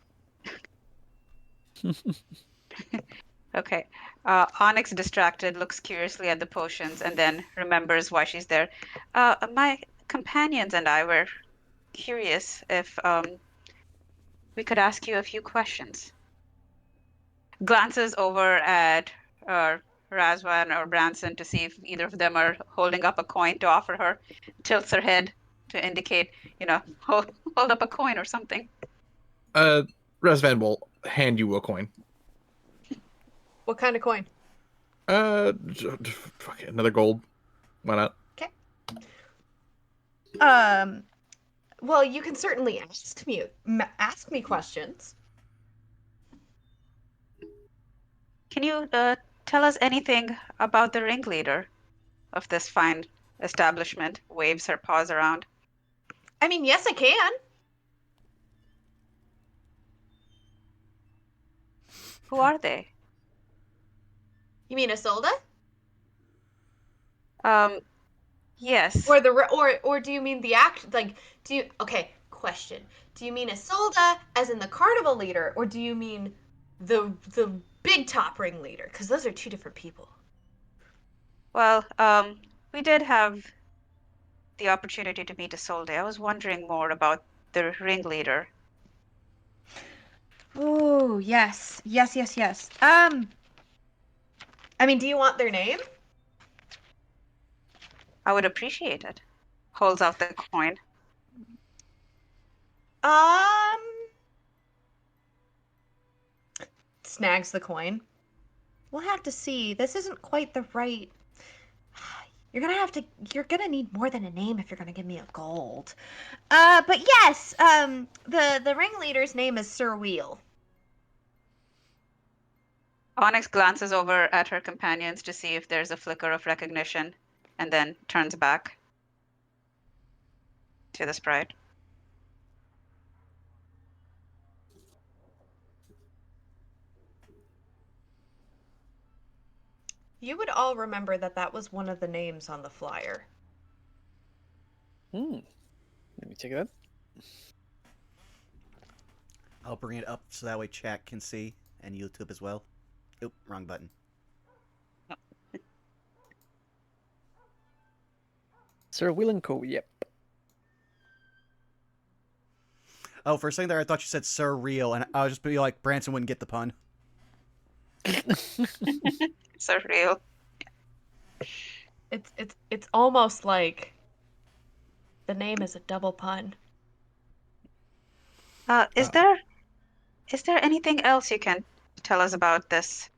Okay. Onyx, distracted, looks curiously at the potions and then remembers why she's there. My companions and I were curious if we could ask you a few questions. Glances over at Razvan or Branson to see if either of them are holding up a coin to offer her. Tilts her head to indicate, hold up a coin or something. Razvan will hand you a coin. What kind of coin? Fuck it, another gold. Why not? Okay. Well, you can certainly ask me questions. Can you tell us anything about the ringleader of this fine establishment? Waves her paws around. I mean, yes, I can. Who are they? You mean Isolde? Yes. Or do you mean the act? Like, okay? Question: do you mean Isolde as in the carnival leader, or do you mean the big top ringleader? Because those are two different people. Well, we did have the opportunity to meet Isolde. I was wondering more about the ringleader. Oh, yes. I mean, do you want their name? I would appreciate it. Holds out the coin. Snags the coin. We'll have to see. This isn't quite the right. You're gonna need more than a name if you're gonna give me a gold. But yes, the ringleader's name is Sir Wheel. Onyx glances over at her companions to see if there's a flicker of recognition, and then turns back to the sprite. You would all remember that was one of the names on the flyer. Let me check it out. I'll bring it up so that way chat can see. and YouTube as well. Oop, wrong button. Sir Will and Co. Yep. Oh, for a second there, I thought you said Sir Real, and I was just be like, Branson wouldn't get the pun. Surreal. It's almost like the name is a double pun. Is there anything else you can tell us about this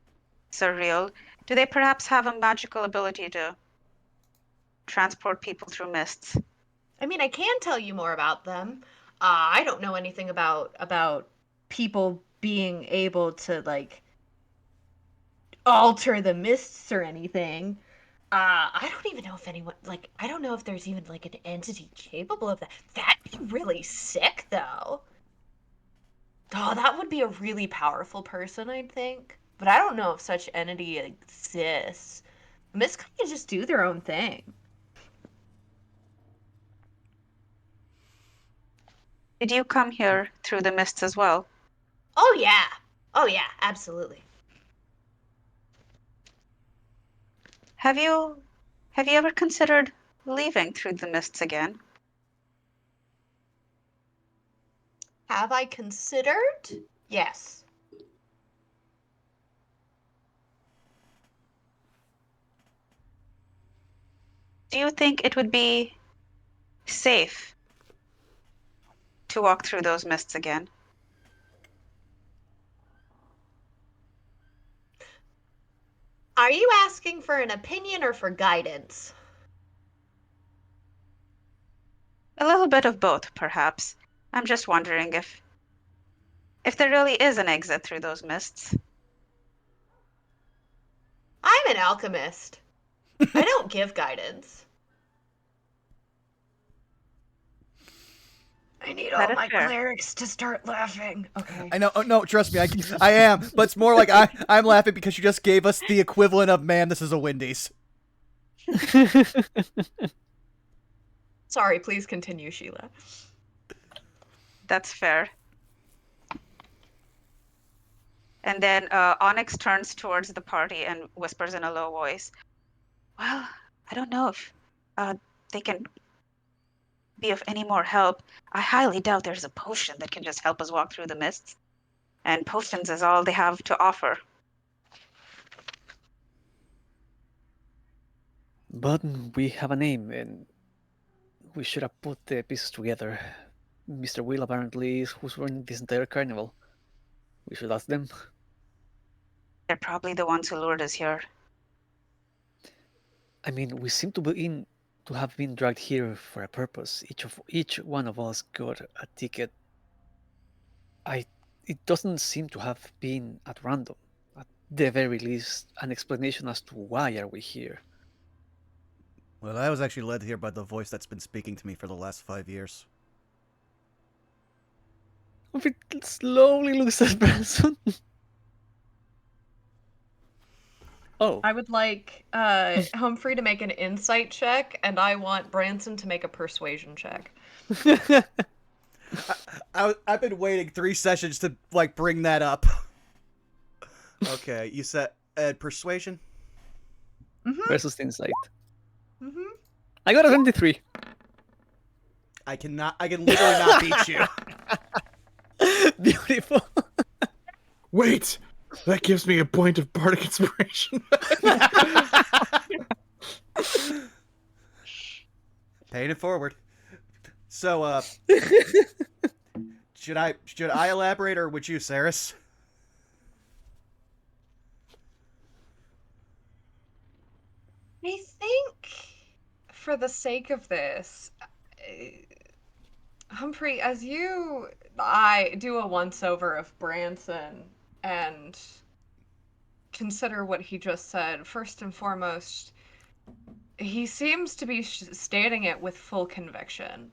surreal? Do they perhaps have a magical ability to transport people through mists? I mean, I can tell you more about them. I don't know anything about people being able to like alter the mists or anything. I don't even know if anyone like I don't know if there's even like an entity capable of that. That'd be really sick though. Oh, that would be a really powerful person, I'd think. But I don't know if such entity exists. Mists kind of just do their own thing. Did you come here through the mists as well? Oh yeah. Oh yeah, absolutely. Have you ever considered leaving through the mists again? Have I considered? Yes. Do you think it would be safe to walk through those mists again? Are you asking for an opinion or for guidance? A little bit of both, perhaps. I'm just wondering if there really is an exit through those mists. I'm an alchemist. I don't give guidance. I need all That is my fair. clerics to start laughing. Okay. I know. Oh, no, trust me, I am. But it's more like I'm laughing because you just gave us the equivalent of, man, this is a Wendy's. Sorry, please continue, Sheila. That's fair. And then Onyx turns towards the party and whispers in a low voice, "Well, I don't know if they can be of any more help. I highly doubt there's a potion that can just help us walk through the mists. And potions is all they have to offer." But we have a name, and we should have put the pieces together. Mr. Will apparently is who's running this entire carnival. We should ask them. They're probably the ones who lured us here. I mean, we seem to have been dragged here for a purpose. Each one of us got a ticket. It doesn't seem to have been at random. At the very least, an explanation as to why are we here. Well, I was actually led here by the voice that's been speaking to me for the last 5 years. It slowly looks at Branson. Oh. I would like Humphrey to make an insight check, and I want Branson to make a persuasion check. I've been waiting 3 sessions to like bring that up. Okay, you said persuasion? Mm-hmm. Versus insight. Mm-hmm. I got a 23. I can literally not beat you. Beautiful. Wait! That gives me a point of bardic inspiration. Paying it forward. So, should I elaborate, or would you, Saris? I think, for the sake of this, Humphrey, I do a once-over of Branson and consider what he just said. First and foremost, he seems to be stating it with full conviction.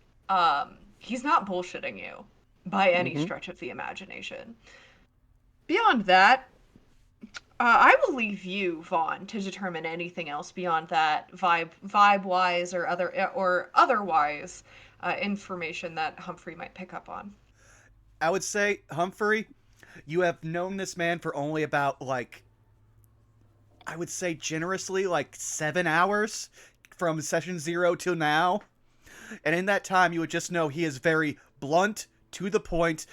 He's not bullshitting you by any stretch of the imagination. Beyond that, I will leave you, Vaughn, to determine anything else beyond that, vibe-wise or otherwise information that Humphrey might pick up on. I would say, Humphrey, You have known this man for only about, like, I would say generously, like 7 hours from session 0 till now. And in that time, you would just know he is very blunt, to the point,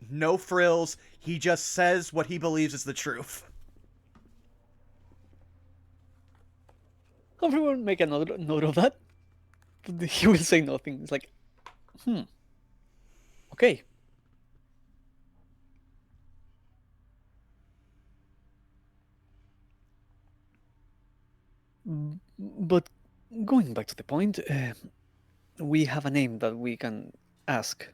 no frills. He just says what he believes is the truth. Everyone make a note of that. He will say nothing. It's like, okay. But going back to the point, we have a name that we can ask.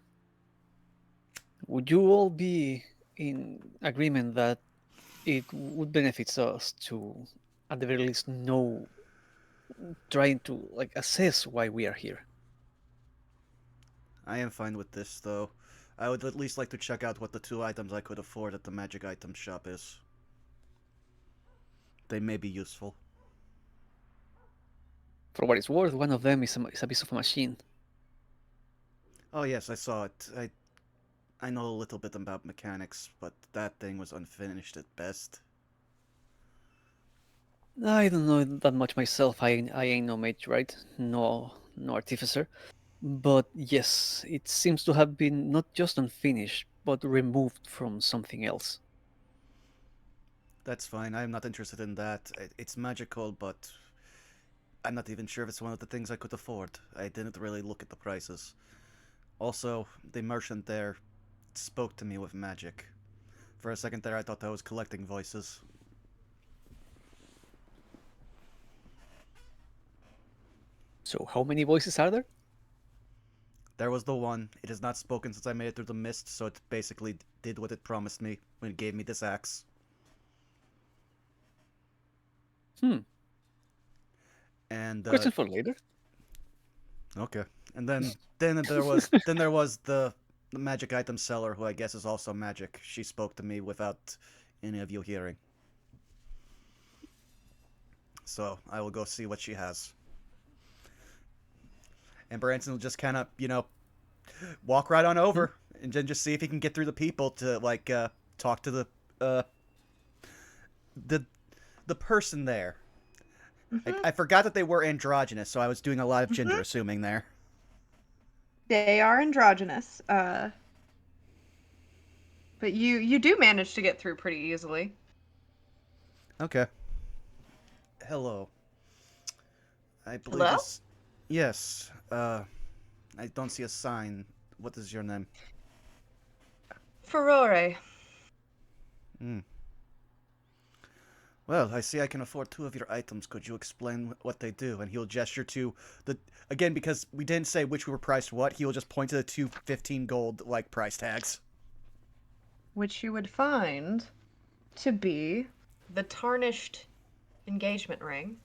Would you all be in agreement that it would benefit us to, at the very least, know, trying to like assess why we are here? I am fine with this, though. I would at least like to check out what the 2 items I could afford at the magic item shop is. They may be useful. For what it's worth, one of them is a piece of a machine. Oh yes, I saw it. I know a little bit about mechanics, but that thing was unfinished at best. I don't know that much myself. I ain't no mage, right? No artificer. But yes, it seems to have been not just unfinished, but removed from something else. That's fine. I'm not interested in that. It's magical, but I'm not even sure if it's one of the things I could afford. I didn't really look at the prices. Also, the merchant there spoke to me with magic. For a second there, I thought I was collecting voices. So how many voices are there? There was the one. It has not spoken since I made it through the mist, so it basically did what it promised me when it gave me this axe. And Question for later. okay. And then there was the magic item seller, who I guess is also magic. She spoke to me without any of you hearing. So I will go see what she has. And Branson will just kind of, walk right on over and then just see if he can get through the people to, like, talk to the person there. I forgot that they were androgynous, so I was doing a lot of gender assuming there. They are androgynous, but you do manage to get through pretty easily. Okay. Hello. I believe Hello? this... Yes. I don't see a sign. What is your name? Furore. Well, I see I can afford 2 of your items. Could you explain what they do? And he'll gesture to the... Again, because we didn't say which were priced what, he'll just point to the 2 15 gold, like, price tags. Which you would find to be the tarnished engagement ring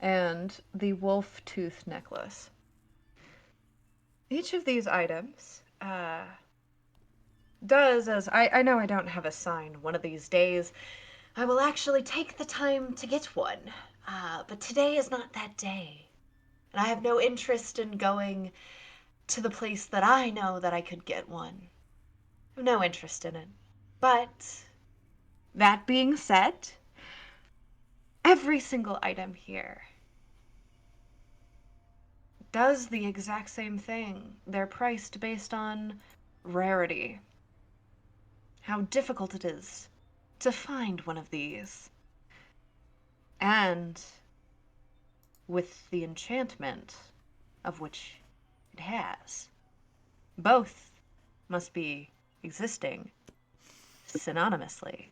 and the wolf tooth necklace. Each of these items does as... I know I don't have a sign. One of these days I will actually take the time to get one. But today is not that day. And I have no interest in going to the place that I know that I could get one. I have no interest in it. But that being said, every single item here does the exact same thing. They're priced based on rarity. How difficult it is to find one of these. And with the enchantment of which it has. Both must be existing synonymously,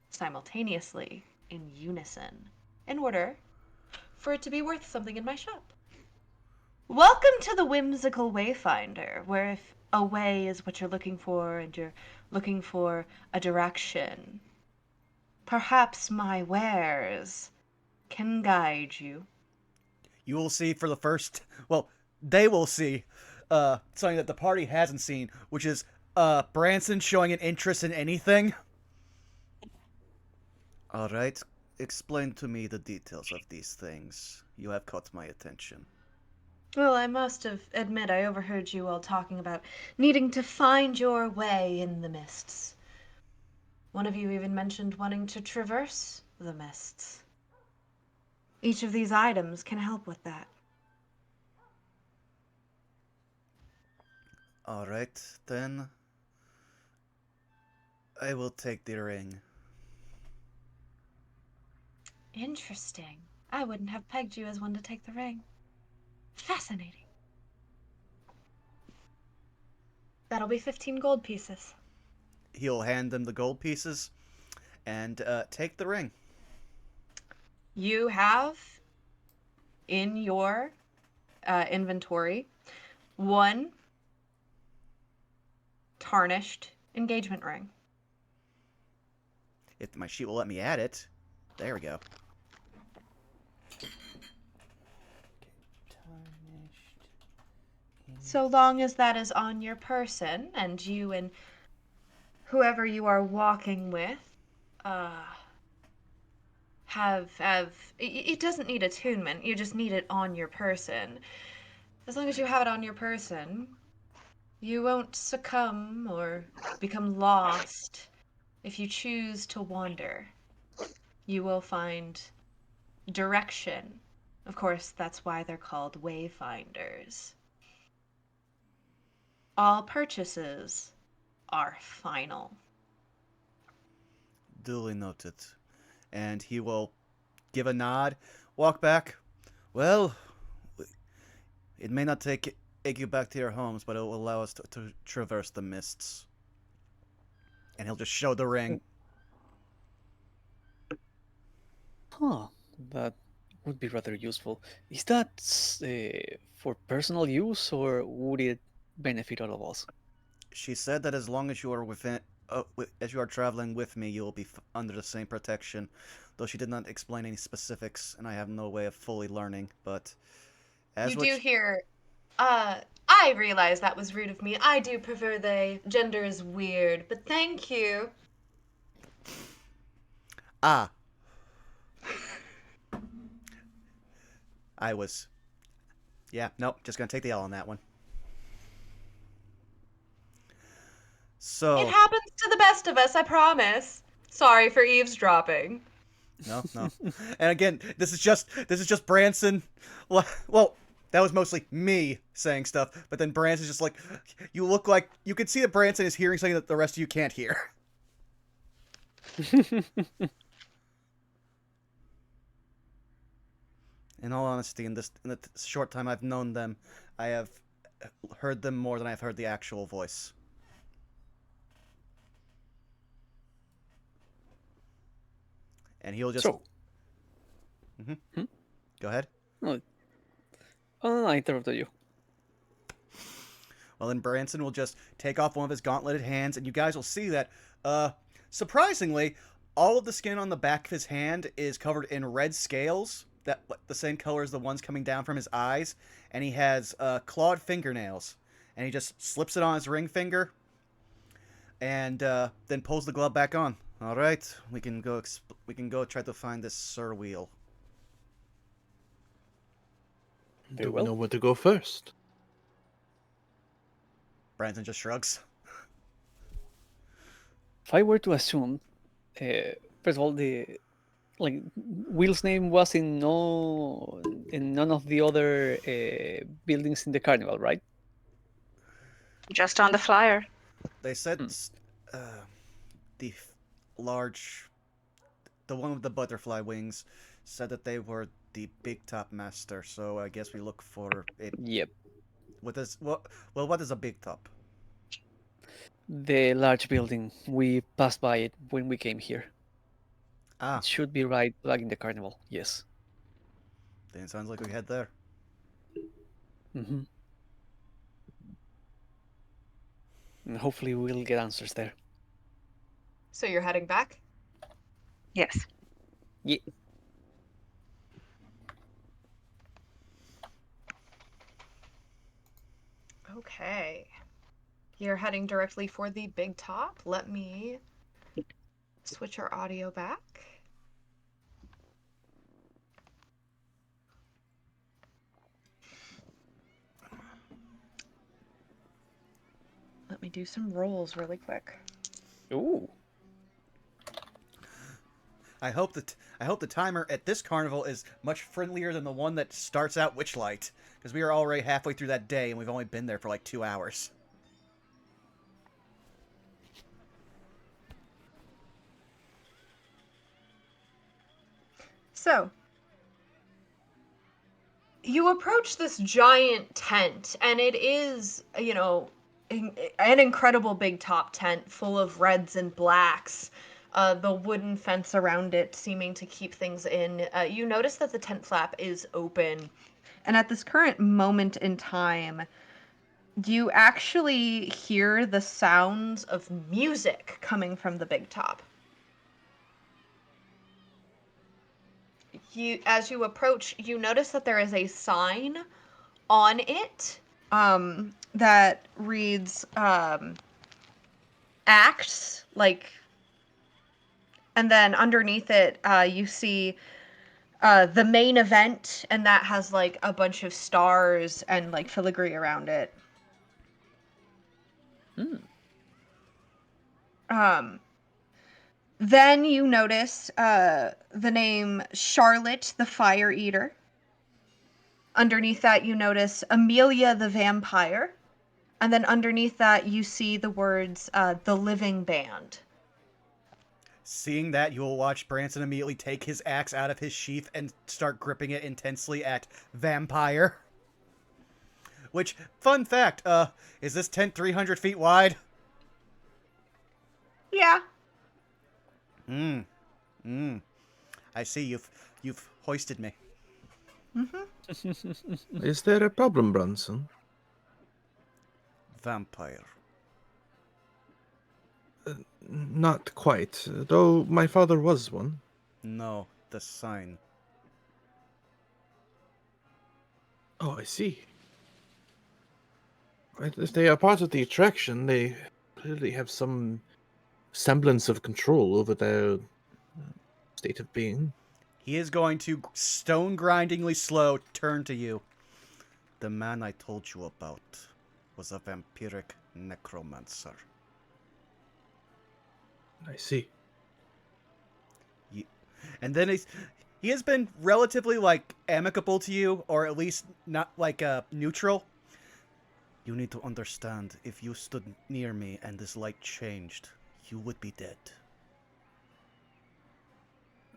simultaneously, in unison, in order for it to be worth something in my shop. Welcome to the Whimsical Wayfinder, where if a way is what you're looking for and you're looking for a direction, perhaps my wares can guide you. You will see for the first... Well, they will see something that the party hasn't seen, which is Branson showing an interest in anything. Alright, explain to me the details of these things. You have caught my attention. Well, I must admit I overheard you all talking about needing to find your way in the mists. One of you even mentioned wanting to traverse the mists. Each of these items can help with that. All right, then. I will take the ring. Interesting. I wouldn't have pegged you as one to take the ring. Fascinating. That'll be 15 gold pieces. He'll hand them the gold pieces and take the ring. You have in your inventory one tarnished engagement ring. If my sheet will let me add it. There we go. So long as that is on your person and you and whoever you are walking with have it doesn't need attunement, you just need it on your person. As long as you have it on your person, you won't succumb or become lost. If you choose to wander, you will find direction. Of course, that's why they're called wayfinders. All purchases are final. Duly noted. And he will give a nod, walk back. Well, it may not take you back to your homes, but it will allow us to traverse the mists. And he'll just show the ring. Huh, that would be rather useful. Is that for personal use, or would it benefit all of us? She said that as long as you are as you are traveling with me, you will be under the same protection. Though she did not explain any specifics, and I have no way of fully learning. But as You what do hear, I realize that was rude of me. I do prefer they. Gender is weird, but thank you. Ah, I was. Yeah, nope. Just gonna take the L on that one. So It happens to the best of us, I promise. Sorry for eavesdropping. no. And again, this is just Branson. Well, that was mostly me saying stuff, but then Branson's just like, you look like you can see that Branson is hearing something that the rest of you can't hear. In all honesty, in the short time I've known them, I have heard them more than I've heard the actual voice. And he'll just. So, Go ahead. no, oh, I interrupted you. Well, then Branson will just take off one of his gauntleted hands, and you guys will see that, surprisingly, all of the skin on the back of his hand is covered in red scales, that the same color as the ones coming down from his eyes, and he has clawed fingernails, and he just slips it on his ring finger, and then pulls the glove back on. All right, we can go try to find this Sir Wheel. Very Do we well. know where to go first? Branson just shrugs. If I were to assume, first of all, Will's name was in none of the other buildings in the carnival, right? Just on the flyer. They said the large, the one with the butterfly wings, said that they were the big top master. So I guess we look for it. Yep. What is what is a big top? The large building. We passed by it when we came here. Ah, It should be right back in the carnival. Yes. then it sounds like we head there. Mm-hmm. And hopefully we'll get answers there. So you're heading back? Yes. Yeah. Okay. You're heading directly for the big top. Let me switch our audio back. Let me do some rolls really quick. Ooh. I hope the timer at this carnival is much friendlier than the one that starts out Witchlight, because we are already halfway through that day and we've only been there for like 2 hours. So, you approach this giant tent, and it is, an incredible big top tent full of reds and blacks. The wooden fence around it seeming to keep things in. You notice that the tent flap is open. And at this current moment in time, you actually hear the sounds of music coming from the big top. As you approach, you notice that there is a sign on it that reads acts, and then underneath it you see the main event, and that has like a bunch of stars and like filigree around it. Then you notice the name Charlotte the Fire Eater. Underneath that, you notice Amelia the Vampire. And then underneath that, you see the words, The Living Band. Seeing that, you will watch Branson immediately take his axe out of his sheath and start gripping it intensely at Vampire. Which, fun fact, is this tent 300 feet wide? Yeah. I see, you've hoisted me. Mm-hmm. Is there a problem, Bronson? Vampire. Not quite, though my father was one. No, the sign. Oh, I see. If they are part of the attraction, they clearly have some semblance of control over their state of being. He is going to stone-grindingly slow turn to you. The man I told you about was a vampiric necromancer. I see. And then he has been relatively, like, amicable to you, or at least not, like, neutral. You need to understand, if you stood near me and this light changed, you would be dead.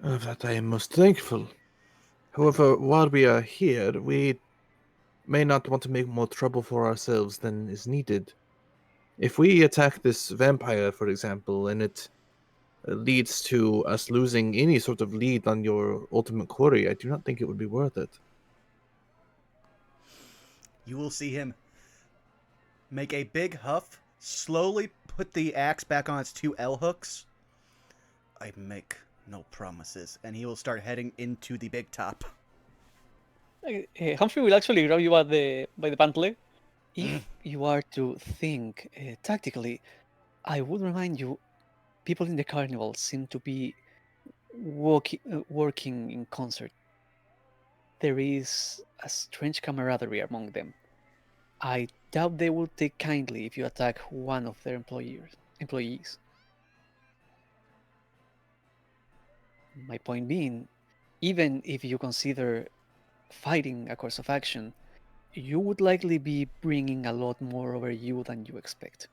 Of that I am most thankful. However, while we are here, we may not want to make more trouble for ourselves than is needed. If we attack this vampire, for example, and it leads to us losing any sort of lead on your ultimate quarry, I do not think it would be worth it. You will see him make a big huff, slowly put the axe back on its 2 L hooks. I make no promises, and he will start heading into the big top. Humphrey will actually grab you by the pant leg. If you are to think tactically, I would remind you, people in the carnival seem to be working in concert. There is a strange camaraderie among them. I doubt they will take kindly if you attack one of their employees. My point being, even if you consider fighting a course of action, you would likely be bringing a lot more over you than you expect.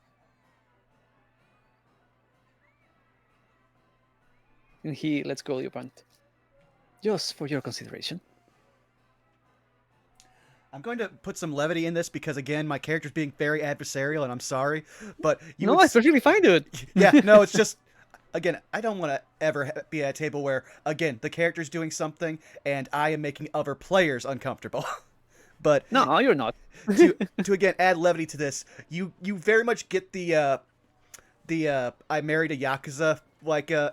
And he lets go of your pant. Just for your consideration. I'm going to put some levity in this because, again, my character's being very adversarial, and I'm sorry, but No, it's perfectly fine, dude. Yeah, no, it's just, again, I don't want to ever be at a table where, again, the character's doing something and I am making other players uncomfortable. But no, you're not. to again add levity to this, you very much get the I Married a Yakuza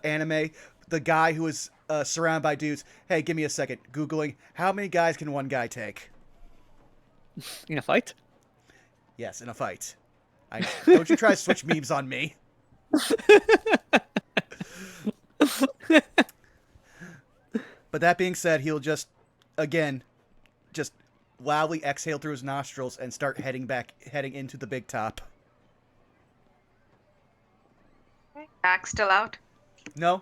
anime. The guy who is surrounded by dudes. Hey, give me a second. Googling how many guys can one guy take? In a fight? Yes, in a fight. Don't you try to switch memes on me. But that being said, he'll just loudly exhale through his nostrils and start heading into the big top. Axe still out? No,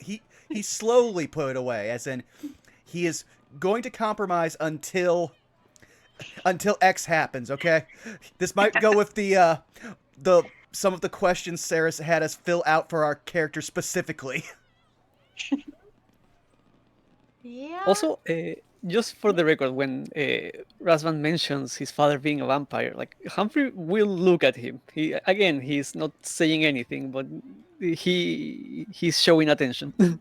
he slowly put it away, as in he is going to compromise until X happens. Okay, this might go with the some of the questions Sarah had us fill out for our character specifically. Yeah. Also, just for the record, when Razvan mentions his father being a vampire, like Humphrey will look at him. He's not saying anything, but he's showing attention.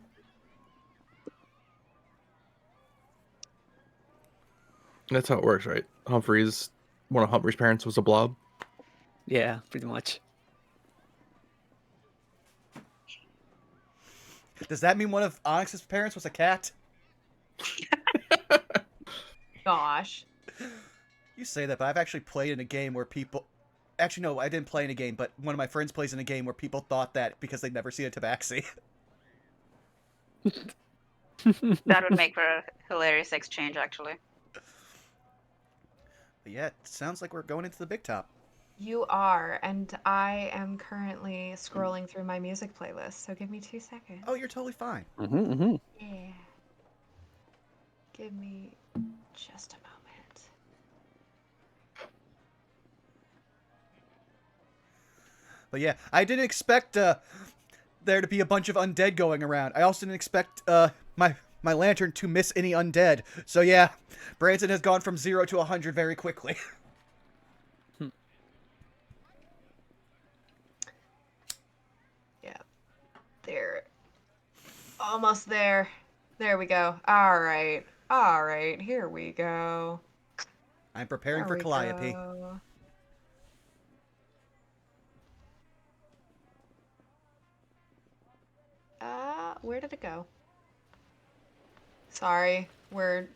That's how it works, right? One of Humphrey's parents was a blob. Yeah, pretty much. Does that mean one of Onyx's parents was a cat? Gosh. You say that, but I've actually played in a game where people... Actually, no, I didn't play in a game, but one of my friends plays in a game where people thought that because they'd never seen a tabaxi. That would make for a hilarious exchange, actually. But yeah, it sounds like we're going into the big top. You are, and I am currently scrolling through my music playlist, so give me 2 seconds. Oh, you're totally fine. Mm-hmm. Yeah. Give me just a moment. But yeah, I didn't expect there to be a bunch of undead going around. I also didn't expect my lantern to miss any undead. So yeah, Branson has gone from 0 to 100 very quickly. Yeah. There. Almost there. There we go. All right. All right. Here we go. I'm preparing There for we Calliope. go. Where did it go? Sorry, we're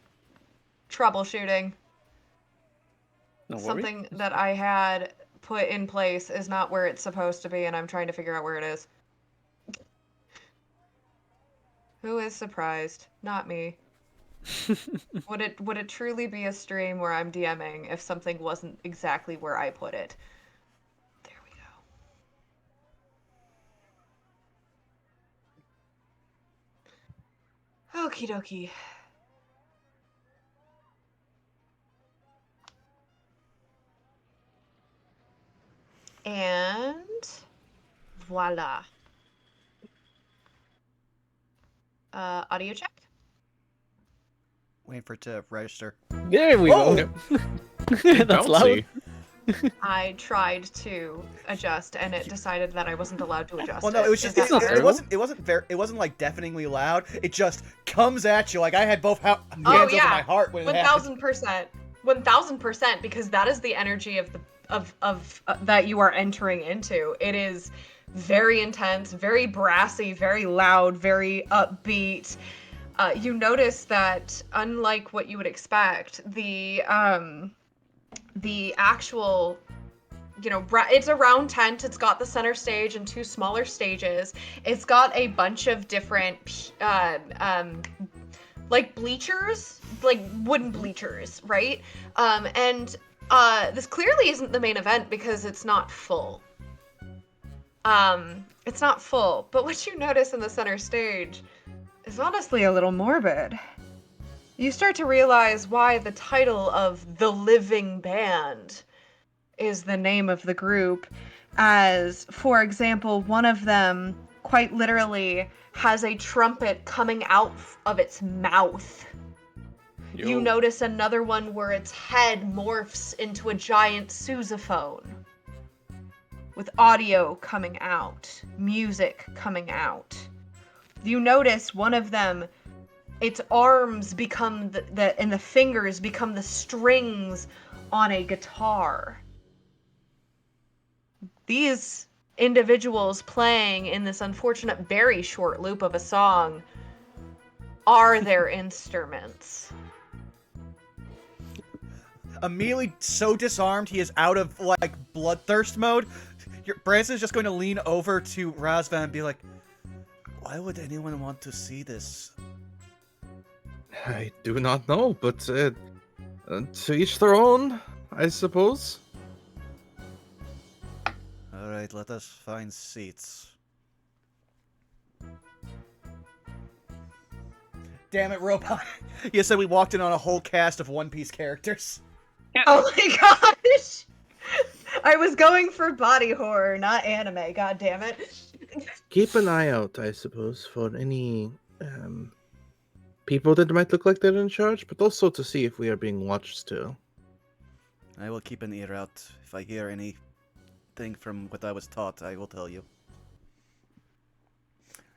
troubleshooting. No worries. Something that I had put in place is not where it's supposed to be, and I'm trying to figure out where it is. Who is surprised? Not me. Would it truly be a stream where I'm DMing if something wasn't exactly where I put it? There we go. Okie dokie. And voila. Audio check. Waiting for it to register. There we Whoa! go. That's loud. Bouncy. I tried to adjust, and it decided that I wasn't allowed to adjust. Well, no, it was just Is it, that it, fair? it wasn't like deafeningly loud. It just comes at you like I had both hands Oh, over yeah. my heart when it happened. 1000%. 1000%, because that is the energy of the that you are entering into. It is very intense, very brassy, very loud, very upbeat. You notice that, unlike what you would expect, the actual, it's a round tent. It's got the center stage and 2 smaller stages. It's got a bunch of different like bleachers, like wooden bleachers, right? And this clearly isn't the main event because it's not full. It's not full, but what you notice in the center stage is honestly a little morbid. You start to realize why the title of The Living Band is the name of the group, as, for example, one of them quite literally has a trumpet coming out of its mouth. You notice another one where its head morphs into a giant sousaphone, with audio coming out, music coming out. You notice one of them, its arms become and the fingers become the strings on a guitar. These individuals playing in this unfortunate very short loop of a song are their instruments. Immediately so disarmed, he is out of like bloodthirst mode. Branson's just going to lean over to Razvan and be like, "Why would anyone want to see this?" I do not know, but to each their own, I suppose. All right, let us find seats. Damn it, robot. You said we walked in on a whole cast of One Piece characters. Oh my gosh! I was going for body horror, not anime. God damn it! Keep an eye out, I suppose, for any people that might look like they're in charge, but also to see if we are being watched still. I will keep an ear out. If I hear anything from what I was taught, I will tell you.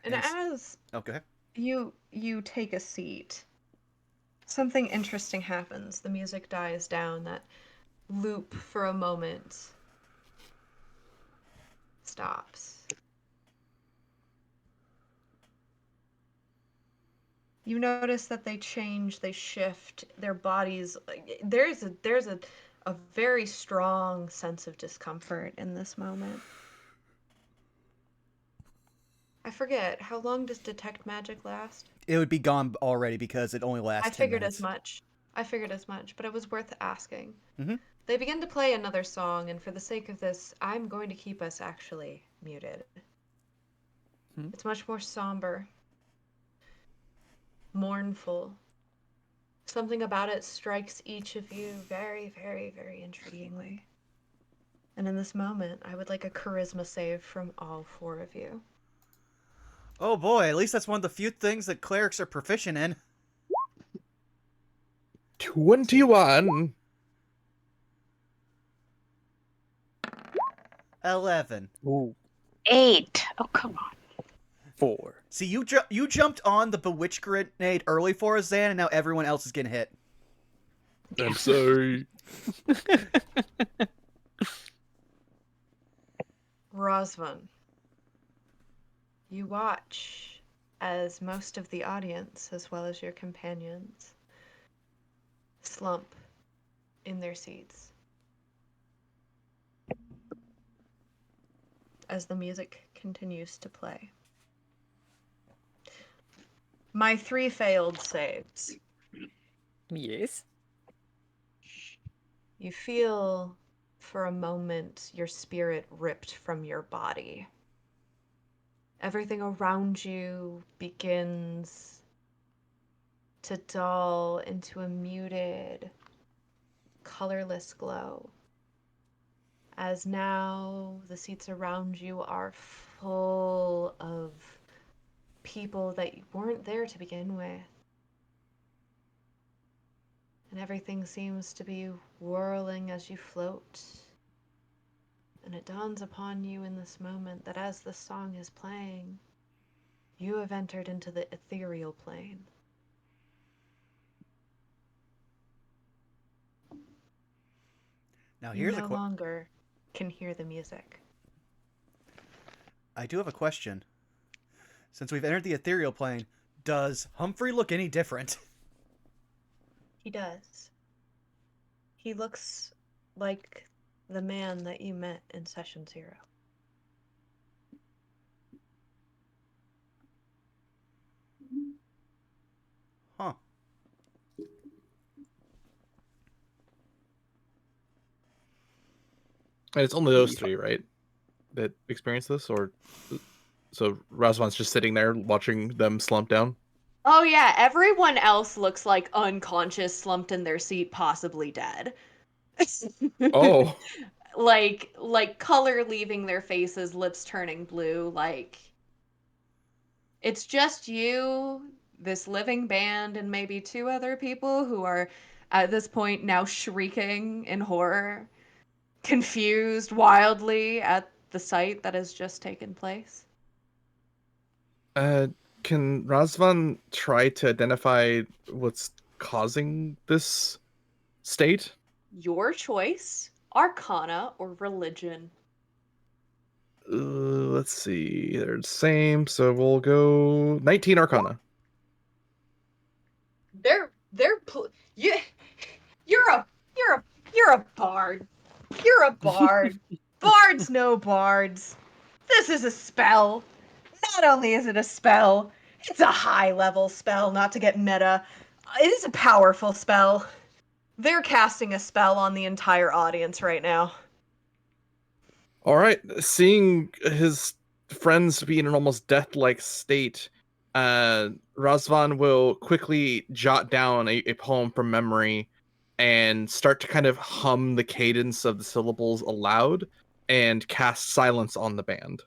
And as Okay. you take a seat, something interesting happens. The music dies down. That loop for a moment stops. You notice that they change, they shift, their bodies. There's a very strong sense of discomfort in this moment. I forget, how long does detect magic last? It would be gone already because it only lasts 10 figured minutes. I figured as much, but it was worth asking. Mhm. They begin to play another song, and for the sake of this, I'm going to keep us actually muted. It's much more somber, mournful. Something about it strikes each of you very, very, very intriguingly. And in this moment, I would like a charisma save from all four of you. Oh boy, at least that's one of the few things that clerics are proficient in. 21. 11. Ooh, 8. Oh, come on. 4. See, you jumped on the bewitch grenade early for us, Zan, and now everyone else is getting hit. I'm sorry. Razvan, you watch as most of the audience, as well as your companions, slump in their seats as the music continues to play. My 3 failed saves. Yes. You feel for a moment your spirit ripped from your body. Everything around you begins to dull into a muted, colorless glow. As now the seats around you are full of people that weren't there to begin with. And everything seems to be whirling as you float. And it dawns upon you in this moment that as the song is playing, you have entered into the ethereal plane. Now You here's no longer can hear the music. I do have a question. Since we've entered the ethereal plane, does Humphrey look any different? He does. He looks like the man that you met in Session 0. Huh. And it's only those 3, right? That experience this, or so Razvan's just sitting there watching them slump down. Oh yeah, everyone else looks like unconscious, slumped in their seat, possibly dead. Oh, like color leaving their faces, lips turning blue, like it's just you, this living band, and maybe 2 other people who are at this point now shrieking in horror, confused wildly at the sight that has just taken place. can Razvan try to identify what's causing this state? Your choice, Arcana or Religion. Let's see. They're the same, so we'll go 19 Arcana. You're a bard. You're a bard. Bards know bards. This is a spell. Not only is it a spell, it's a high-level spell, not to get meta. It is a powerful spell. They're casting a spell on the entire audience right now. All right, seeing his friends be in an almost death-like state, Razvan will quickly jot down a poem from memory and start to kind of hum the cadence of the syllables aloud and cast silence on the band.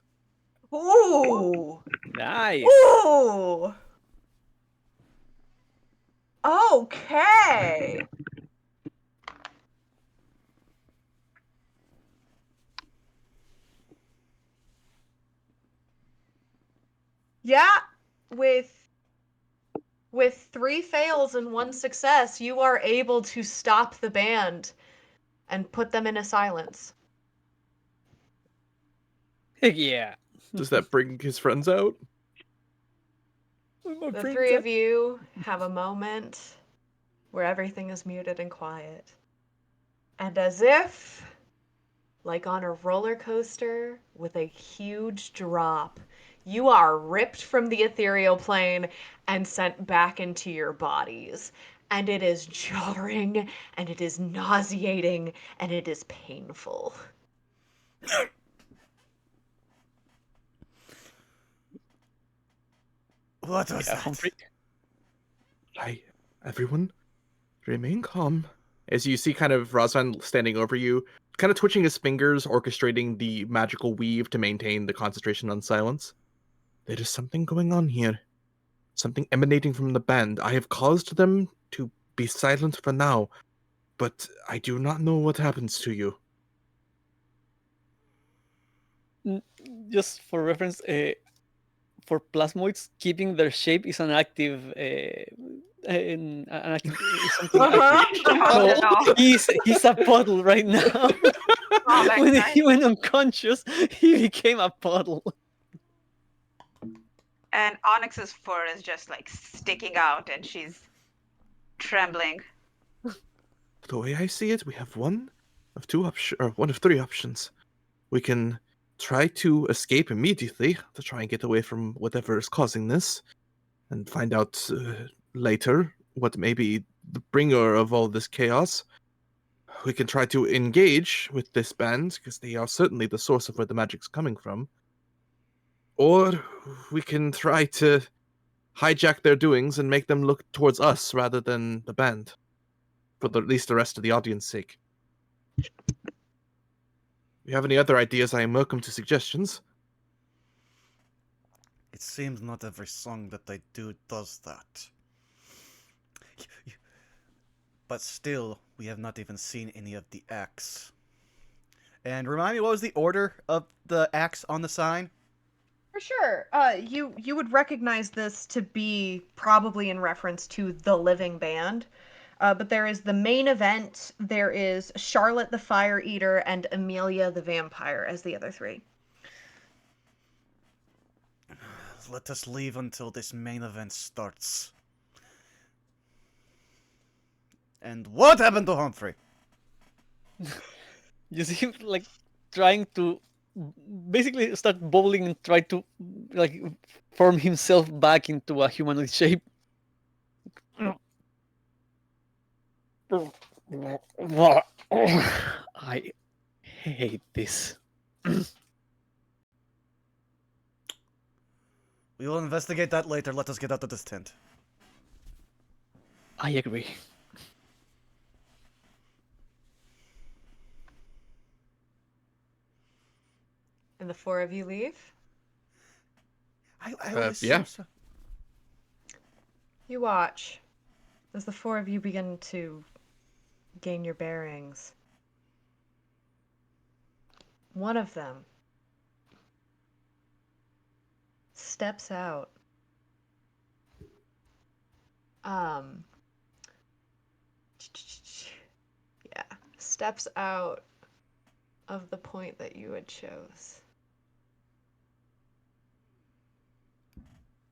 Ooh. Nice. Ooh. Okay. Yeah, with 3 fails and 1 success, you are able to stop the band and put them in a silence. Heck yeah. Does that bring his friends out? My The 3 princess. of you have a moment where everything is muted and quiet. And as if, like on a roller coaster with a huge drop, you are ripped from the ethereal plane and sent back into your bodies. And it is jarring, and it is nauseating, and it is painful. What was Yeah, that? Humphrey. Hi, everyone. Remain calm. As you see kind of Razvan standing over you, kind of twitching his fingers, orchestrating the magical weave to maintain the concentration on silence. There is something going on here. Something emanating from the band. I have caused them to be silent for now, but I do not know what happens to you. Just for reference, for plasmoids, keeping their shape is an active, an active something active. Oh, So no. he's a puddle right now. Oh, that's When nice. he went unconscious, he became a puddle. And Onyx's fur is just like sticking out and she's trembling. The way I see it, we have one of 3 options. We can try to escape immediately to try and get away from whatever is causing this, and find out later what may be the bringer of all this chaos. We can try to engage with this band, because they are certainly the source of where the magic's coming from. Or we can try to hijack their doings and make them look towards us rather than the band, for at least the rest of the audience's sake. If you have any other ideas, I am welcome to suggestions. It seems not every song that I do does that. But still, we have not even seen any of the acts. And remind me, what was the order of the acts on the sign? For sure. You would recognize this to be probably in reference to the living band. But there is the main event, there is Charlotte the Fire Eater, and Amelia the Vampire as the other 3. Let us leave until this main event starts. And what happened to Humphrey? You see him like trying to basically start bubbling and try to like form himself back into a humanoid shape. I hate this. We will investigate that later. Let us get out of this tent. I agree. And the 4 of you leave? I would assume yeah. so. You watch as the 4 of you begin to gain your bearings. One of them steps out. Yeah, steps out of the point that you had chose.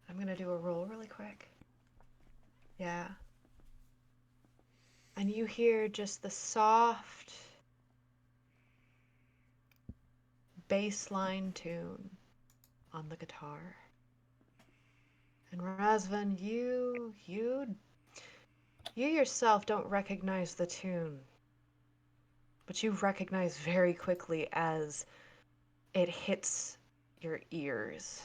I'm gonna do a roll really quick. Yeah. And you hear just the soft bassline tune on the guitar. And Razvan, you yourself don't recognize the tune, but you recognize very quickly as it hits your ears.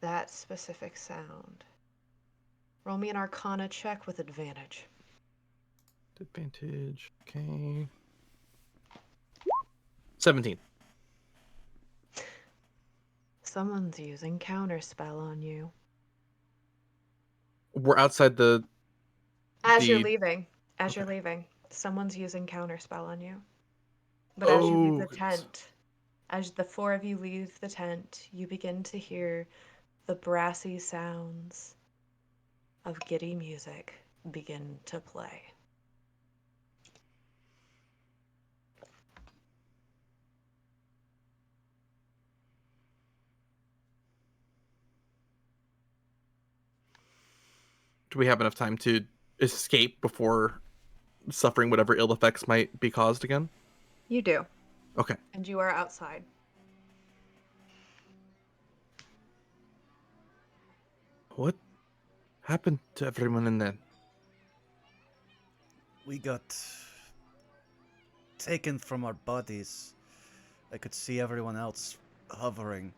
that specific sound. Roll me an Arcana check with advantage. Advantage. Okay. 17. Someone's using counterspell on you. We're outside the. As you're The- leaving, Okay. someone's using counterspell on you. But as you leave the Oh, tent, as the four of you leave the tent, you begin to hear the brassy sounds of giddy music begin to play. do we have enough time to escape before suffering whatever ill effects might be caused again? You do, Okay. and you are outside. What happened to everyone in there? We got taken from our bodies. I could see everyone else hovering.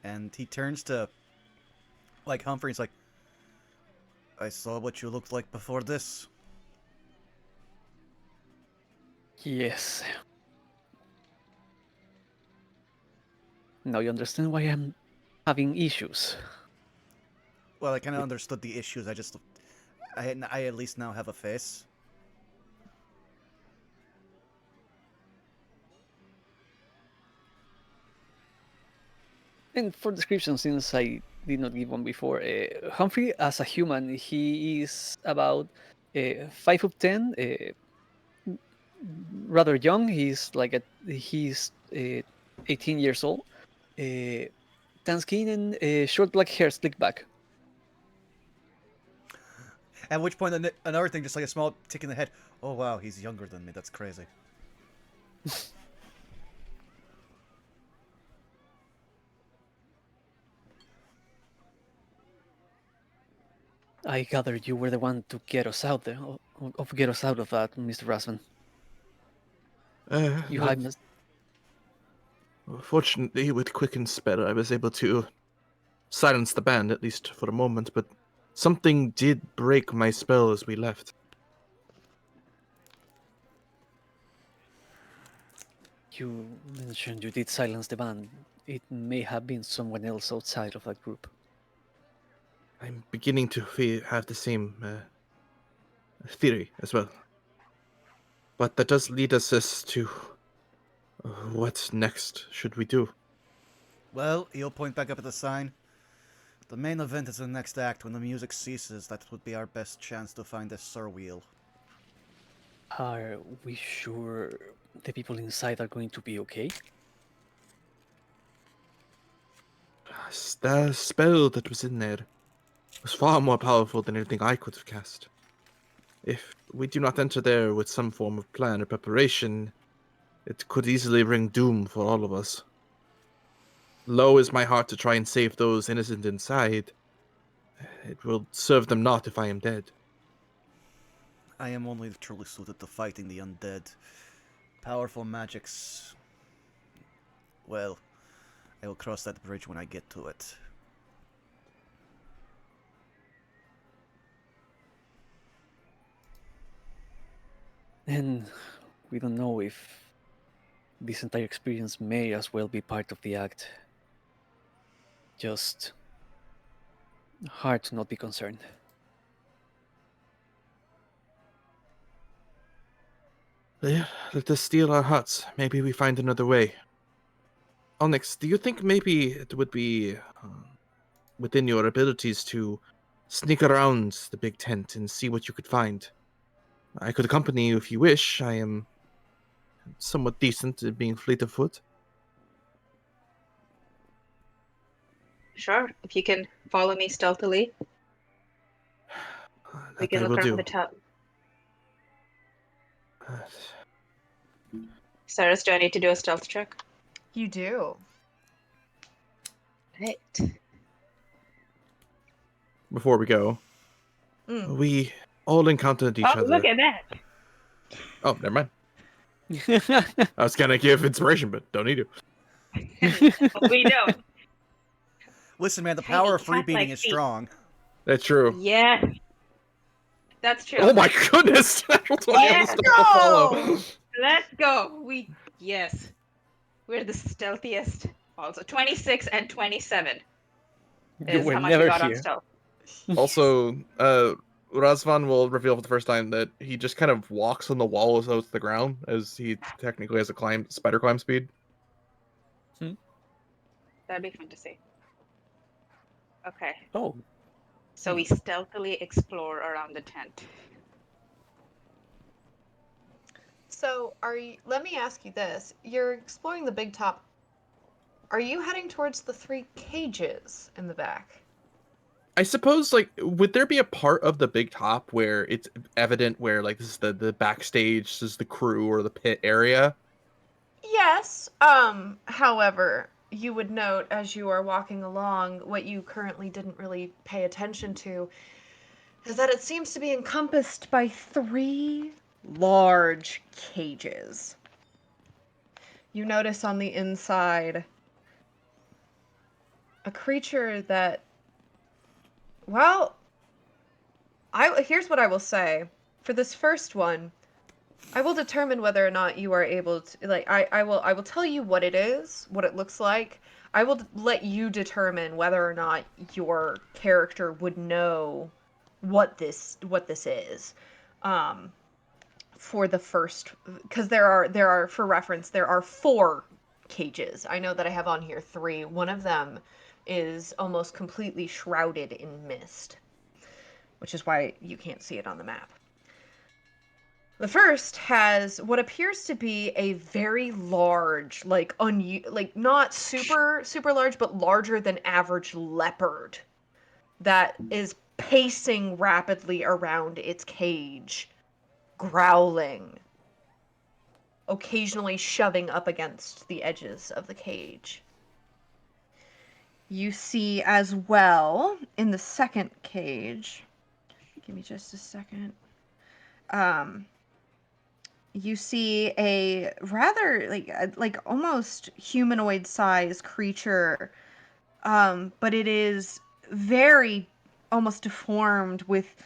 And he turns to, like, Humphrey. He's like, I saw what you looked like before this. Yes. Now you understand why I'm having issues. Well, I kind of understood the issues. I at least now have a face. And for description, since I did not give one before, Humphrey as a human, he is about 5'10", rather young. He's 18 years old, tan skin and short black hair slicked back. At which point, another thing, just like a small tick in the head. Oh wow, he's younger than me. That's crazy. I gather you were the one to get us out there, get us out of that, Mr. Razvan. You had us. Fortunately, with Quicken Spell, I was able to silence the band, at least for a moment, but something did break my spell as we left. You mentioned you did silence the band. It may have been someone else outside of that group. I'm beginning to have the same theory as well. But that does lead us as to what next should we do? Well, he'll point back up at the sign. The main event is the next act. When the music ceases, that would be our best chance to find the Surwheel. Are we sure the people inside are going to be okay? The spell that was in there was far more powerful than anything I could have cast. If we do not enter there with some form of plan or preparation, it could easily bring doom for all of us. Low is my heart to try and save those innocent inside. It will serve them not if I am dead. I am only truly suited to fighting the undead. Powerful magics. Well, I will cross that bridge when I get to it. And we don't know if this entire experience may as well be part of the act. Just hard to not be concerned. Yeah, let us steal our huts. Maybe we find another way. Onyx, do you think maybe it would be within your abilities to sneak around the big tent and see what you could find? I could accompany you if you wish. I am somewhat decent at being fleet of foot. Sure, if you can follow me stealthily, we That can I look will around do. the top. Uh, Cyrus, do I need to do a stealth check? You do. Right. Before we go, Mm. we all encountered each other. Look at that! Oh, never mind. I was gonna give inspiration, but don't need to. We don't. Listen, man, the Tiny power of free cat-like beating is feet. strong. That's true. Yes, that's true. Oh my goodness! Natural 20 on the Yes, stealth to follow. let's go. Yes, we're the stealthiest. Also, 26 and 27 You is were how much we never got on here. stealth. Also, Razvan will reveal for the first time that he just kind of walks on the wall as though it's the ground, as he technically has a spider climb speed. That'd be fun to see. Okay, Oh, so we stealthily explore around the tent. So, let me ask you this. You're exploring the big top. Are you heading towards the 3 cages in the back? I suppose, like, would there be a part of the big top where it's evident where, like, this is the backstage, this is the crew or the pit area? Yes. However, you would note as you are walking along, what you currently didn't really pay attention to is that it seems to be encompassed by 3 large cages. You notice on the inside a creature that, well, here's what I will say. For this first one, I will determine whether or not you are able to, like, I will tell you what it is, what it looks like. I will let you determine whether or not your character would know what this is. For the first, because there are, for reference, there are 4 cages. I know that I have on here 3. One of them is almost completely shrouded in mist, which is why you can't see it on the map. The first has what appears to be a very large, like not super large, but larger than average leopard that is pacing rapidly around its cage, growling, occasionally shoving up against the edges of the cage. You see as well in the second cage. Give me just a second. You see a rather like almost humanoid sized creature, but it is very almost deformed with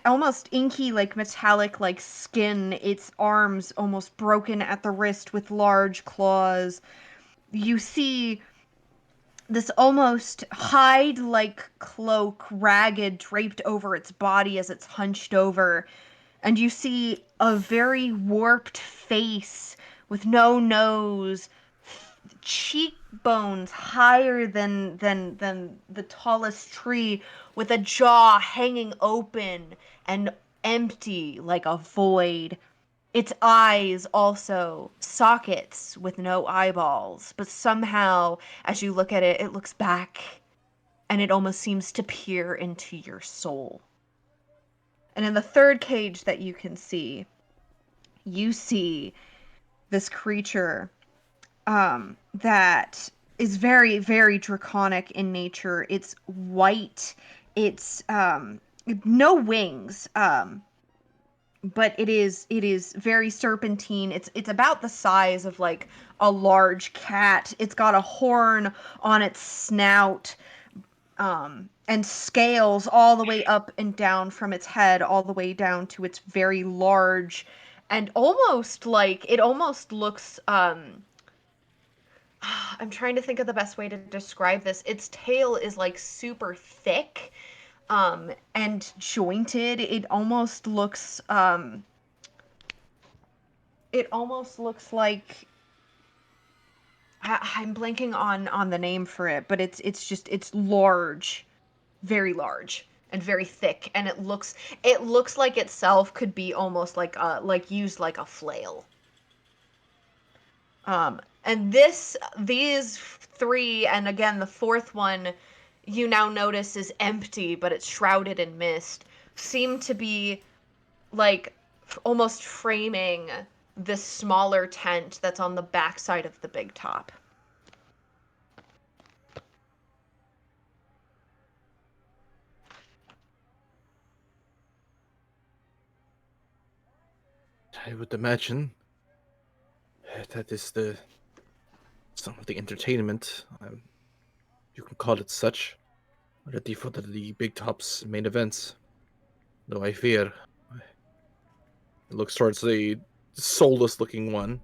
almost inky, like metallic like skin. Its arms almost broken at the wrist with large claws. You see this almost hide like cloak, ragged, draped over its body as it's hunched over. And you see a very warped face with no nose, cheekbones higher than the tallest tree, with a jaw hanging open and empty like a void. Its eyes also sockets with no eyeballs, but somehow as you look at it, it looks back and it almost seems to peer into your soul. And in the third cage that you can see, you see this creature that is very, very draconic in nature. It's white. It's no wings, but it is very serpentine. It's about the size of like a large cat. It's got a horn on its snout. And scales all the way up and down from its head, all the way down to its very large, and almost like, it almost looks, I'm trying to think of the best way to describe this. Its tail is like super thick, and jointed. It almost looks like, I'm blanking on the name for it, but it's large, very large and very thick, and it looks like itself could be almost like used like a flail. And these 3, and again the fourth one, you now notice is empty, but it's shrouded in mist, seem to be like almost framing this smaller tent that's on the backside of the big top. I would imagine that is some of the entertainment. You can call it such. Ready for the Big Top's main events. Though I fear. It looks towards the soulless-looking one.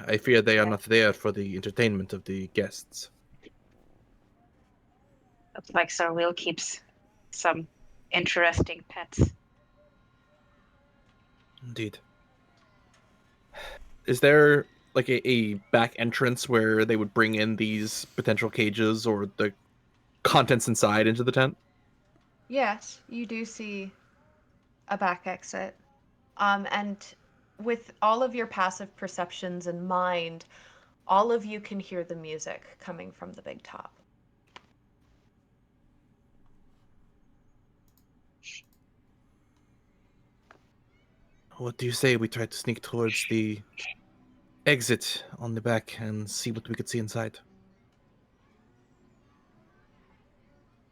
I fear they are not there for the entertainment of the guests. Looks like Sir Will keeps some interesting pets. Indeed. Is there like a back entrance where they would bring in these potential cages or the contents inside into the tent? Yes, you do see a back exit. And with all of your passive perceptions in mind, all of you can hear the music coming from the big top. What do you say we try to sneak towards the exit on the back and see what we could see inside?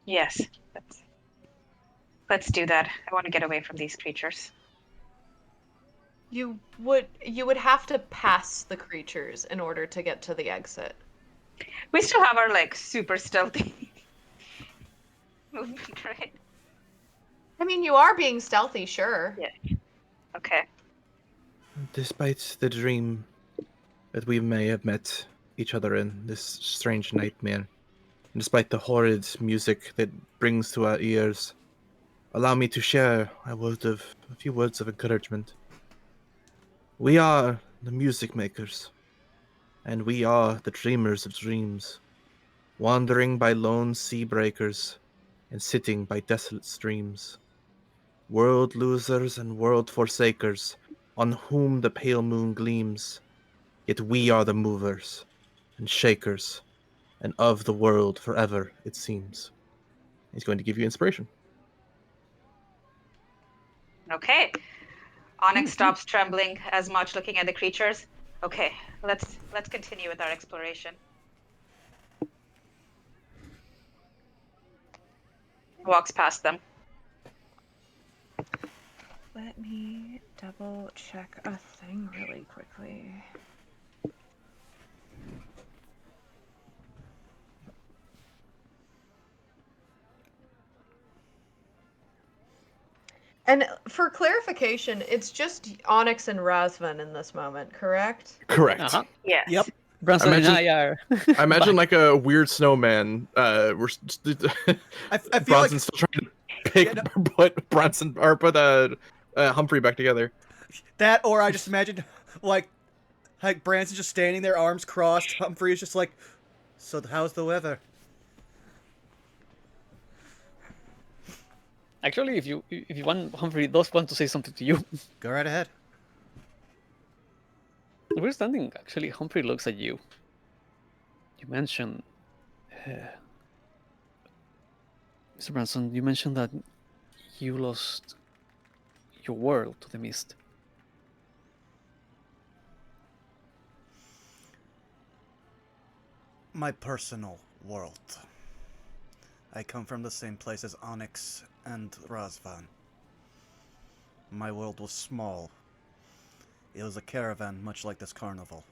Yes, let's do that. I want to get away from these creatures. You would have to pass the creatures in order to get to the exit. We still have our like super stealthy movement, right? I mean, you are being stealthy, sure. Yeah. Okay. Despite the dream that we may have met each other in this strange nightmare, and despite the horrid music that brings to our ears, allow me to share a few words of encouragement. We are the music makers, and we are the dreamers of dreams, wandering by lone sea breakers and sitting by desolate streams. World losers and world forsakers, on whom the pale moon gleams, yet we are the movers and shakers, and of the world forever, it seems. He's going to give you inspiration. Okay. Onyx stops trembling as much, looking at the creatures. Okay, let's continue with our exploration. Walks past them. Let me double check a thing really quickly. And for clarification, it's just Onyx and Razvan in this moment, correct? Correct. Uh-huh. Yes. Yep. Branson and imagine- I are. I imagine back. like a weird snowman. I feel like Bronson's still trying to pick, Yeah, put Bronson or put Humphrey back together. that, or I just imagine like Branson's just standing there, arms crossed. Humphrey is just like, so how's the weather? Actually, if you want, Humphrey does want to say something to you. Go right ahead. We're standing. Actually, Humphrey looks at you. You mentioned, Mr. Branson. You mentioned that you lost your world to the mist. My personal world. I come from the same place as Onyx and Razvan. My world was small. It was a caravan, much like this carnival.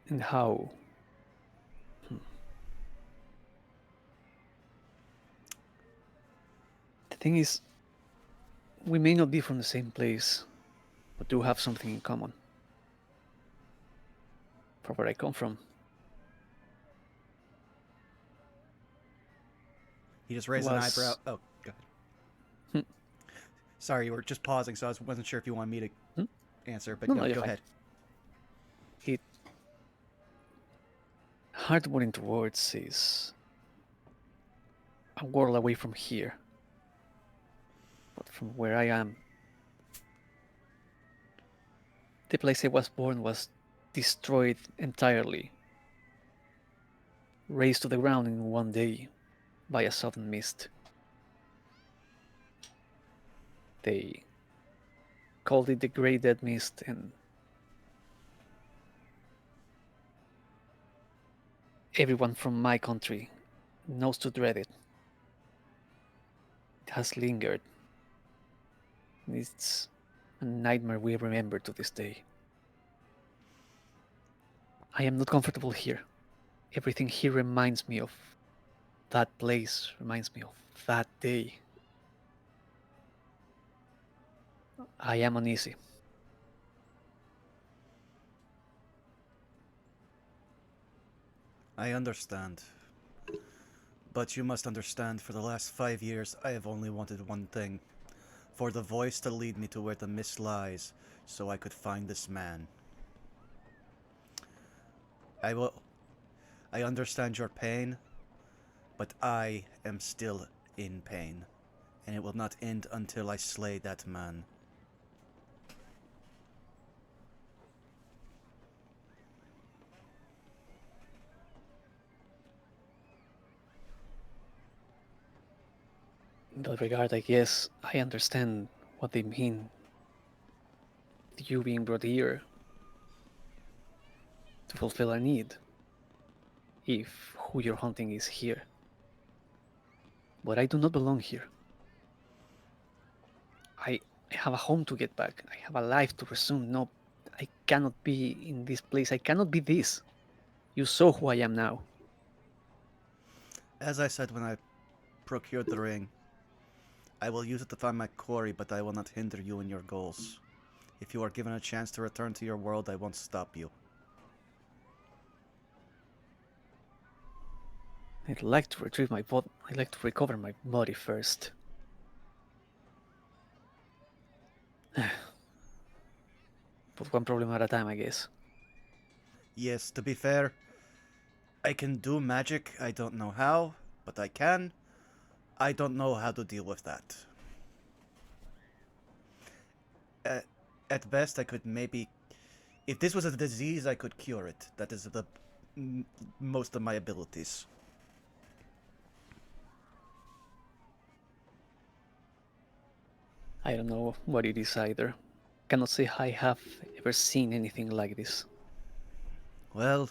And how? The thing is, we may not be from the same place, but do have something in common. From where I come from, He just raised an eyebrow. Oh, go ahead. Sorry, you were just pausing, so I wasn't sure if you wanted me to answer, but No, no, you're go fine. ahead. it hard to put into words is a world away from here. But from where I am, the place I was born was destroyed entirely, razed to the ground in one day by a sudden mist. They called it the Great Dead Mist, and everyone from my country knows to dread it. It has lingered It's a nightmare we remember to this day. I am not comfortable here. Everything here reminds me of that place, reminds me of that day. I am uneasy. I understand. But you must understand, for the last 5 years, I have only wanted one thing. For the voice to lead me to where the mist lies, so I could find this man. I understand your pain, but I am still in pain, and it will not end until I slay that man. In that regard, I guess I understand what they mean. You being brought here to fulfill a need, if who you're hunting is here. But I do not belong here. I have a home to get back. I have a life to resume. No, I cannot be in this place. I cannot be this. You saw who I am now. As I said when I procured the ring, I will use it to find my quarry, but I will not hinder you in your goals. If you are given a chance to return to your world, I won't stop you. I'd like to retrieve my body. I'd like to recover my body first. But one problem at a time, I guess. Yes, to be fair, I can do magic. I don't know how, but I can. I don't know how to deal with that. At best, I could maybe... If this was a disease, I could cure it. That is the most of my abilities. I don't know what it is either. Cannot say I have ever seen anything like this. Well,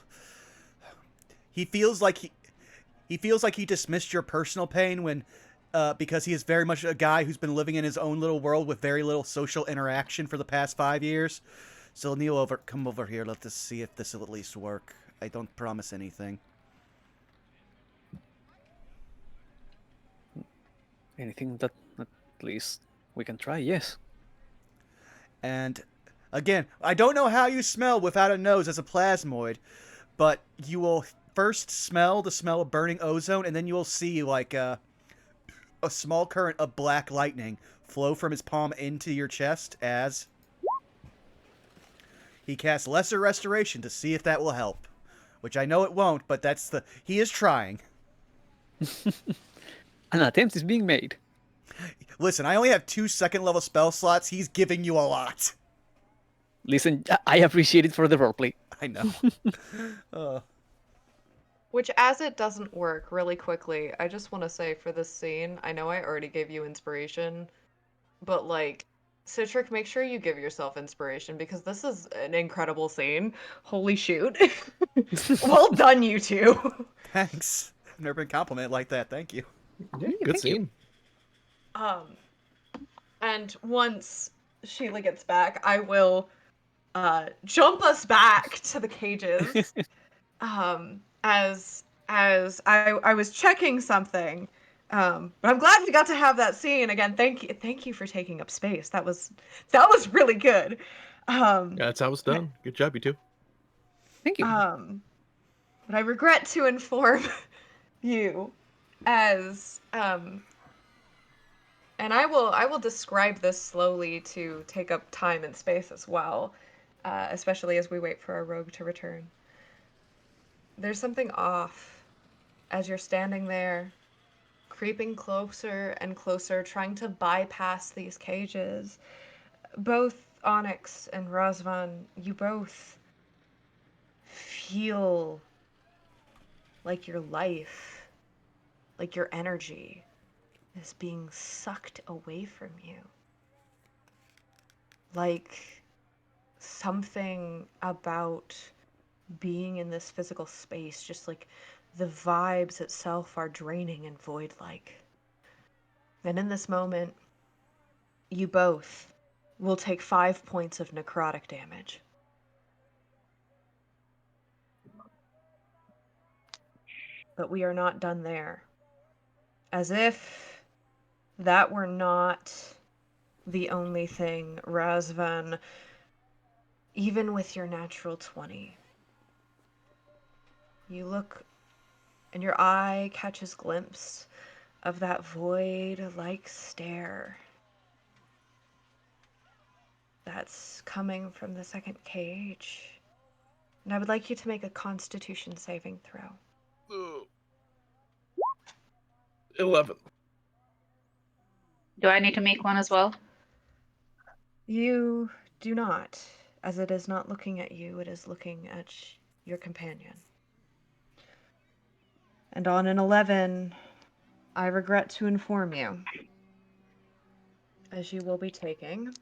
he feels like he dismissed your personal pain when because he is very much a guy who's been living in his own little world with very little social interaction for the past 5 years. So Neil, come over here. Let us see if this will at least work. I don't promise anything. Anything that at least we can try, yes. And again, I don't know how you smell without a nose as a plasmoid, but you will first smell the smell of burning ozone, and then you will see like a small current of black lightning flow from his palm into your chest as he casts Lesser Restoration to see if that will help. Which I know it won't, but he is trying. An attempt is being made. Listen, I only have 2 second-level spell slots. He's giving you a lot. Listen, I appreciate it for the roleplay. I know. Which, as it doesn't work, really quickly, I just want to say for this scene, I know I already gave you inspiration, but like, Citric, make sure you give yourself inspiration because this is an incredible scene. Holy shoot. Well done, you two. Thanks. I've never been complimented like that. Thank you. Yeah, good thank you. scene. And once Sheila gets back, I will jump us back to the cages. As I was checking something. But I'm glad we got to have that scene again. Thank you for taking up space. That was really good. Yeah, that's how it's done. Good job, you two. Thank you. But I regret to inform you as and I will describe this slowly to take up time and space as well, especially as we wait for our rogue to return. There's something off as you're standing there, creeping closer and closer, trying to bypass these cages. Both Onyx and Razvan, you both feel like your life, like your energy is being sucked away from you. Like something about being in this physical space, just like the vibes itself are draining and void-like. And in this moment, you both will take 5 points of necrotic damage. But we are not done there. As if that were not the only thing, Razvan, even with your natural 20, you look and your eye catches glimpse of that void-like stare that's coming from the second cage. And I would like you to make a Constitution saving throw. 11. Do I need to make one as well? You do not, as it is not looking at you, it is looking at your companion. And on an 11, I regret to inform you, as you will be taking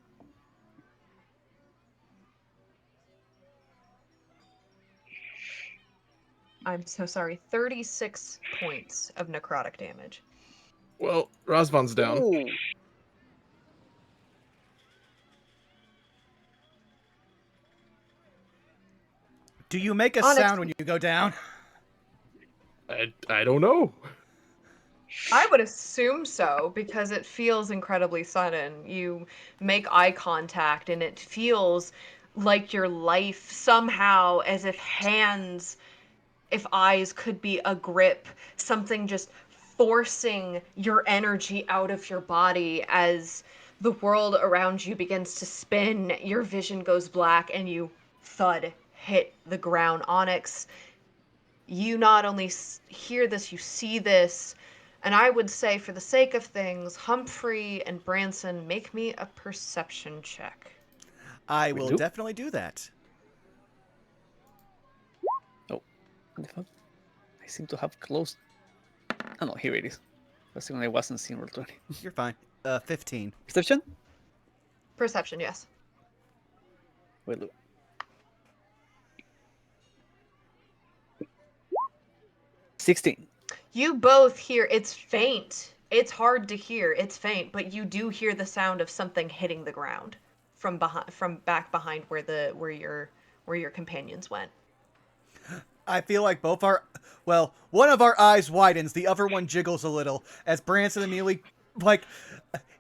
I'm so sorry, 36 points of necrotic damage. Well, Razvan's down. Ooh. Do you make a Onyx- sound when you go down? I don't know. I would assume so, because it feels incredibly sudden. You make eye contact, and it feels like your life somehow, as if hands, if eyes could be a grip, something just forcing your energy out of your body as the world around you begins to spin, your vision goes black, and you thud hit the ground. Onyx, you not only hear this, you see this, and I would say, for the sake of things, Humphrey and Branson, make me a perception check. I We will do? definitely do that. Oh, what the fuck? I seem to have closed. Oh no, here it is. That's the one I wasn't seeing Roll20. You're fine. 15. Perception? Perception, yes. Wait, look. $16. You both hear, it's faint. It's hard to hear. It's faint, but you do hear the sound of something hitting the ground from back behind where your companions went. I feel like one of our eyes widens, the other one jiggles a little, as Branson immediately,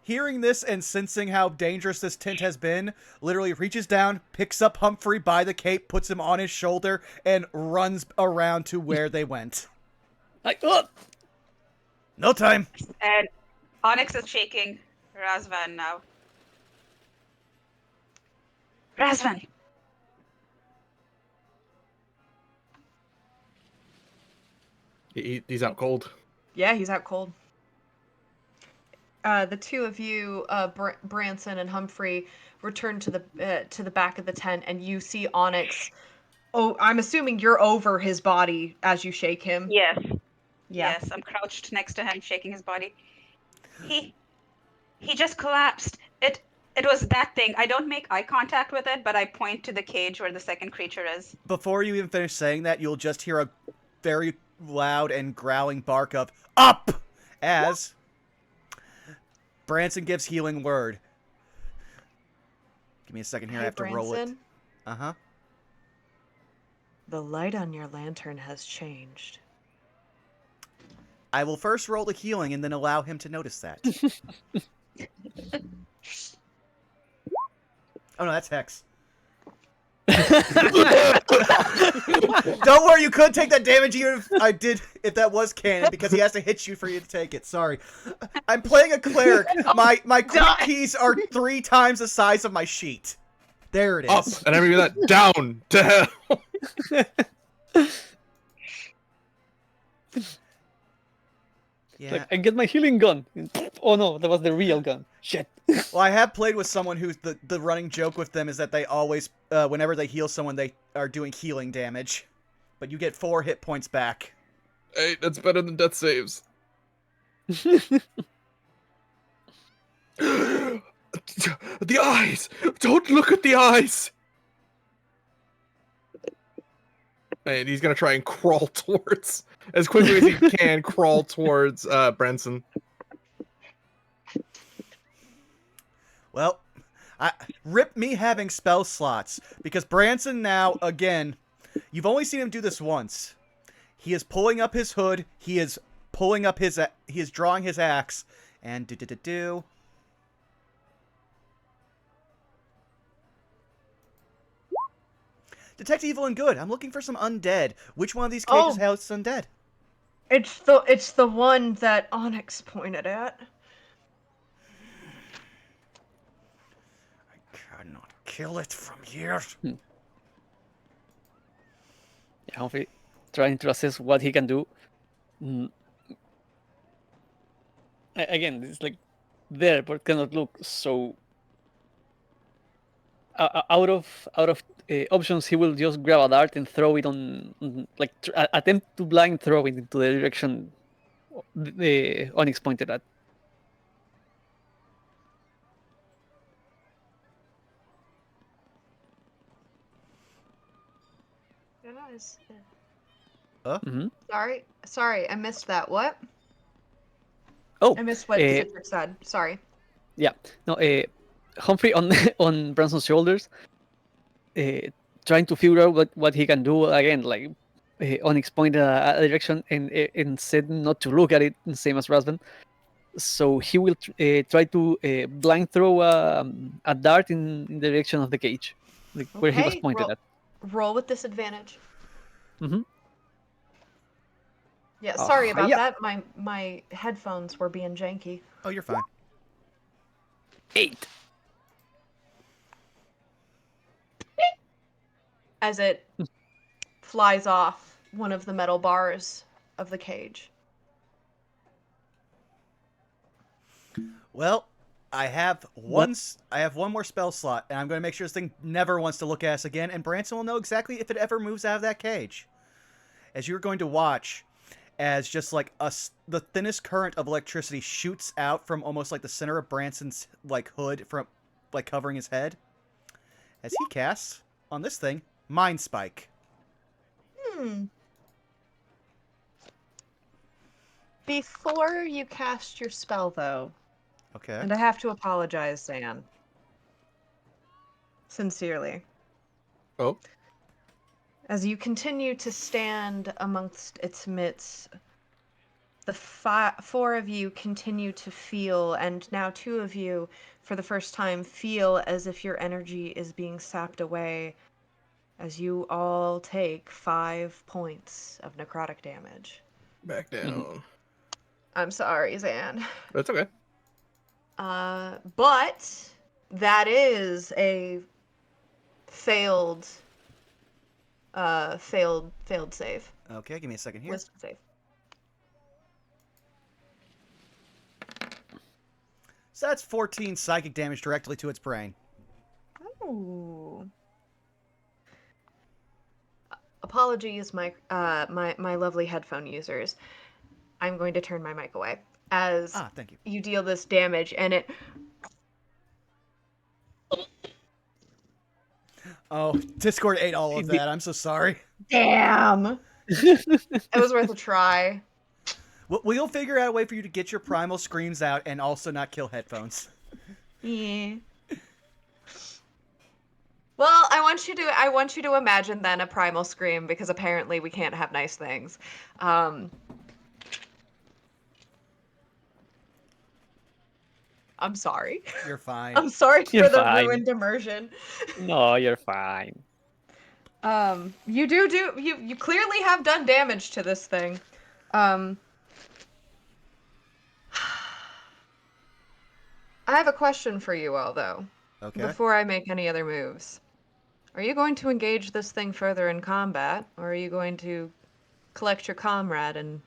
hearing this and sensing how dangerous this tent has been, literally reaches down, picks up Humphrey by the cape, puts him on his shoulder, and runs around to where they went. Like, oh! No time. And Onyx is shaking Razvan now. Razvan! He's out cold. Yeah, he's out cold. The two of you, Branson and Humphrey, return to the back of the tent, and you see Onyx. Oh, I'm assuming you're over his body as you shake him. Yes. Yeah. Yes, I'm crouched next to him, shaking his body. He just collapsed. It was that thing. I don't make eye contact with it, but I point to the cage where the second creature is. Before you even finish saying that, you'll just hear a very loud and growling bark of "Up!" as Branson gives healing word. Give me a second here, I have to roll it. Branson, Uh-huh. the light on your lantern has changed. I will first roll the healing and then allow him to notice that. Oh no, that's Hex. Don't worry, you could take that damage even if that was canon, because he has to hit you for you to take it. Sorry. I'm playing a cleric. My quick keys are 3 times the size of my sheet. There it Up, is. and every that down to hell. Yeah. Like, I get my healing gun. Oh no, that was the real gun. Shit. Well, I have played with someone who's the running joke with them is that they always, whenever they heal someone, they are doing healing damage. But you get 4 hit points back. Hey, that's better than death saves. The eyes! Don't look at the eyes! And he's gonna try and crawl towards, as quickly as he can, crawl towards Branson. Well, rip me having spell slots, because Branson now, again, you've only seen him do this once. He is pulling up his hood, he is pulling up his, he is drawing his axe, and do. Detect evil and good. I'm looking for some undead. Which one of these cages has undead? It's the one that Onyx pointed at. I cannot kill it from here. Yeah, Humphrey trying to assess what he can do. Again, it's like there, but cannot look so. Out of options, he will just grab a dart and throw it like attempt to blind throw it into the direction the Onyx pointed at. Sorry, I missed that. What? Oh, I missed what Citrix said. Sorry. Yeah, no. Humphrey on Branson's shoulders, trying to figure out what he can do. Again, like Onyx pointed a direction and said not to look at it, same as Razvan. So he will try to blind throw a dart in the direction of the cage, like where he was pointed at. Roll with disadvantage. Mm-hmm. Yeah, sorry about that. My headphones were being janky. Oh, you're fine. 8. As it flies off one of the metal bars of the cage. Well, I have one more spell slot, and I'm going to make sure this thing never wants to look at us again, and Branson will know exactly if it ever moves out of that cage. As you're going to watch, as just like the thinnest current of electricity shoots out from almost like the center of Branson's like hood, from like covering his head, as he casts on this thing Mind Spike. Before you cast your spell, though, Okay. and I have to apologize, Zan. Sincerely. Oh. As you continue to stand amongst its midst, the 4 of you continue to feel, and now 2 of you, for the first time, feel as if your energy is being sapped away, as you all take 5 points of necrotic damage. Back down. I'm sorry, Zan. That's okay. But that is a failed save. Okay, give me a second here. Wisdom save. So that's 14 psychic damage directly to its brain. Ooh. Apologies, my lovely headphone users. I'm going to turn my mic away as thank you. You deal this damage, and it. Oh, Discord ate all of that. I'm so sorry. Damn. It was worth a try. We'll figure out a way for you to get your primal screams out and also not kill headphones. Yeah. Well, I want you to imagine then a primal scream, because apparently we can't have nice things. I'm sorry. You're fine. I'm sorry You're for the fine. ruined immersion. No, you're fine. You clearly have done damage to this thing. I have a question for you all, though. Okay. Before I make any other moves. Are you going to engage this thing further in combat, or are you going to collect your comrade and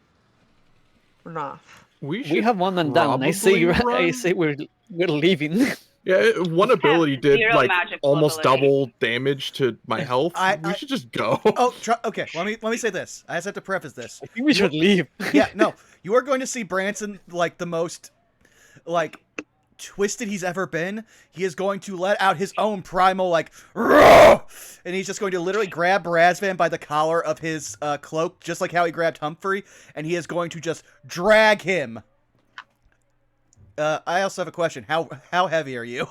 run off? We have one man down. I say we're leaving. Yeah, one ability did Zero like magical almost ability. double damage to my health. We should just go. Oh, okay. Let me say this. I just have to preface this. I think we should leave. Yeah, no. You are going to see Branson like the most like twisted he's ever been. He is going to let out his own primal like roar! And he's just going to literally grab Razvan by the collar of his cloak, just like how he grabbed Humphrey, and he is going to just drag him. I also have a question. How heavy are you?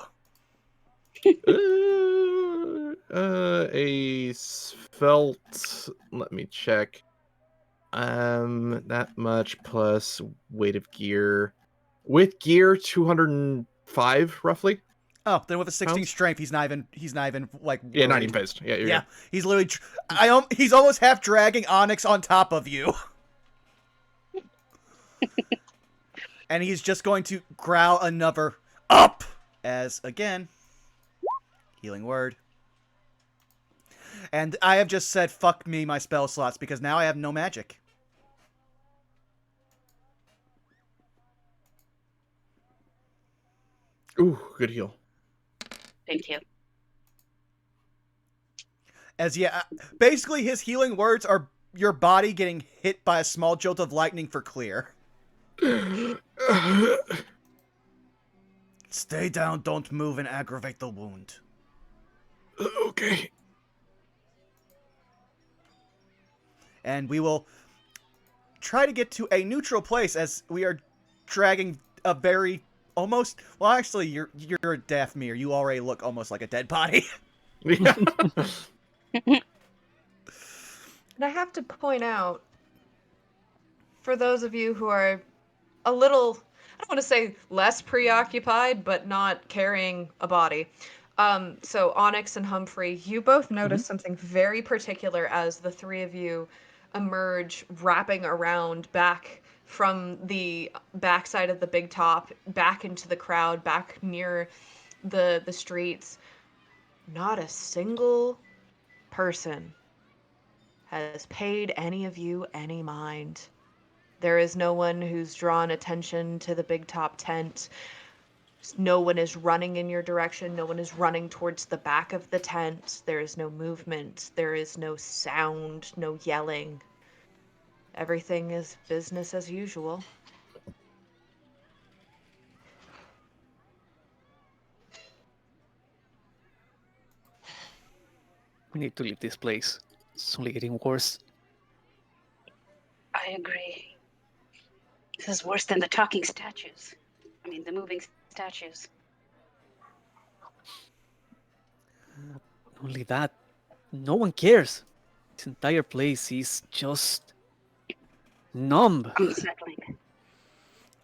A svelte. Let me check. That much plus weight of gear. With gear, 205 roughly. Oh, then with a 16 Pounds? strength, he's not even like Yeah, not worried. even phased. Yeah, you're Yeah, good. he's literally. He's almost half dragging Onyx on top of you, and he's just going to growl another up as again, healing word. And I have just said fuck me my spell slots because now I have no magic. Ooh, good heal. Thank you. As yeah, basically his healing words are your body getting hit by a small jolt of lightning for clear. Stay down, don't move, and aggravate the wound. Okay. And we will try to get to a neutral place as we are dragging a very almost. Well, actually, you're a Daphmir. You already look almost like a dead body. Yeah. And I have to point out, for those of you who are a little, I don't want to say less preoccupied, but not carrying a body. So Onyx and Humphrey, you both notice something very particular as the three of you emerge, wrapping around back from the backside of the big top, back into the crowd, back near the streets. Not a single person has paid any of you any mind. There is no one who's drawn attention to the big top tent. No one is running in your direction. No one is running towards the back of the tent. There is no movement. There is no sound, no yelling. Everything is business as usual. We need to leave this place. It's only getting worse. I agree. This is worse than the talking statues. I mean, the moving statues. Not only that, no one cares. This entire place is just numb. Unsettling.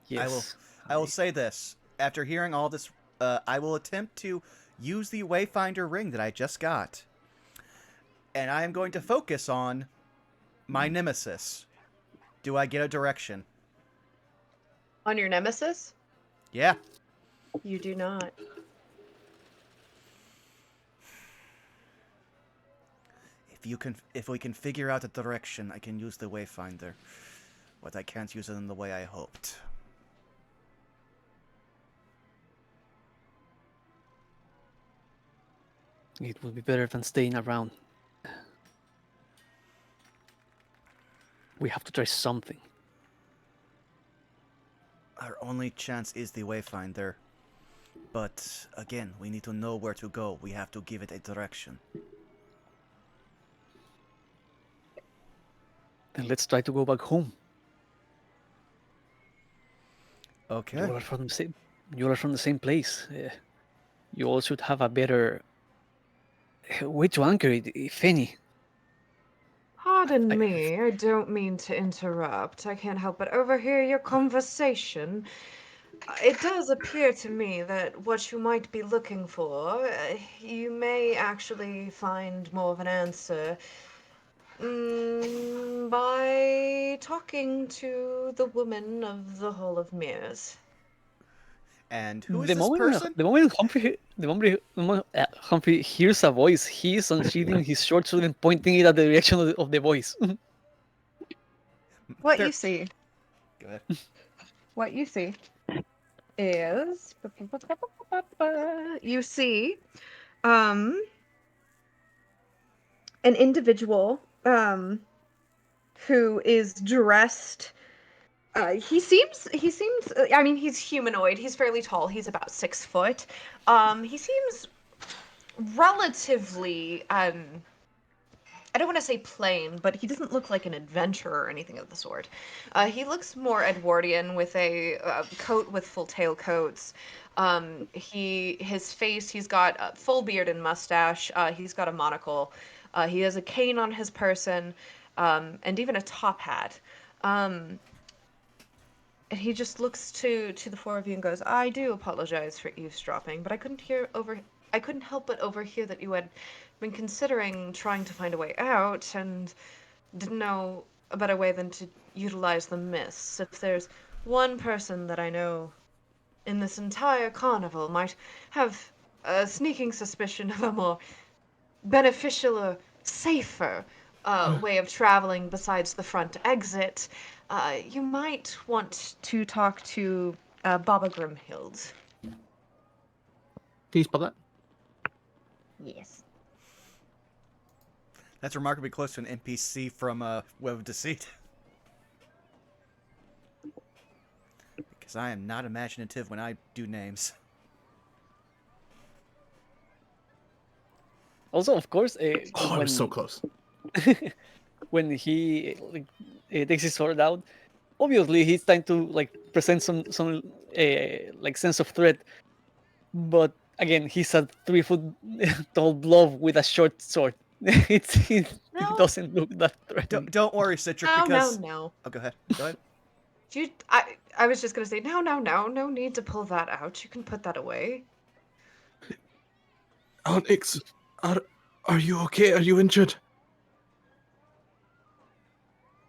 Yes. I will say this. After hearing all this, I will attempt to use the Wayfinder ring that I just got. And I am going to focus on my nemesis. Do I get a direction? On your nemesis? Yeah. You do not. If we can figure out a direction, I can use the Wayfinder. But I can't use it in the way I hoped. It would be better than staying around. We have to try something. Our only chance is the Wayfinder. But, again, we need to know where to go. We have to give it a direction. Then let's try to go back home. Okay. You are from the same. You are from the same place. You all should have a better way to anchor it, if any. Pardon me, I don't mean to interrupt. I can't help but overhear your conversation. It does appear to me that what you might be looking for, you may actually find more of an answer by talking to the woman of the Hall of Mirrors. And who is The this moment, person? the moment Humphrey hears a voice, he is unsheathing his short sword and pointing it at the direction of the voice. What There- you see? Go ahead. What you see is you see an individual who is dressed he seems I mean, he's humanoid. He's fairly tall. He's about 6 foot. He seems relatively I don't want to say plain, but he doesn't look like an adventurer or anything of the sort. He looks more Edwardian with a coat with full tail coats. His face, he's got a full beard and mustache. He's got a monocle. He has a cane on his person, and even a top hat. And he just looks to the four of you and goes, "I do apologize for eavesdropping, but I couldn't help but overhear that you had been considering trying to find a way out and didn't know a better way than to utilize the mists. If there's one person that I know in this entire carnival might have a sneaking suspicion of a more beneficial or safer way of traveling besides the front exit, you might want to talk to Baba Grimhild." Can you spell that? Yes. That's remarkably close to an NPC from Web of Deceit. Because I am not imaginative when I do names. Also, of course, Oh, I was so close. when he takes his sword out, obviously he's trying to present some sense of threat, but again he's a 3-foot tall blob with a short sword. He No. doesn't look that threatening. Don't worry, Citric, No, because... no. Oh, go ahead. Go ahead. I was just gonna say, no need to pull that out. You can put that away. Onyx, are you okay? Are you injured?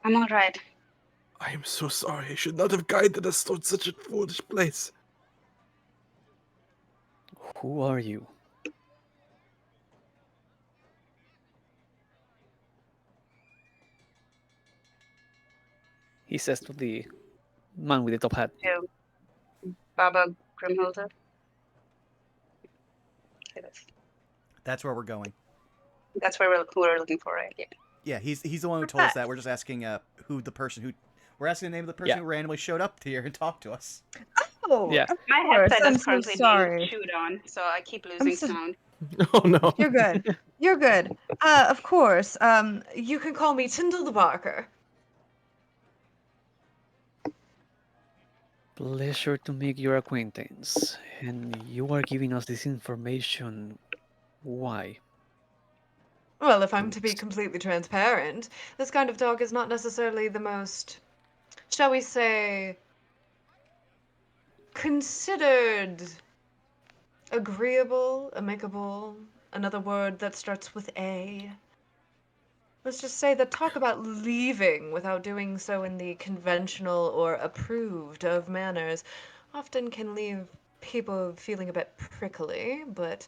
I'm all right. I am so sorry. I should not have guided us towards such a foolish place. Who are you? He says to the man with the top hat. To Baba Grimhilda. That's where we're going. That's where we're looking for, right? Yeah. Yeah, he's the one who told us that. We're just asking who the person who... We're asking the name of the person who randomly showed up here and talked to us. Oh, Yeah. My course, headset I'm is so currently sorry. being chewed on, so I keep losing so- sound. Oh no. You're good. You're good. Of course. You can call me Tyndall the Barker. Pleasure to make your acquaintance. And you are giving us this information. Why? Well, if I'm to be completely transparent, this kind of dog is not necessarily the most, shall we say, considered agreeable, amicable, another word that starts with A. Let's just say that talk about leaving without doing so in the conventional or approved of manners often can leave people feeling a bit prickly, but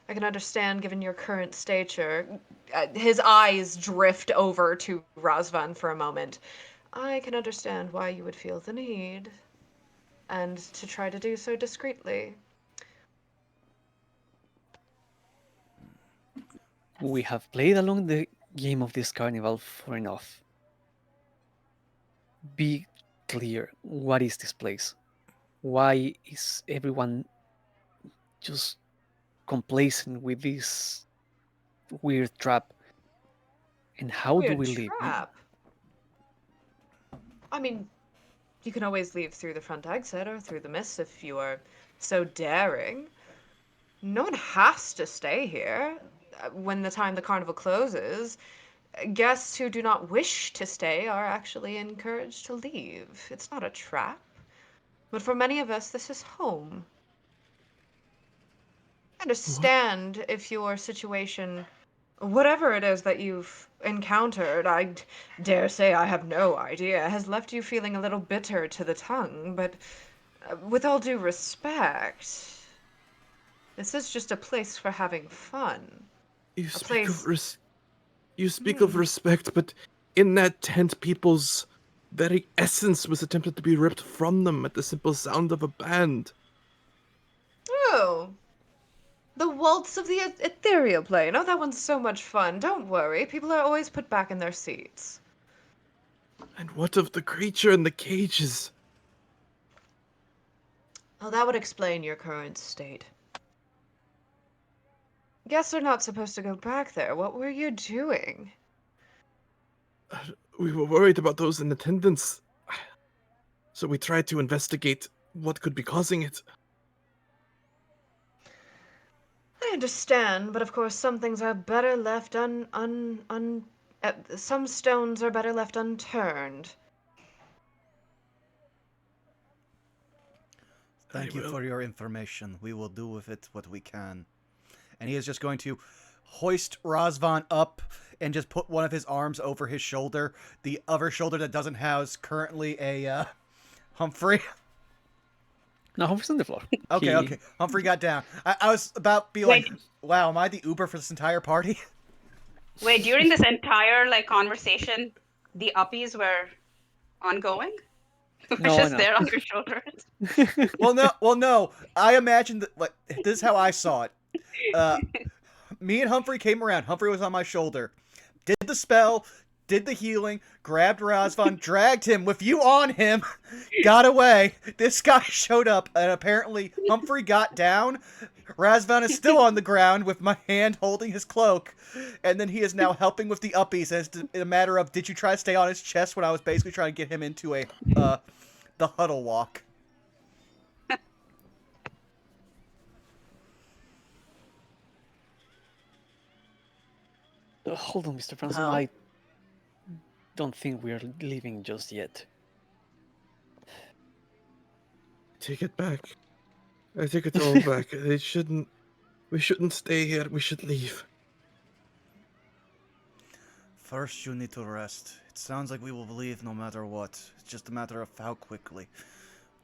I can understand given your current stature. His eyes drift over to Razvan for a moment. I can understand why you would feel the need, and to try to do so discreetly. We have played along the game of this carnival for enough. Be clear. What is this place? Why is everyone just complacent with this weird trap? And how do Weird we leave? trap. I mean, you can always leave through the front exit or through the mist if you are so daring. No one has to stay here. When the time the carnival closes, guests who do not wish to stay are actually encouraged to leave. It's not a trap. But for many of us, this is home. I understand if your situation, whatever it is that you've encountered, I dare say I have no idea, has left you feeling a little bitter to the tongue, but with all due respect, this is just a place for having fun. You speak place- of you speak of respect, but in that tent, people's very essence was attempted to be ripped from them at the simple sound of a band. Oh, the waltz of the ethereal plane. Oh, that one's so much fun. Don't worry, people are always put back in their seats. And what of the creature in the cages? Oh, that would explain your current state. Guests are not supposed to go back there. What were you doing? We were worried about those in attendance, so we tried to investigate what could be causing it. I understand, but of course some things are better left some stones are better left unturned. Thank you for your information. We will do with it what we can. And he is just going to hoist Razvan up and just put one of his arms over his shoulder, the other shoulder that doesn't house currently a Humphrey. No, Humphrey's on the floor. Okay. Humphrey got down. I was about to be like, Wait. wow, am I the Uber for this entire party? Wait, during this entire conversation, the uppies were ongoing? No, just no. there on your shoulders. Well, no. I imagined that, this is how I saw it. Me and Humphrey came around. Humphrey was on my shoulder. Did the spell, did the healing, grabbed Razvan, dragged him with you on him, got away. This guy showed up, and apparently Humphrey got down. Razvan is still on the ground with my hand holding his cloak, and then he is now helping with the uppies as a matter of, did you try to stay on his chest when I was basically trying to get him into the huddle walk? Hold on, Mr. Franson. Oh. I don't think we're leaving just yet. Take it back. I take it all back. We shouldn't stay here. We should leave. First, you need to rest. It sounds like we will leave no matter what. It's just a matter of how quickly.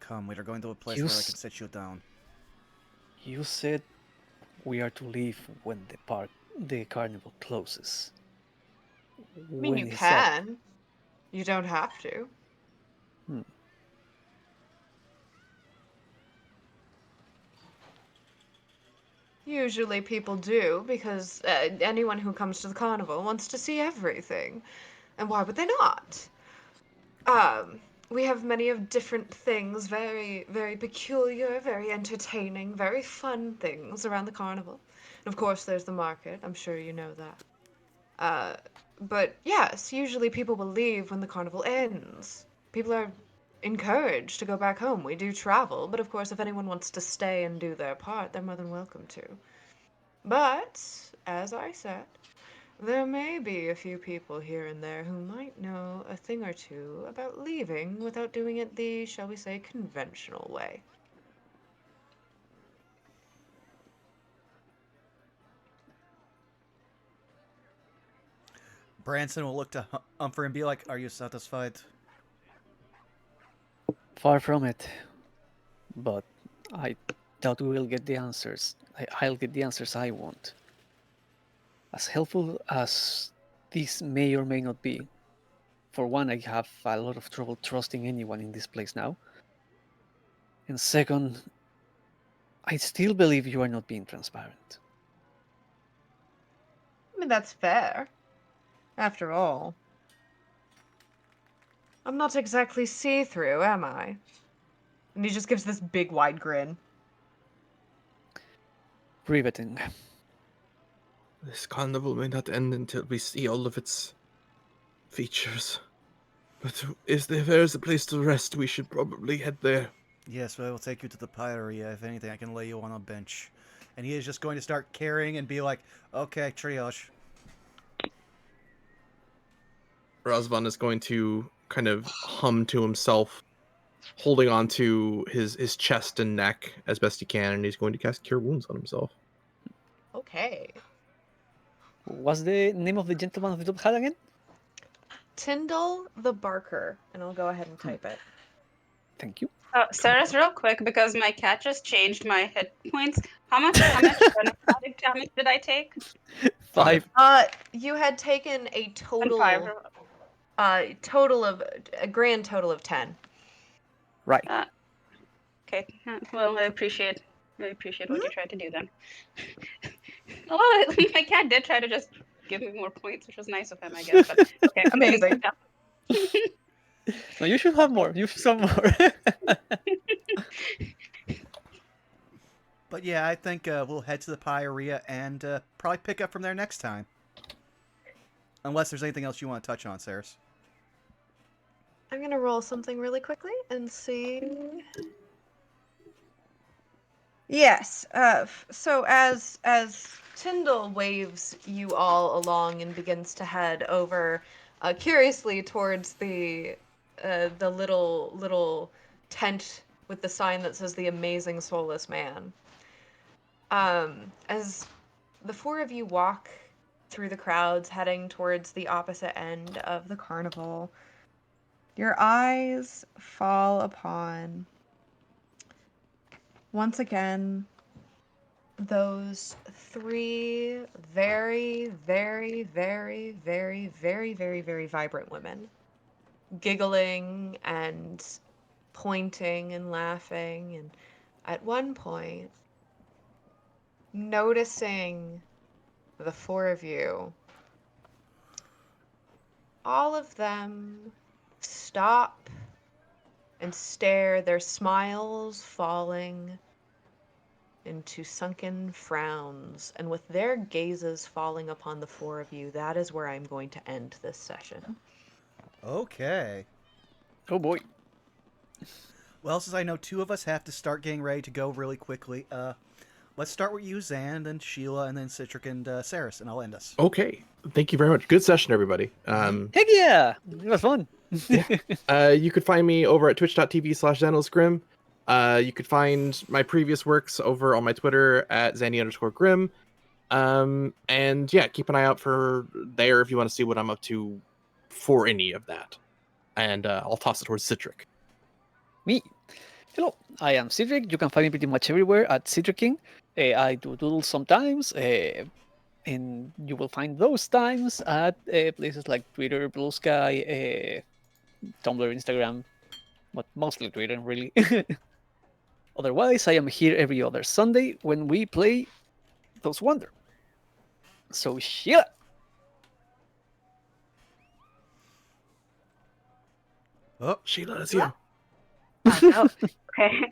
Come, we are going to a place where I can set you down. You said we are to leave when the carnival closes. I mean, you When is that? can. You don't have to. Usually people do, because anyone who comes to the carnival wants to see everything. And why would they not? We have many of different things, very, very peculiar, very entertaining, very fun things around the carnival. And of course there's the market, I'm sure you know that. But yes, usually people will leave when the carnival ends. People are encouraged to go back home. We do travel, but of course if anyone wants to stay and do their part, they're more than welcome to. But, as I said, there may be a few people here and there who might know a thing or two about leaving without doing it the, shall we say, conventional way. Branson will look to Humphrey and be like, are you satisfied? Far from it. But I doubt we will get the answers. I'll get the answers I want. As helpful as this may or may not be, for one, I have a lot of trouble trusting anyone in this place now. And second, I still believe you are not being transparent. I mean, that's fair. After all. I'm not exactly see-through, am I? And he just gives this big wide grin. Riveting. This carnival may not end until we see all of its features. But if there is a place to rest, we should probably head there. Yes, I will take you to the Pyrea. If anything, I can lay you on a bench. And he is just going to start carrying and be like, okay, triage. Razvan is going to kind of hum to himself, holding on to his chest and neck as best he can, and he's going to cast Cure Wounds on himself. Okay. What's the name of the gentleman of the top hat again? Tyndall the Barker. And I'll go ahead and type it. Thank you. Sarah's real quick, because my cat just changed my hit points. How much damage did I take? 5. You had taken a total... 5. a grand total of 10. Right. Okay. Well, I appreciate what you tried to do then. Well, my cat did try to just give me more points, which was nice of him, I guess. But okay, Amazing. No, you should have more. You should have more. But yeah, I think we'll head to the Pyrea and probably pick up from there next time. Unless there's anything else you want to touch on, Saris. I'm gonna roll something really quickly and see. Yes. So as Tyndall waves you all along and begins to head over, curiously towards the little tent with the sign that says "The Amazing Soulless Man." As the four of you walk through the crowds, heading towards the opposite end of the carnival, your eyes fall upon, once again, those three very, very, very, very, very, very, very vibrant women, giggling and pointing and laughing, and at one point, noticing the four of you, all of them stop and stare, their smiles falling into sunken frowns, and with their gazes falling upon the four of you, that is where I'm going to end this session. Okay. Oh boy. Well, since I know two of us have to start getting ready to go really quickly, let's start with you, Zan, then Sheila, and then Citric and Saris, and I'll end us. Okay. Thank you very much. Good session, everybody. Heck yeah! It was fun. You could find me over at twitch.tv/ZanlessGrim. You could find my previous works over on my Twitter at Zanny_Grim. And yeah, keep an eye out for there if you want to see what I'm up to for any of that. And I'll toss it towards Citric. Me. Hello, I am Citric. You can find me pretty much everywhere at Citric King. I do doodles sometimes, and you will find those times at places like Twitter, Blue Sky, Tumblr, Instagram, but mostly Twitter, really. Otherwise, I am here every other Sunday when we play Those Wonder. So, Sheila! Oh, Sheila, that's you. Oh, okay.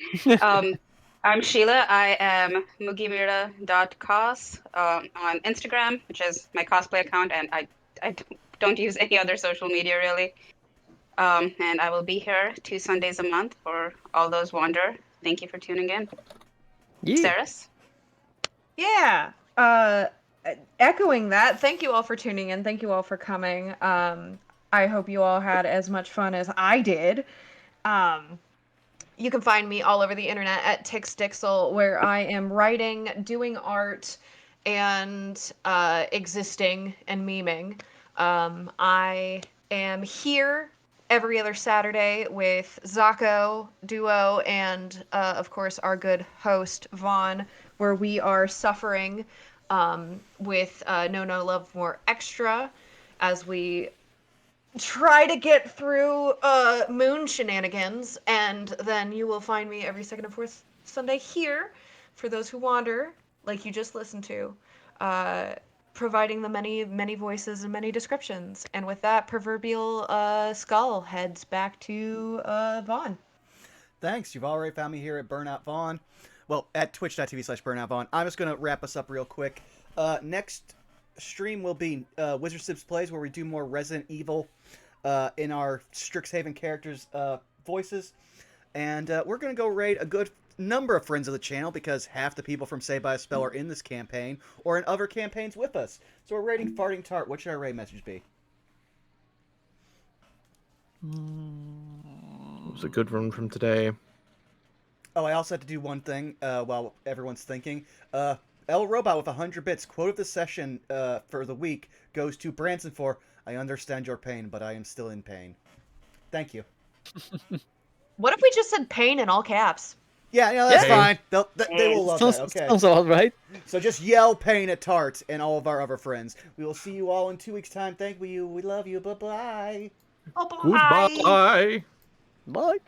I'm Sheila. I am mugimira.cos on Instagram, which is my cosplay account, and I don't use any other social media really. And I will be here 2 Sundays a month for All Those Wander. Thank you for tuning in. Yeah. Saris? Yeah. Echoing that, thank you all for tuning in. Thank you all for coming. I hope you all had as much fun as I did. You can find me all over the internet at TixDixel, where I am writing, doing art, and existing and memeing. I am here every other Saturday with Zako Duo and, of course, our good host, Vaughn, where we are suffering with No Love More Extra as we try to get through moon shenanigans, and then you will find me every second and fourth Sunday here for those who wander, like you just listened to, providing the many voices and many descriptions. And with that, proverbial skull heads back to Vaughn. Thanks. You've already found me here at Burnout Vaughn. Well, at twitch.tv/Burnout Vaughn. I'm just going to wrap us up real quick. Next stream will be Wizard Sips Plays, where we do more Resident Evil in our Strixhaven characters' voices. And we're going to go raid a good number of friends of the channel, because half the people from Saved by a Spell are in this campaign or in other campaigns with us. So we're raiding Farting Tart. What should our raid message be? It was a good one from today. Oh, I also have to do one thing while everyone's thinking. L Robot with 100 bits. Quote of the session for the week goes to Branson for, "I understand your pain, but I am still in pain." Thank you. What if we just said pain in all caps? Yeah, that's Yeah. fine. They will love that. Okay. Sounds all right. So just yell pain at Tart and all of our other friends. We will see you all in 2 weeks' time. Thank you. We love you. Bye-bye. Oh, bye. Goodbye. Bye.